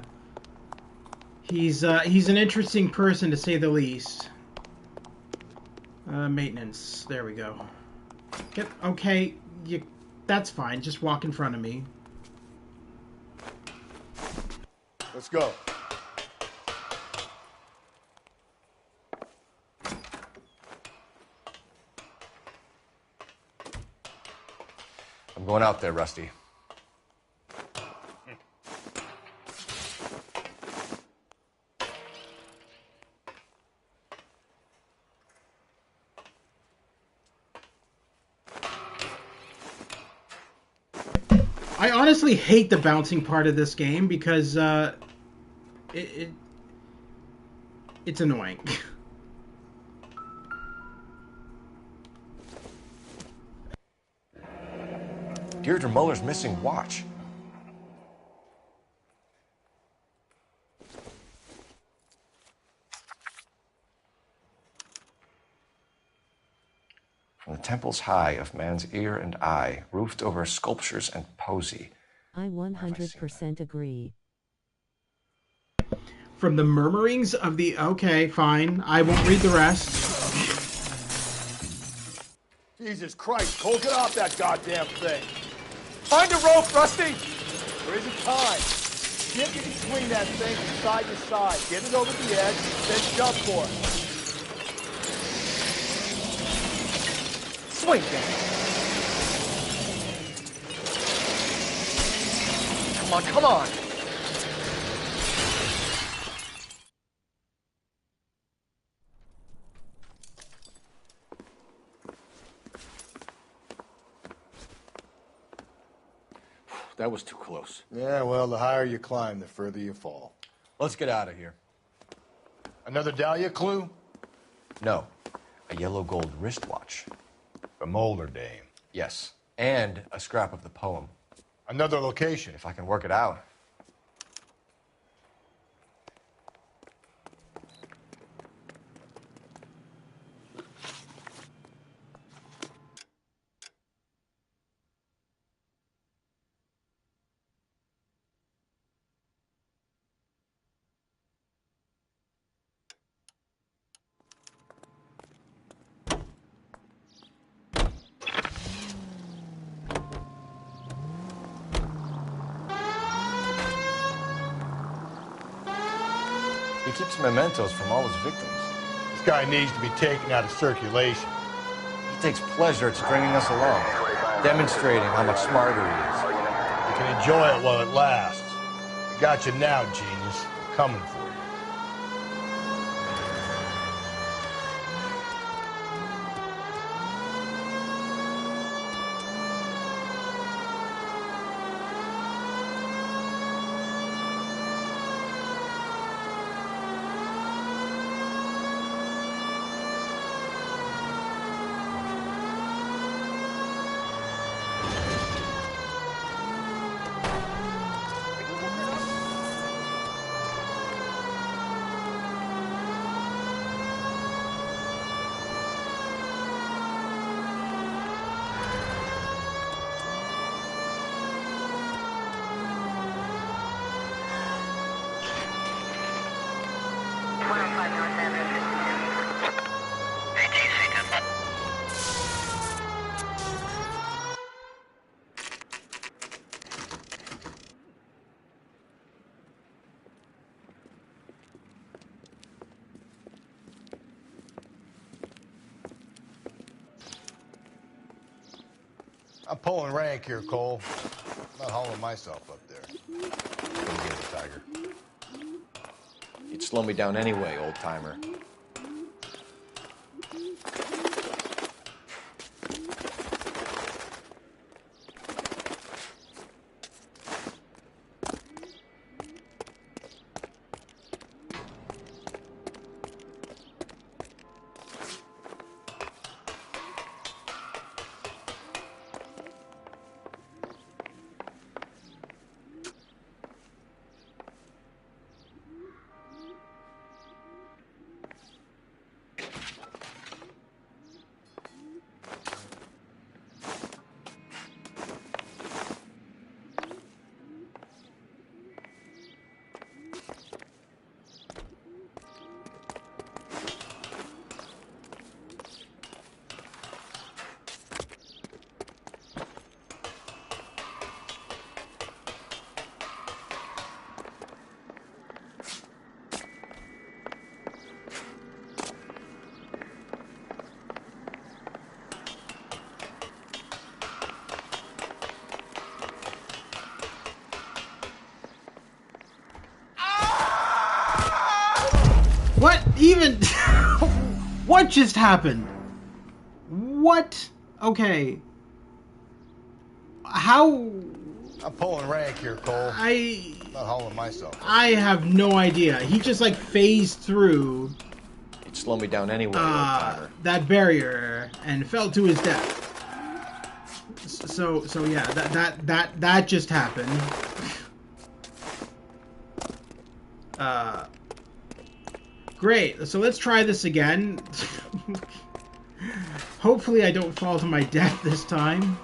He's an interesting person to say the least. Maintenance. There we go. Yep. Okay. That's fine. Just walk in front of me. Let's go. I'm going out there, Rusty. I honestly hate the bouncing part of this game because it's annoying. Deirdre Muller's missing watch. From the temples high of man's ear and eye, roofed over sculptures and poesy. I 100% agree. From the murmurings of the... Okay, fine. I won't read the rest. Jesus Christ, Cole, get off that goddamn thing. Find a rope, Rusty! There isn't time. Get me to swing that thing from side to side. Get it over the edge, then jump for it. Swing that. Come on, come on. That was too close. Yeah, well, the higher you climb, the further you fall. Let's get out of here. Another Dahlia clue? No. A yellow gold wristwatch. A Molder dame. Yes. And a scrap of the poem. Another location. If I can work it out. He keeps mementos from all his victims. This guy needs to be taken out of circulation. He takes pleasure at stringing us along, demonstrating how much smarter he is. You can enjoy it while it lasts. I got you now, genius. I'm coming for you. I'm pulling rank here, Cole. I'm not hauling myself up there. Come get it, Tiger. You'd slow me down anyway, old-timer. even... What just happened? What? Okay. How... I'm pulling rank here, Cole. I'm not hauling myself. I have no idea. He just like phased through... He'd slow me down anyway, old-timer. That barrier and fell to his death. So yeah, that just happened. Great. So let's try this again. Hopefully I don't fall to my death this time.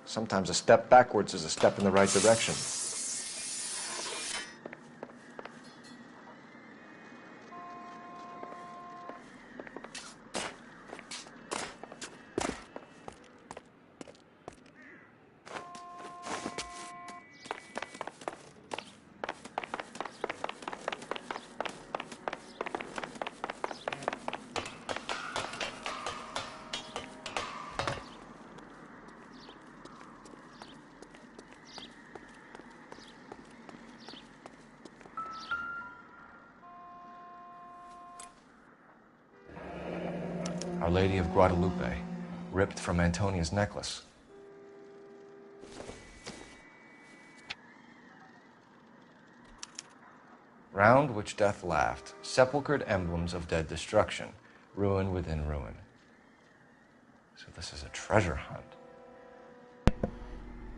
Sometimes a step backwards is a step in the right direction. Our Lady of Guadalupe, ripped from Antonia's necklace. Round which death laughed, sepulchred emblems of dead destruction, ruin within ruin. So this is a treasure hunt.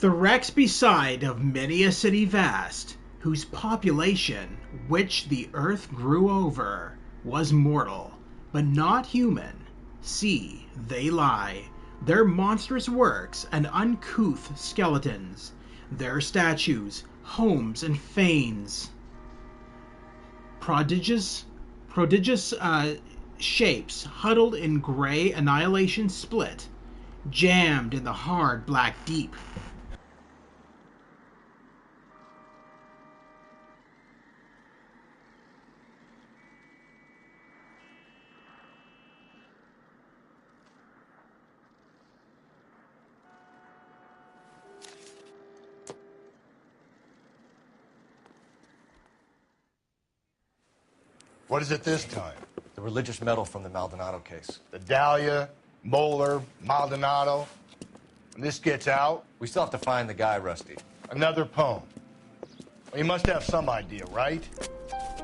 The wrecks beside of many a city vast, whose population, which the earth grew over, was mortal, but not human. See, they lie, their monstrous works and uncouth skeletons, their statues, homes, and fanes. Prodigious shapes huddled in gray annihilation split, jammed in the hard black deep. What is it this time? The religious medal from the Maldonado case. The Dahlia, Moeller, Maldonado. When this gets out... We still have to find the guy, Rusty. Another poem. Well, you must have some idea, right?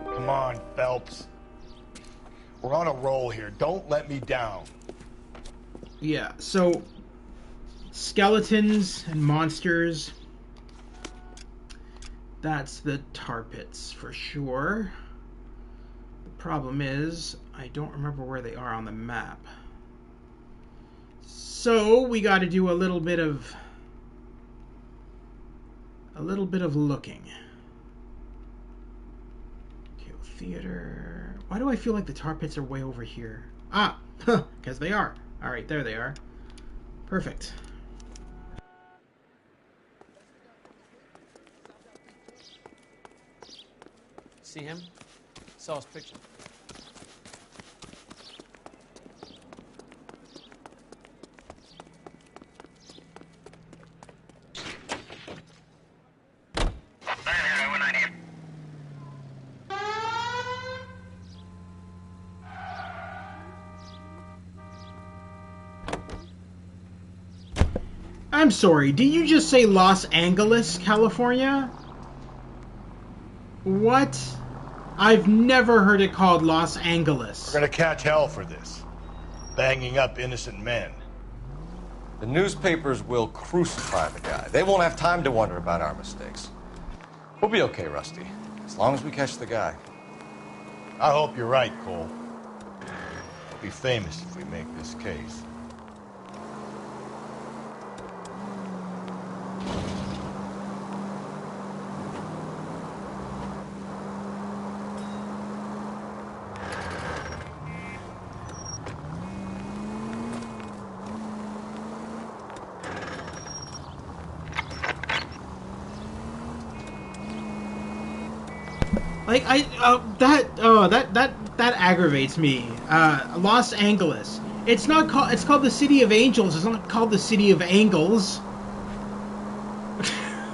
Come on, Phelps. We're on a roll here. Don't let me down. Yeah, so... skeletons and monsters. That's the tar pits for sure. Problem is, I don't remember where they are on the map. So we got to do a little bit of looking. Okay, theater. Why do I feel like the tar pits are way over here? Ah, because they are. All right, there they are. Perfect. See him? Saw his picture. I'm sorry, did you just say Los Angeles, California? What? I've never heard it called Los Angeles. We're gonna catch hell for this. Banging up innocent men. The newspapers will crucify the guy. They won't have time to wonder about our mistakes. We'll be okay, Rusty, as long as we catch the guy. I hope you're right, Cole. We'll be famous if we make this case. Like that aggravates me. Los Angeles. It's called the City of Angels. It's not called the City of Angles.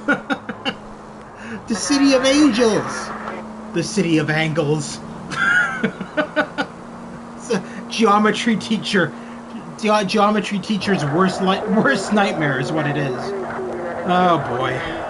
The City of Angels. The City of Angles. It's a geometry teacher. Geometry teacher's worst nightmare is what it is. Oh boy.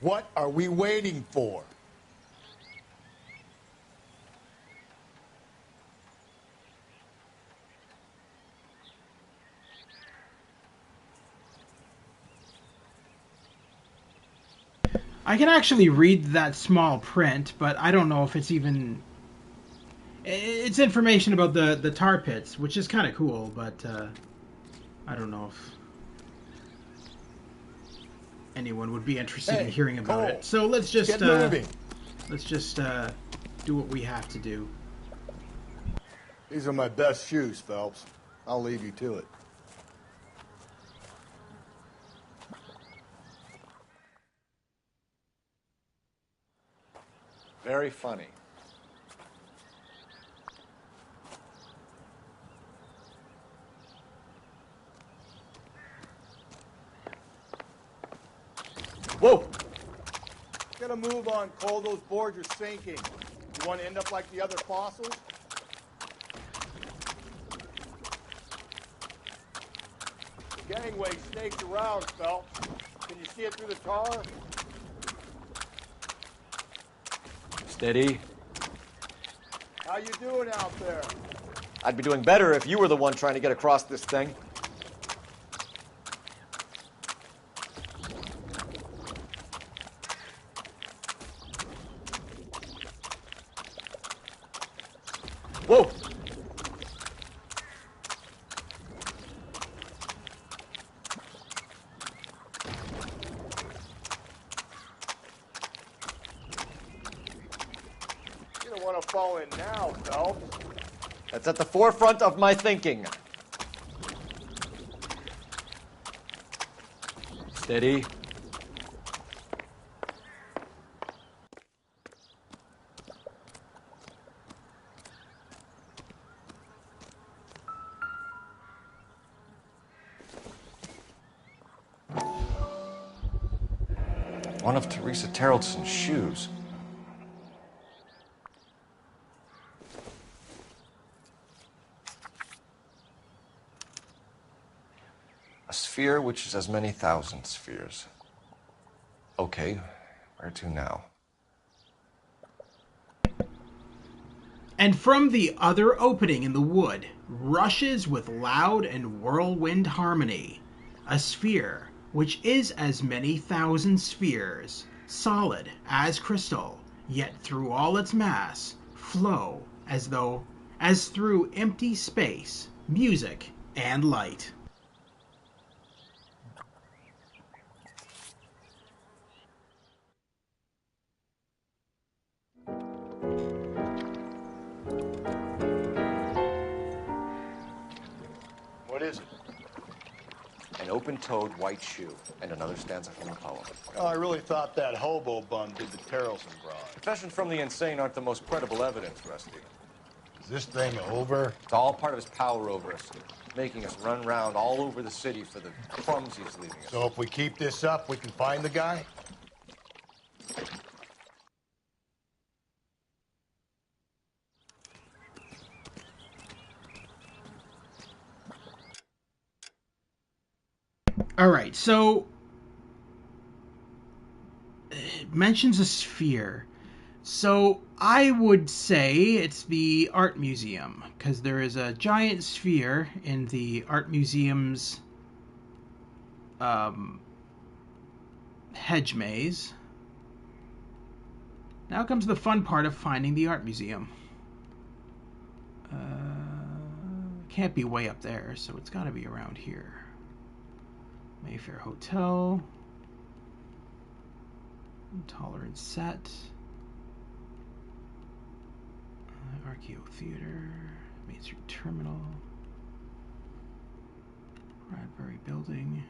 What are we waiting for? I can actually read that small print, but I don't know if it's even... It's information about the tar pits, which is kind of cool, but I don't know if anyone would be interested in hearing about Cole, it. So let's just moving. Let's just do what we have to do. These are my best shoes, Phelps. I'll leave you to it. Very funny. Whoa! Get a move on, Cole. Those boards are sinking. You want to end up like the other fossils? Gangway snakes around, Phelps. Can you see it through the tar? Steady. How you doing out there? I'd be doing better if you were the one trying to get across this thing. Whoa! You don't want to fall in now, Phelps. That's at the forefront of my thinking. Steady. One of Teresa Terrelson's shoes. A sphere which is as many thousand spheres. Okay, where to now? And from the other opening in the wood rushes with loud and whirlwind harmony a sphere which is as many thousand spheres, solid as crystal, yet through all its mass flow as through empty space, music and light. What is it? An open-toed white shoe, and another stanza from a poem. Oh, I really thought that hobo bum did the Terrelson broad. Confessions from the insane aren't the most credible evidence, Rusty. Is this thing over? It's all part of his power over us, making us run around all over the city for the crumbs he's leaving us. So if we keep this up, we can find the guy? All right, so it mentions a sphere. So I would say it's the art museum, because there is a giant sphere in the art museum's hedge maze. Now comes the fun part of finding the art museum. Can't be way up there, so it's got to be around here. Mayfair Hotel. Tolerance set. Archeo Theater. Main Street Terminal. Bradbury Building.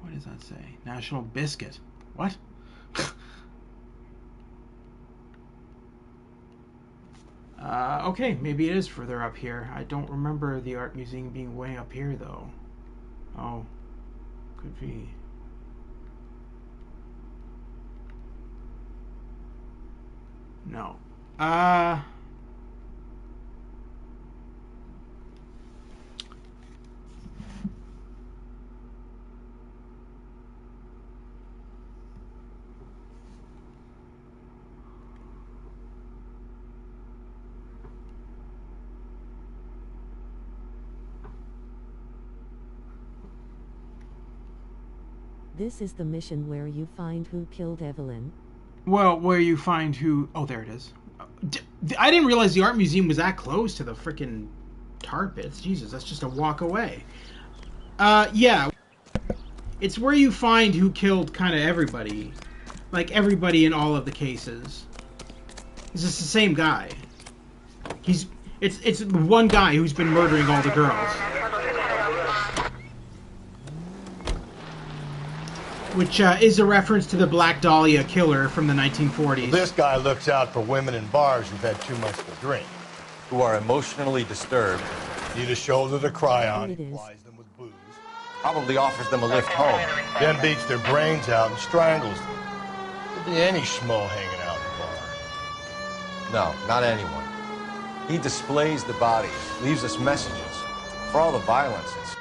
What does that say? National Biscuit. What? Okay, maybe it is further up here. I don't remember the art museum being way up here, though. Oh, could be. No. This is the mission where you find who killed Evelyn. Well, where you find who... Oh, there it is. I didn't realize the art museum was that close to the frickin' tar pits. Jesus, that's just a walk away. Yeah. It's where you find who killed kind of everybody. Like, everybody in all of the cases. It's just the same guy. It's one guy who's been murdering all the girls. Which is a reference to the Black Dahlia killer from the 1940s. Well, this guy looks out for women in bars who've had too much to drink. Who are emotionally disturbed. Need a shoulder to cry on. He plies them with booze. Probably offers them a lift home. Then beats their brains out and strangles them. Could be any schmo hanging out in the bar. No, not anyone. He displays the bodies, leaves us messages. For all the violence, it's...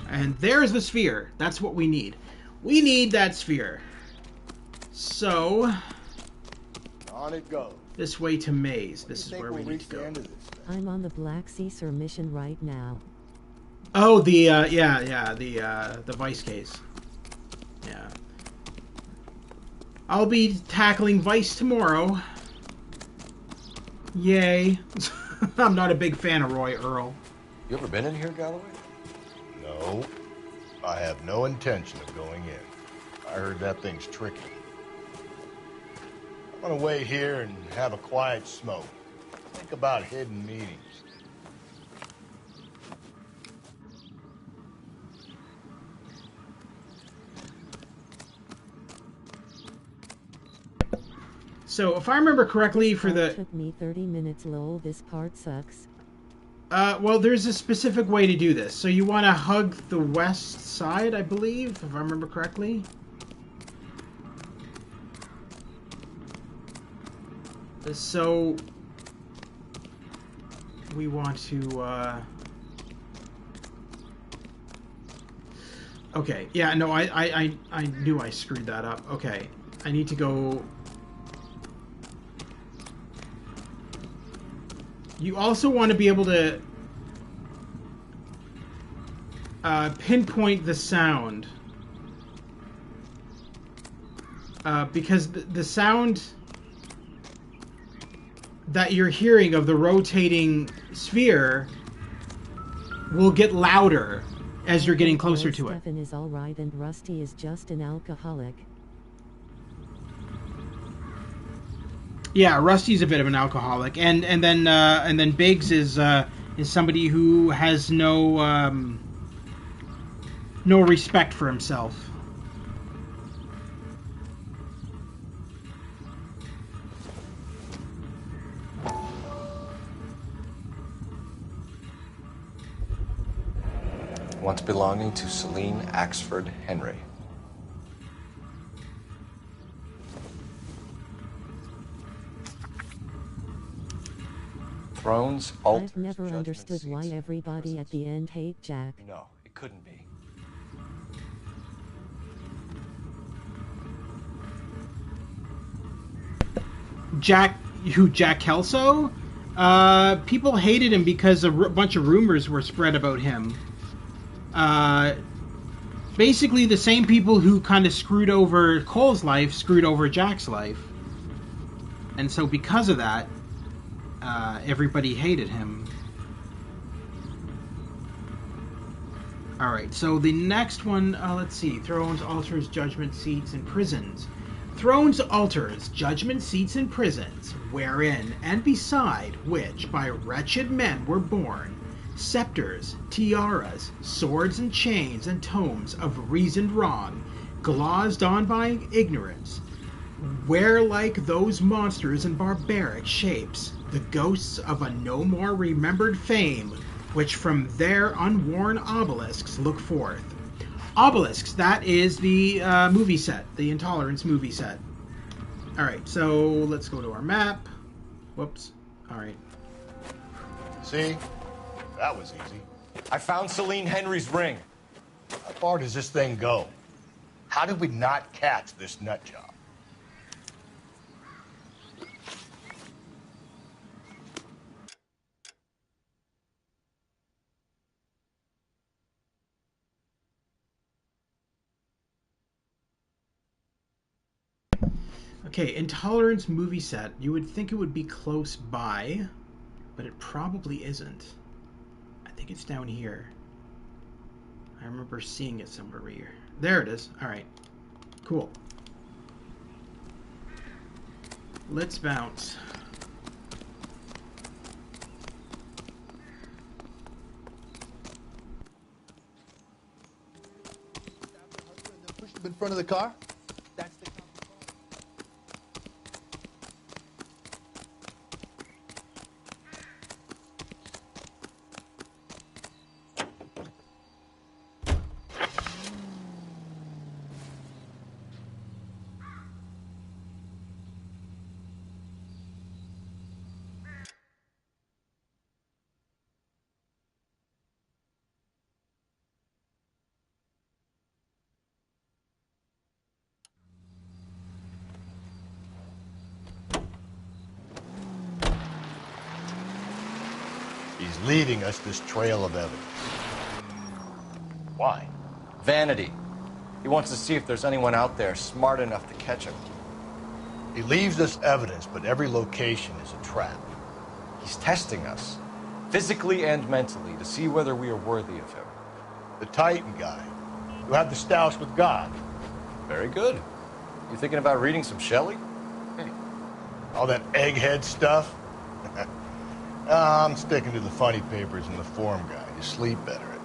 And there's the sphere. That's what we need. We need that sphere. So... On it goes. This way to Maze. This is where we need to go. I'm on the Black Caesar mission right now. Oh, the, the Vice case. Yeah. I'll be tackling Vice tomorrow. Yay. I'm not a big fan of Roy Earl. You ever been in here, Galloway? No, I have no intention of going in. I heard that thing's tricky. I'm gonna wait here and have a quiet smoke. Think about hidden meetings. So, if I remember correctly, for the... It took me 30 minutes, lol, this part sucks. Well, there's a specific way to do this. So you want to hug the west side, I believe, if I remember correctly. So we want to, okay, yeah, no, I knew I screwed that up. Okay, I need to go... You also want to be able to pinpoint the sound. Because the sound that you're hearing of the rotating sphere will get louder as you're getting closer to it. Stefan is alright and Rusty is just an alcoholic. Yeah, Rusty's a bit of an alcoholic, and then Biggs is somebody who has no respect for himself. Once belonging to Celine Axford Henry. Thrones, altars, I've never understood why everybody at the end hate Jack. No, it couldn't be. Jack Kelso? People hated him because a bunch of rumors were spread about him. Basically, the same people who kind of screwed over Cole's life screwed over Jack's life. And so because of that, everybody hated him. Alright, so the next one, let's see. Thrones, altars, judgment seats, and prisons. Thrones, altars, judgment seats, and prisons, wherein and beside which by wretched men were born, scepters, tiaras, swords and chains, and tomes of reasoned wrong, glozed on by ignorance, where like those monsters and barbaric shapes, the ghosts of a no more remembered fame, which from their unworn obelisks look forth. Obelisks, that is the movie set, the Intolerance movie set. Alright, so let's go to our map. Whoops. Alright. See? That was easy. I found Celine Henry's ring. How far does this thing go? How did we not catch this nut job? Okay, Intolerance movie set. You would think it would be close by, but it probably isn't. I think it's down here. I remember seeing it somewhere here. There it is. Alright. Cool. Let's bounce. Pushed him in front of the car? That's the He's leading us this trail of evidence. Why? Vanity. He wants to see if there's anyone out there smart enough to catch him. He leaves us evidence, but every location is a trap. He's testing us, physically and mentally, to see whether we are worthy of him. The Titan guy, who had the stoush with God. Very good. You thinking about reading some Shelley? All that egghead stuff? I'm sticking to the funny papers and the form guy. You sleep better at night.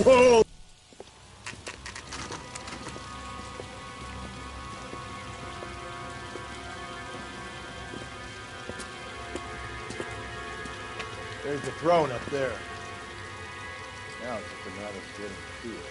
Whoa! There's the throne up there. Now it's just a matter of getting to it.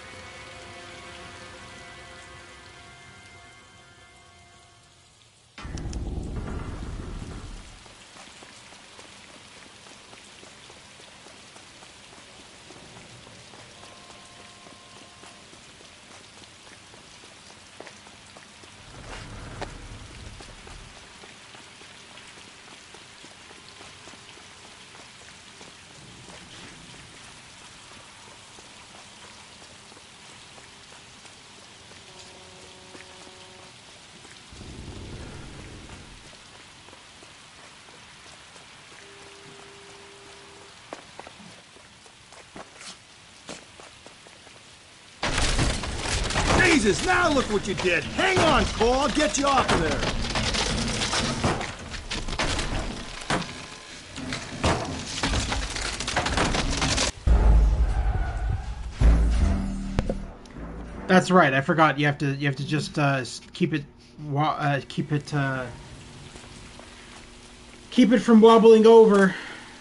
Jesus, now look what you did. Hang on, Cole. I'll get you off of there. That's right. I forgot. You have to just keep it from wobbling over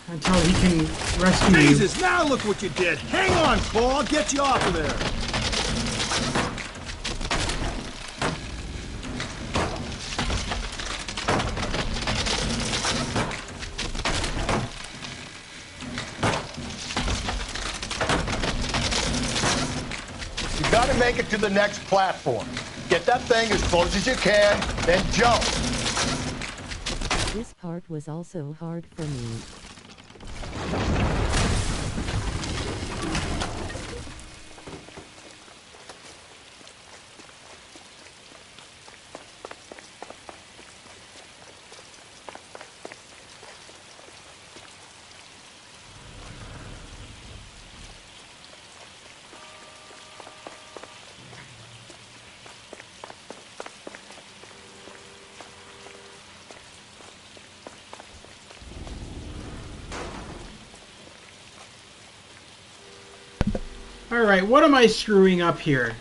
until he can rescue you. Jesus, now look what you did. Hang on, Cole. I'll get you off of there. Gotta make it to the next platform. Get that thing as close as you can, then jump. This part was also hard for me. Alright, what am I screwing up here?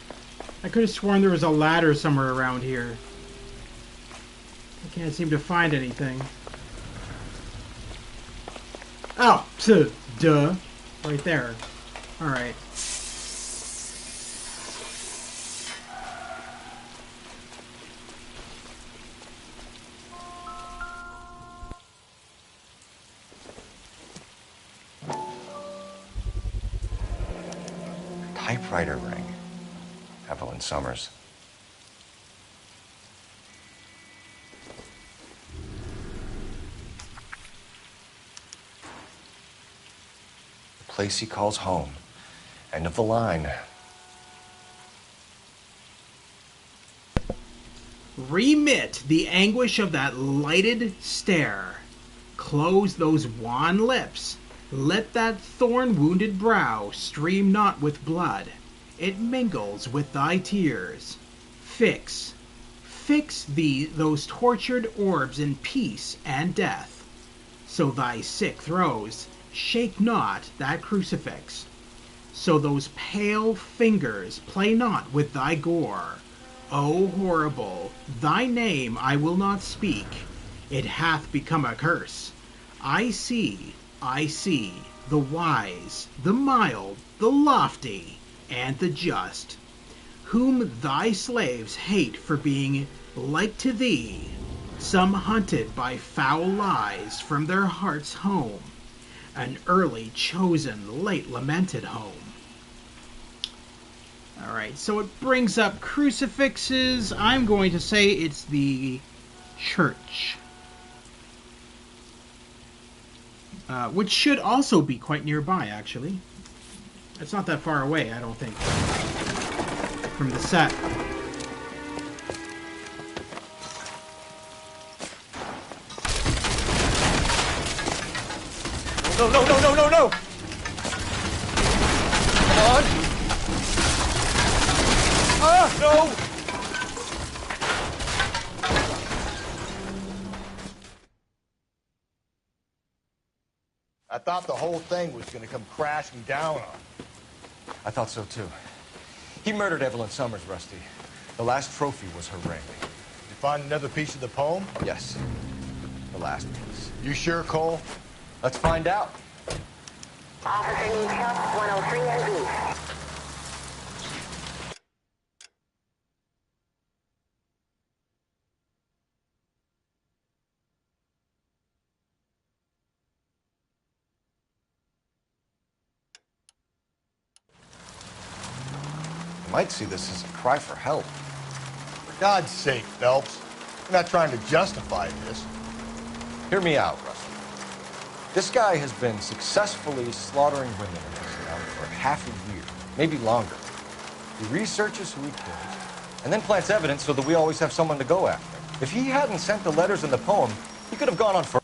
I could have sworn there was a ladder somewhere around here. I can't seem to find anything. Oh, duh. Right there. Alright. Typewriter ring. Evelyn Summers. The place he calls home. End of the line. Remit the anguish of that lighted stare. Close those wan lips. Let that thorn-wounded brow stream not with blood. It mingles with thy tears. Fix those tortured orbs in peace and death. So thy sick throes shake not that crucifix. So those pale fingers play not with thy gore. O horrible, thy name I will not speak. It hath become a curse. I see, the wise, the mild, the lofty, and the just, whom thy slaves hate for being like to thee, some hunted by foul lies from their heart's home, an early chosen, late lamented home. Alright, so it brings up crucifixes. I'm going to say it's the church. Which should also be quite nearby, actually. It's not that far away, I don't think, from the set. No, no, no, no, no, no! Come on! Ah, no! I thought the whole thing was going to come crashing down on me. I thought so, too. He murdered Evelyn Summers, Rusty. The last trophy was her ring. Did you find another piece of the poem? Yes. The last piece. You sure, Cole? Let's find out. Officer needs help, 103 and east. Might see this as a cry for help. For God's sake, Phelps. We're not trying to justify this. Hear me out, Rusty. This guy has been successfully slaughtering women in this town for half a year, maybe longer. He researches who he kills, and then plants evidence so that we always have someone to go after. If he hadn't sent the letters in the poem, he could have gone on for...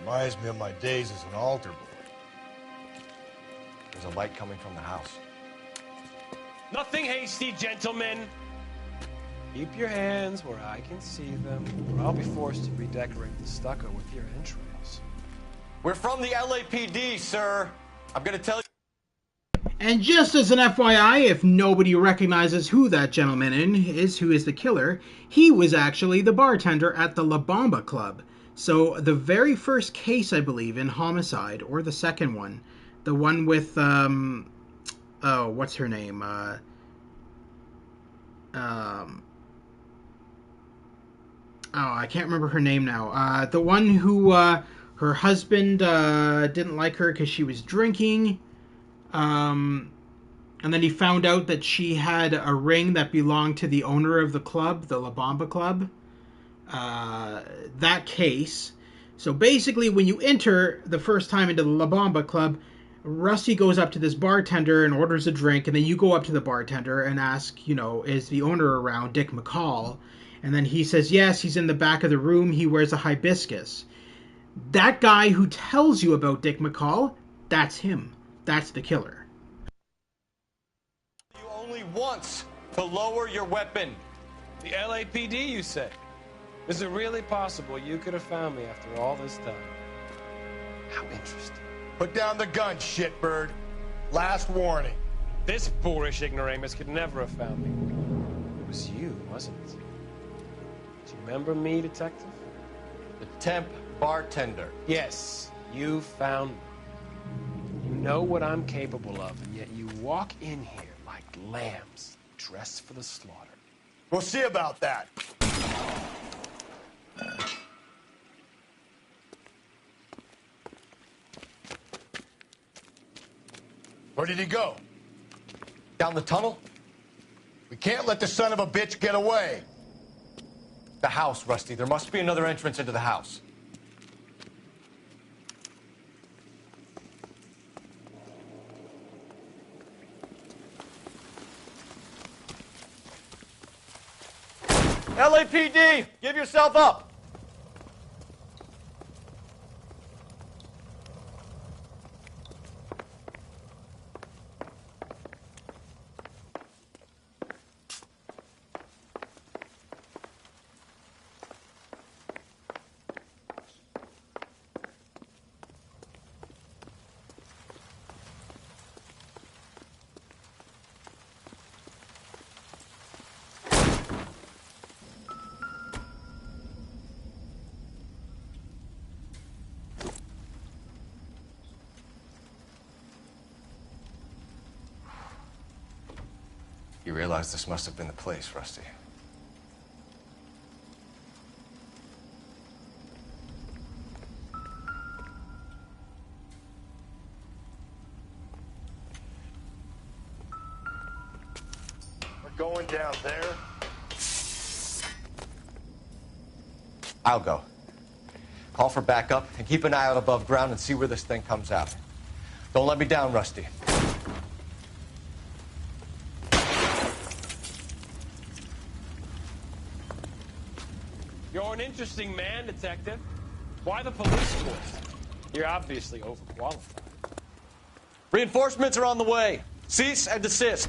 Reminds me of my days as an altar boy. There's a light coming from the house. Nothing hasty, gentlemen. Keep your hands where I can see them, or I'll be forced to redecorate the stucco with your entrails. We're from the LAPD, sir. I'm gonna tell you... And just as an FYI, if nobody recognizes who that gentleman is, who is the killer, he was actually the bartender at the La Bamba Club. So the very first case, I believe, in Homicide, or the second one, the one with, oh, what's her name? Oh, I can't remember her name now. The one who, her husband didn't like her because she was drinking. And then he found out that she had a ring that belonged to the owner of the club, the La Bamba Club. That case. So basically, when you enter the first time into the La Bamba Club, Rusty goes up to this bartender and orders a drink, and then you go up to the bartender and ask, you know, is the owner around, Dick McCall? And then he says, yes, he's in the back of the room, he wears a hibiscus. That guy who tells you about Dick McCall, that's him. That's the killer. You only once to lower your weapon. The LAPD, you say? Is it really possible you could have found me after all this time? How interesting. Put down the gun, shitbird. Last warning. This boorish ignoramus could never have found me. It was you, wasn't it? Do you remember me, Detective? The temp bartender. Yes, you found me. You know what I'm capable of, and yet you walk in here like lambs, dressed for the slaughter. We'll see about that. Where did he go? Down the tunnel? We can't let the son of a bitch get away. The house, Rusty. There must be another entrance into the house. LAPD, give yourself up. You realize this must have been the place, Rusty. We're going down there. I'll go. Call for backup and keep an eye out above ground and see where this thing comes out. Don't let me down, Rusty. You're an interesting man, Detective. Why the police force? You're obviously overqualified. Reinforcements are on the way. Cease and desist.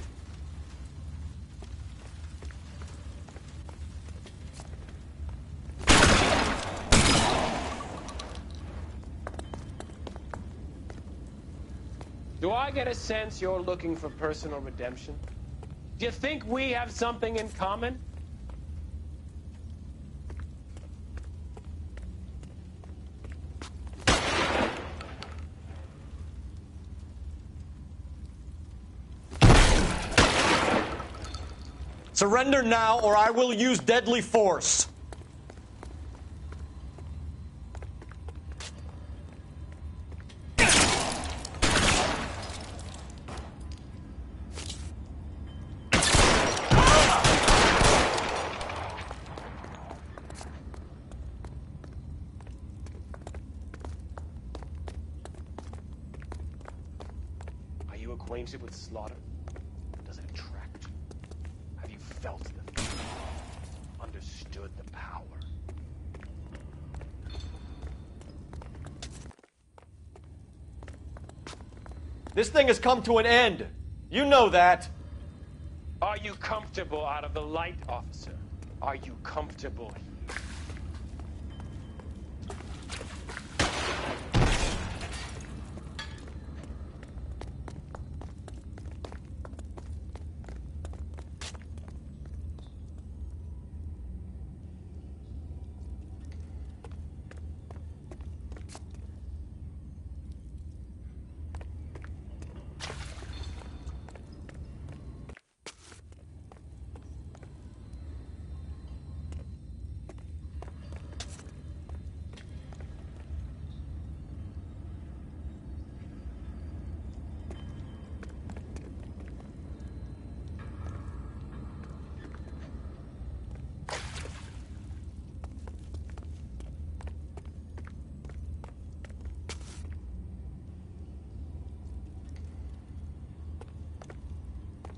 Do I get a sense you're looking for personal redemption? Do you think we have something in common? Surrender now, or I will use deadly force. Are you acquainted with slaughter? Does it attract you? Have you felt the fear? Understood the power? This thing has come to an end. You know that. Are you comfortable out of the light, officer? Are you comfortable here?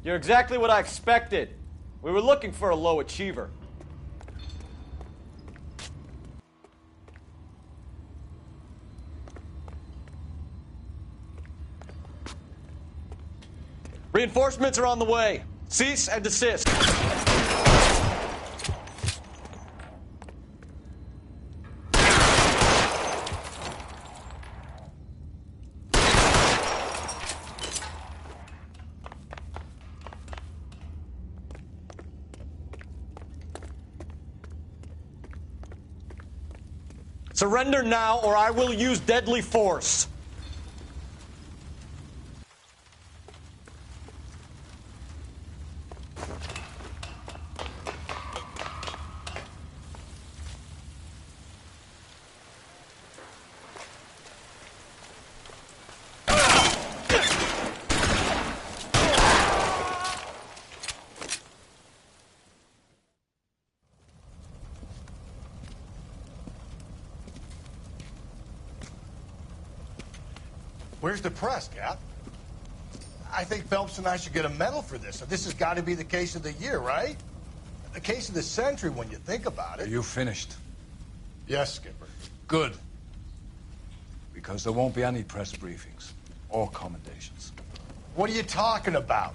You're exactly what I expected. We were looking for a low achiever. Reinforcements are on the way. Cease and desist. Surrender now, or I will use deadly force. Where's the press, Cap? I think Phelps and I should get a medal for this. This has got to be the case of the year, right? The case of the century when you think about it. Are you finished? Yes, Skipper. Good. Because there won't be any press briefings or commendations. What are you talking about?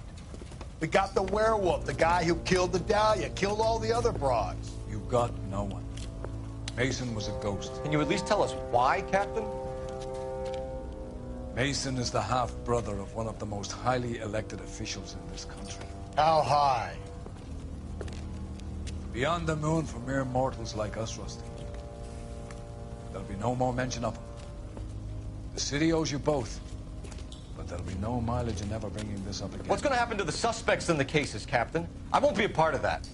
We got the werewolf, the guy who killed the Dahlia, killed all the other broads. You got no one. Mason was a ghost. Can you at least tell us why, Captain? Mason is the half-brother of one of the most highly elected officials in this country. How high? Beyond the moon for mere mortals like us, Rusty. There'll be no more mention of him. The city owes you both. But there'll be no mileage in ever bringing this up again. What's going to happen to the suspects in the cases, Captain? I won't be a part of that.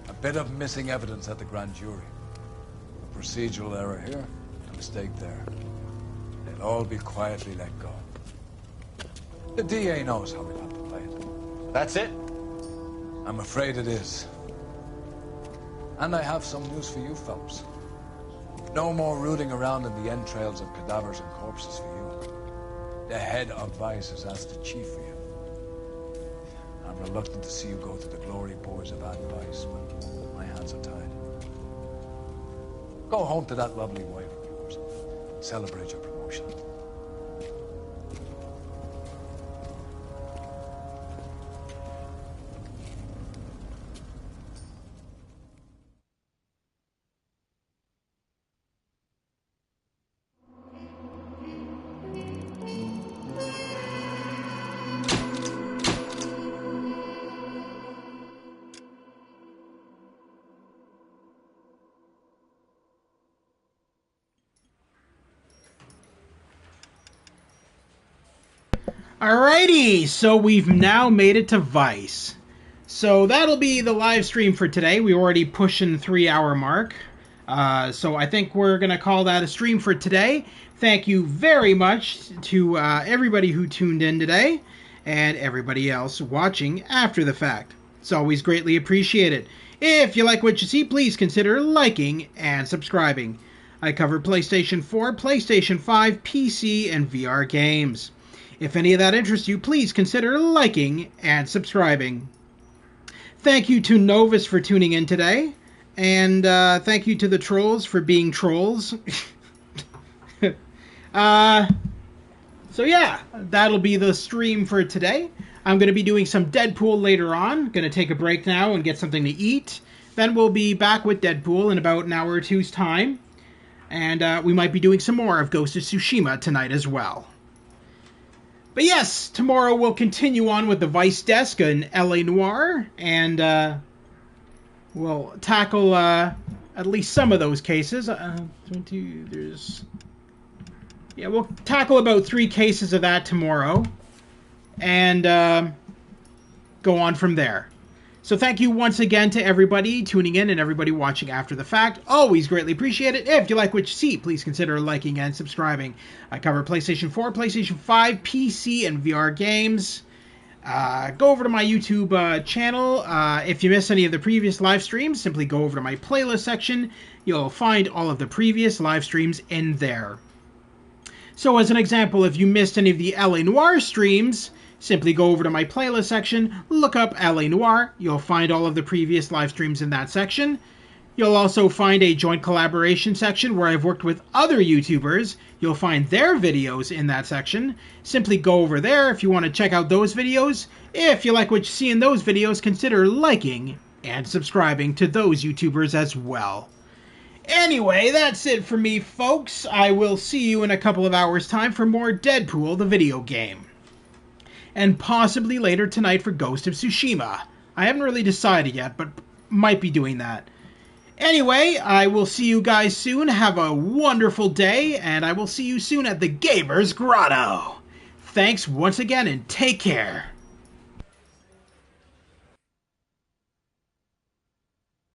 A bit of missing evidence at the grand jury. A procedural error here, a mistake there. They'll all be quietly let go. The DA knows how we'll have to play it. That's it? I'm afraid it is. And I have some news for you, Phelps. No more rooting around in the entrails of cadavers and corpses for you. The head of Vice has asked the chief for you. I'm reluctant to see you go to the glory boys of advice when my hands are tied. Go home to that lovely wife of yours. Celebrate your promotion. Alrighty, so we've now made it to Vice. So that'll be the live stream for today. We're already pushing 3-hour mark. So I think we're going to call that a stream for today. Thank you very much to everybody who tuned in today and everybody else watching after the fact. It's always greatly appreciated. If you like what you see, please consider liking and subscribing. I cover PlayStation 4, PlayStation 5, PC, and VR games. If any of that interests you, please consider liking and subscribing. Thank you to Novus for tuning in today. And thank you to the trolls for being trolls. So yeah, that'll be the stream for today. I'm going to be doing some Deadpool later on. Going to take a break now and get something to eat. Then we'll be back with Deadpool in about an hour or two's time. And we might be doing some more of Ghost of Tsushima tonight as well. But yes, tomorrow we'll continue on with the Vice Desk in LA Noire, and we'll tackle at least some of those cases. We'll tackle about 3 cases of that tomorrow, and go on from there. So thank you once again to everybody tuning in and everybody watching after the fact. Always greatly appreciate it. If you like what you see, please consider liking and subscribing. I cover PlayStation 4, PlayStation 5, PC, and VR games. Go over to my YouTube channel. If you missed any of the previous live streams, simply go over to my playlist section. You'll find all of the previous live streams in there. So as an example, if you missed any of the LA Noire streams, simply go over to my playlist section, look up LA Noire. You'll find all of the previous live streams in that section. You'll also find a joint collaboration section where I've worked with other YouTubers. You'll find their videos in that section. Simply go over there if you want to check out those videos. If you like what you see in those videos, consider liking and subscribing to those YouTubers as well. Anyway, that's it for me, folks. I will see you in a couple of hours' time for more Deadpool, the video game. And possibly later tonight for Ghost of Tsushima. I haven't really decided yet, but might be doing that. Anyway, I will see you guys soon. Have a wonderful day, and I will see you soon at the Gamers Grotto. Thanks once again, and take care.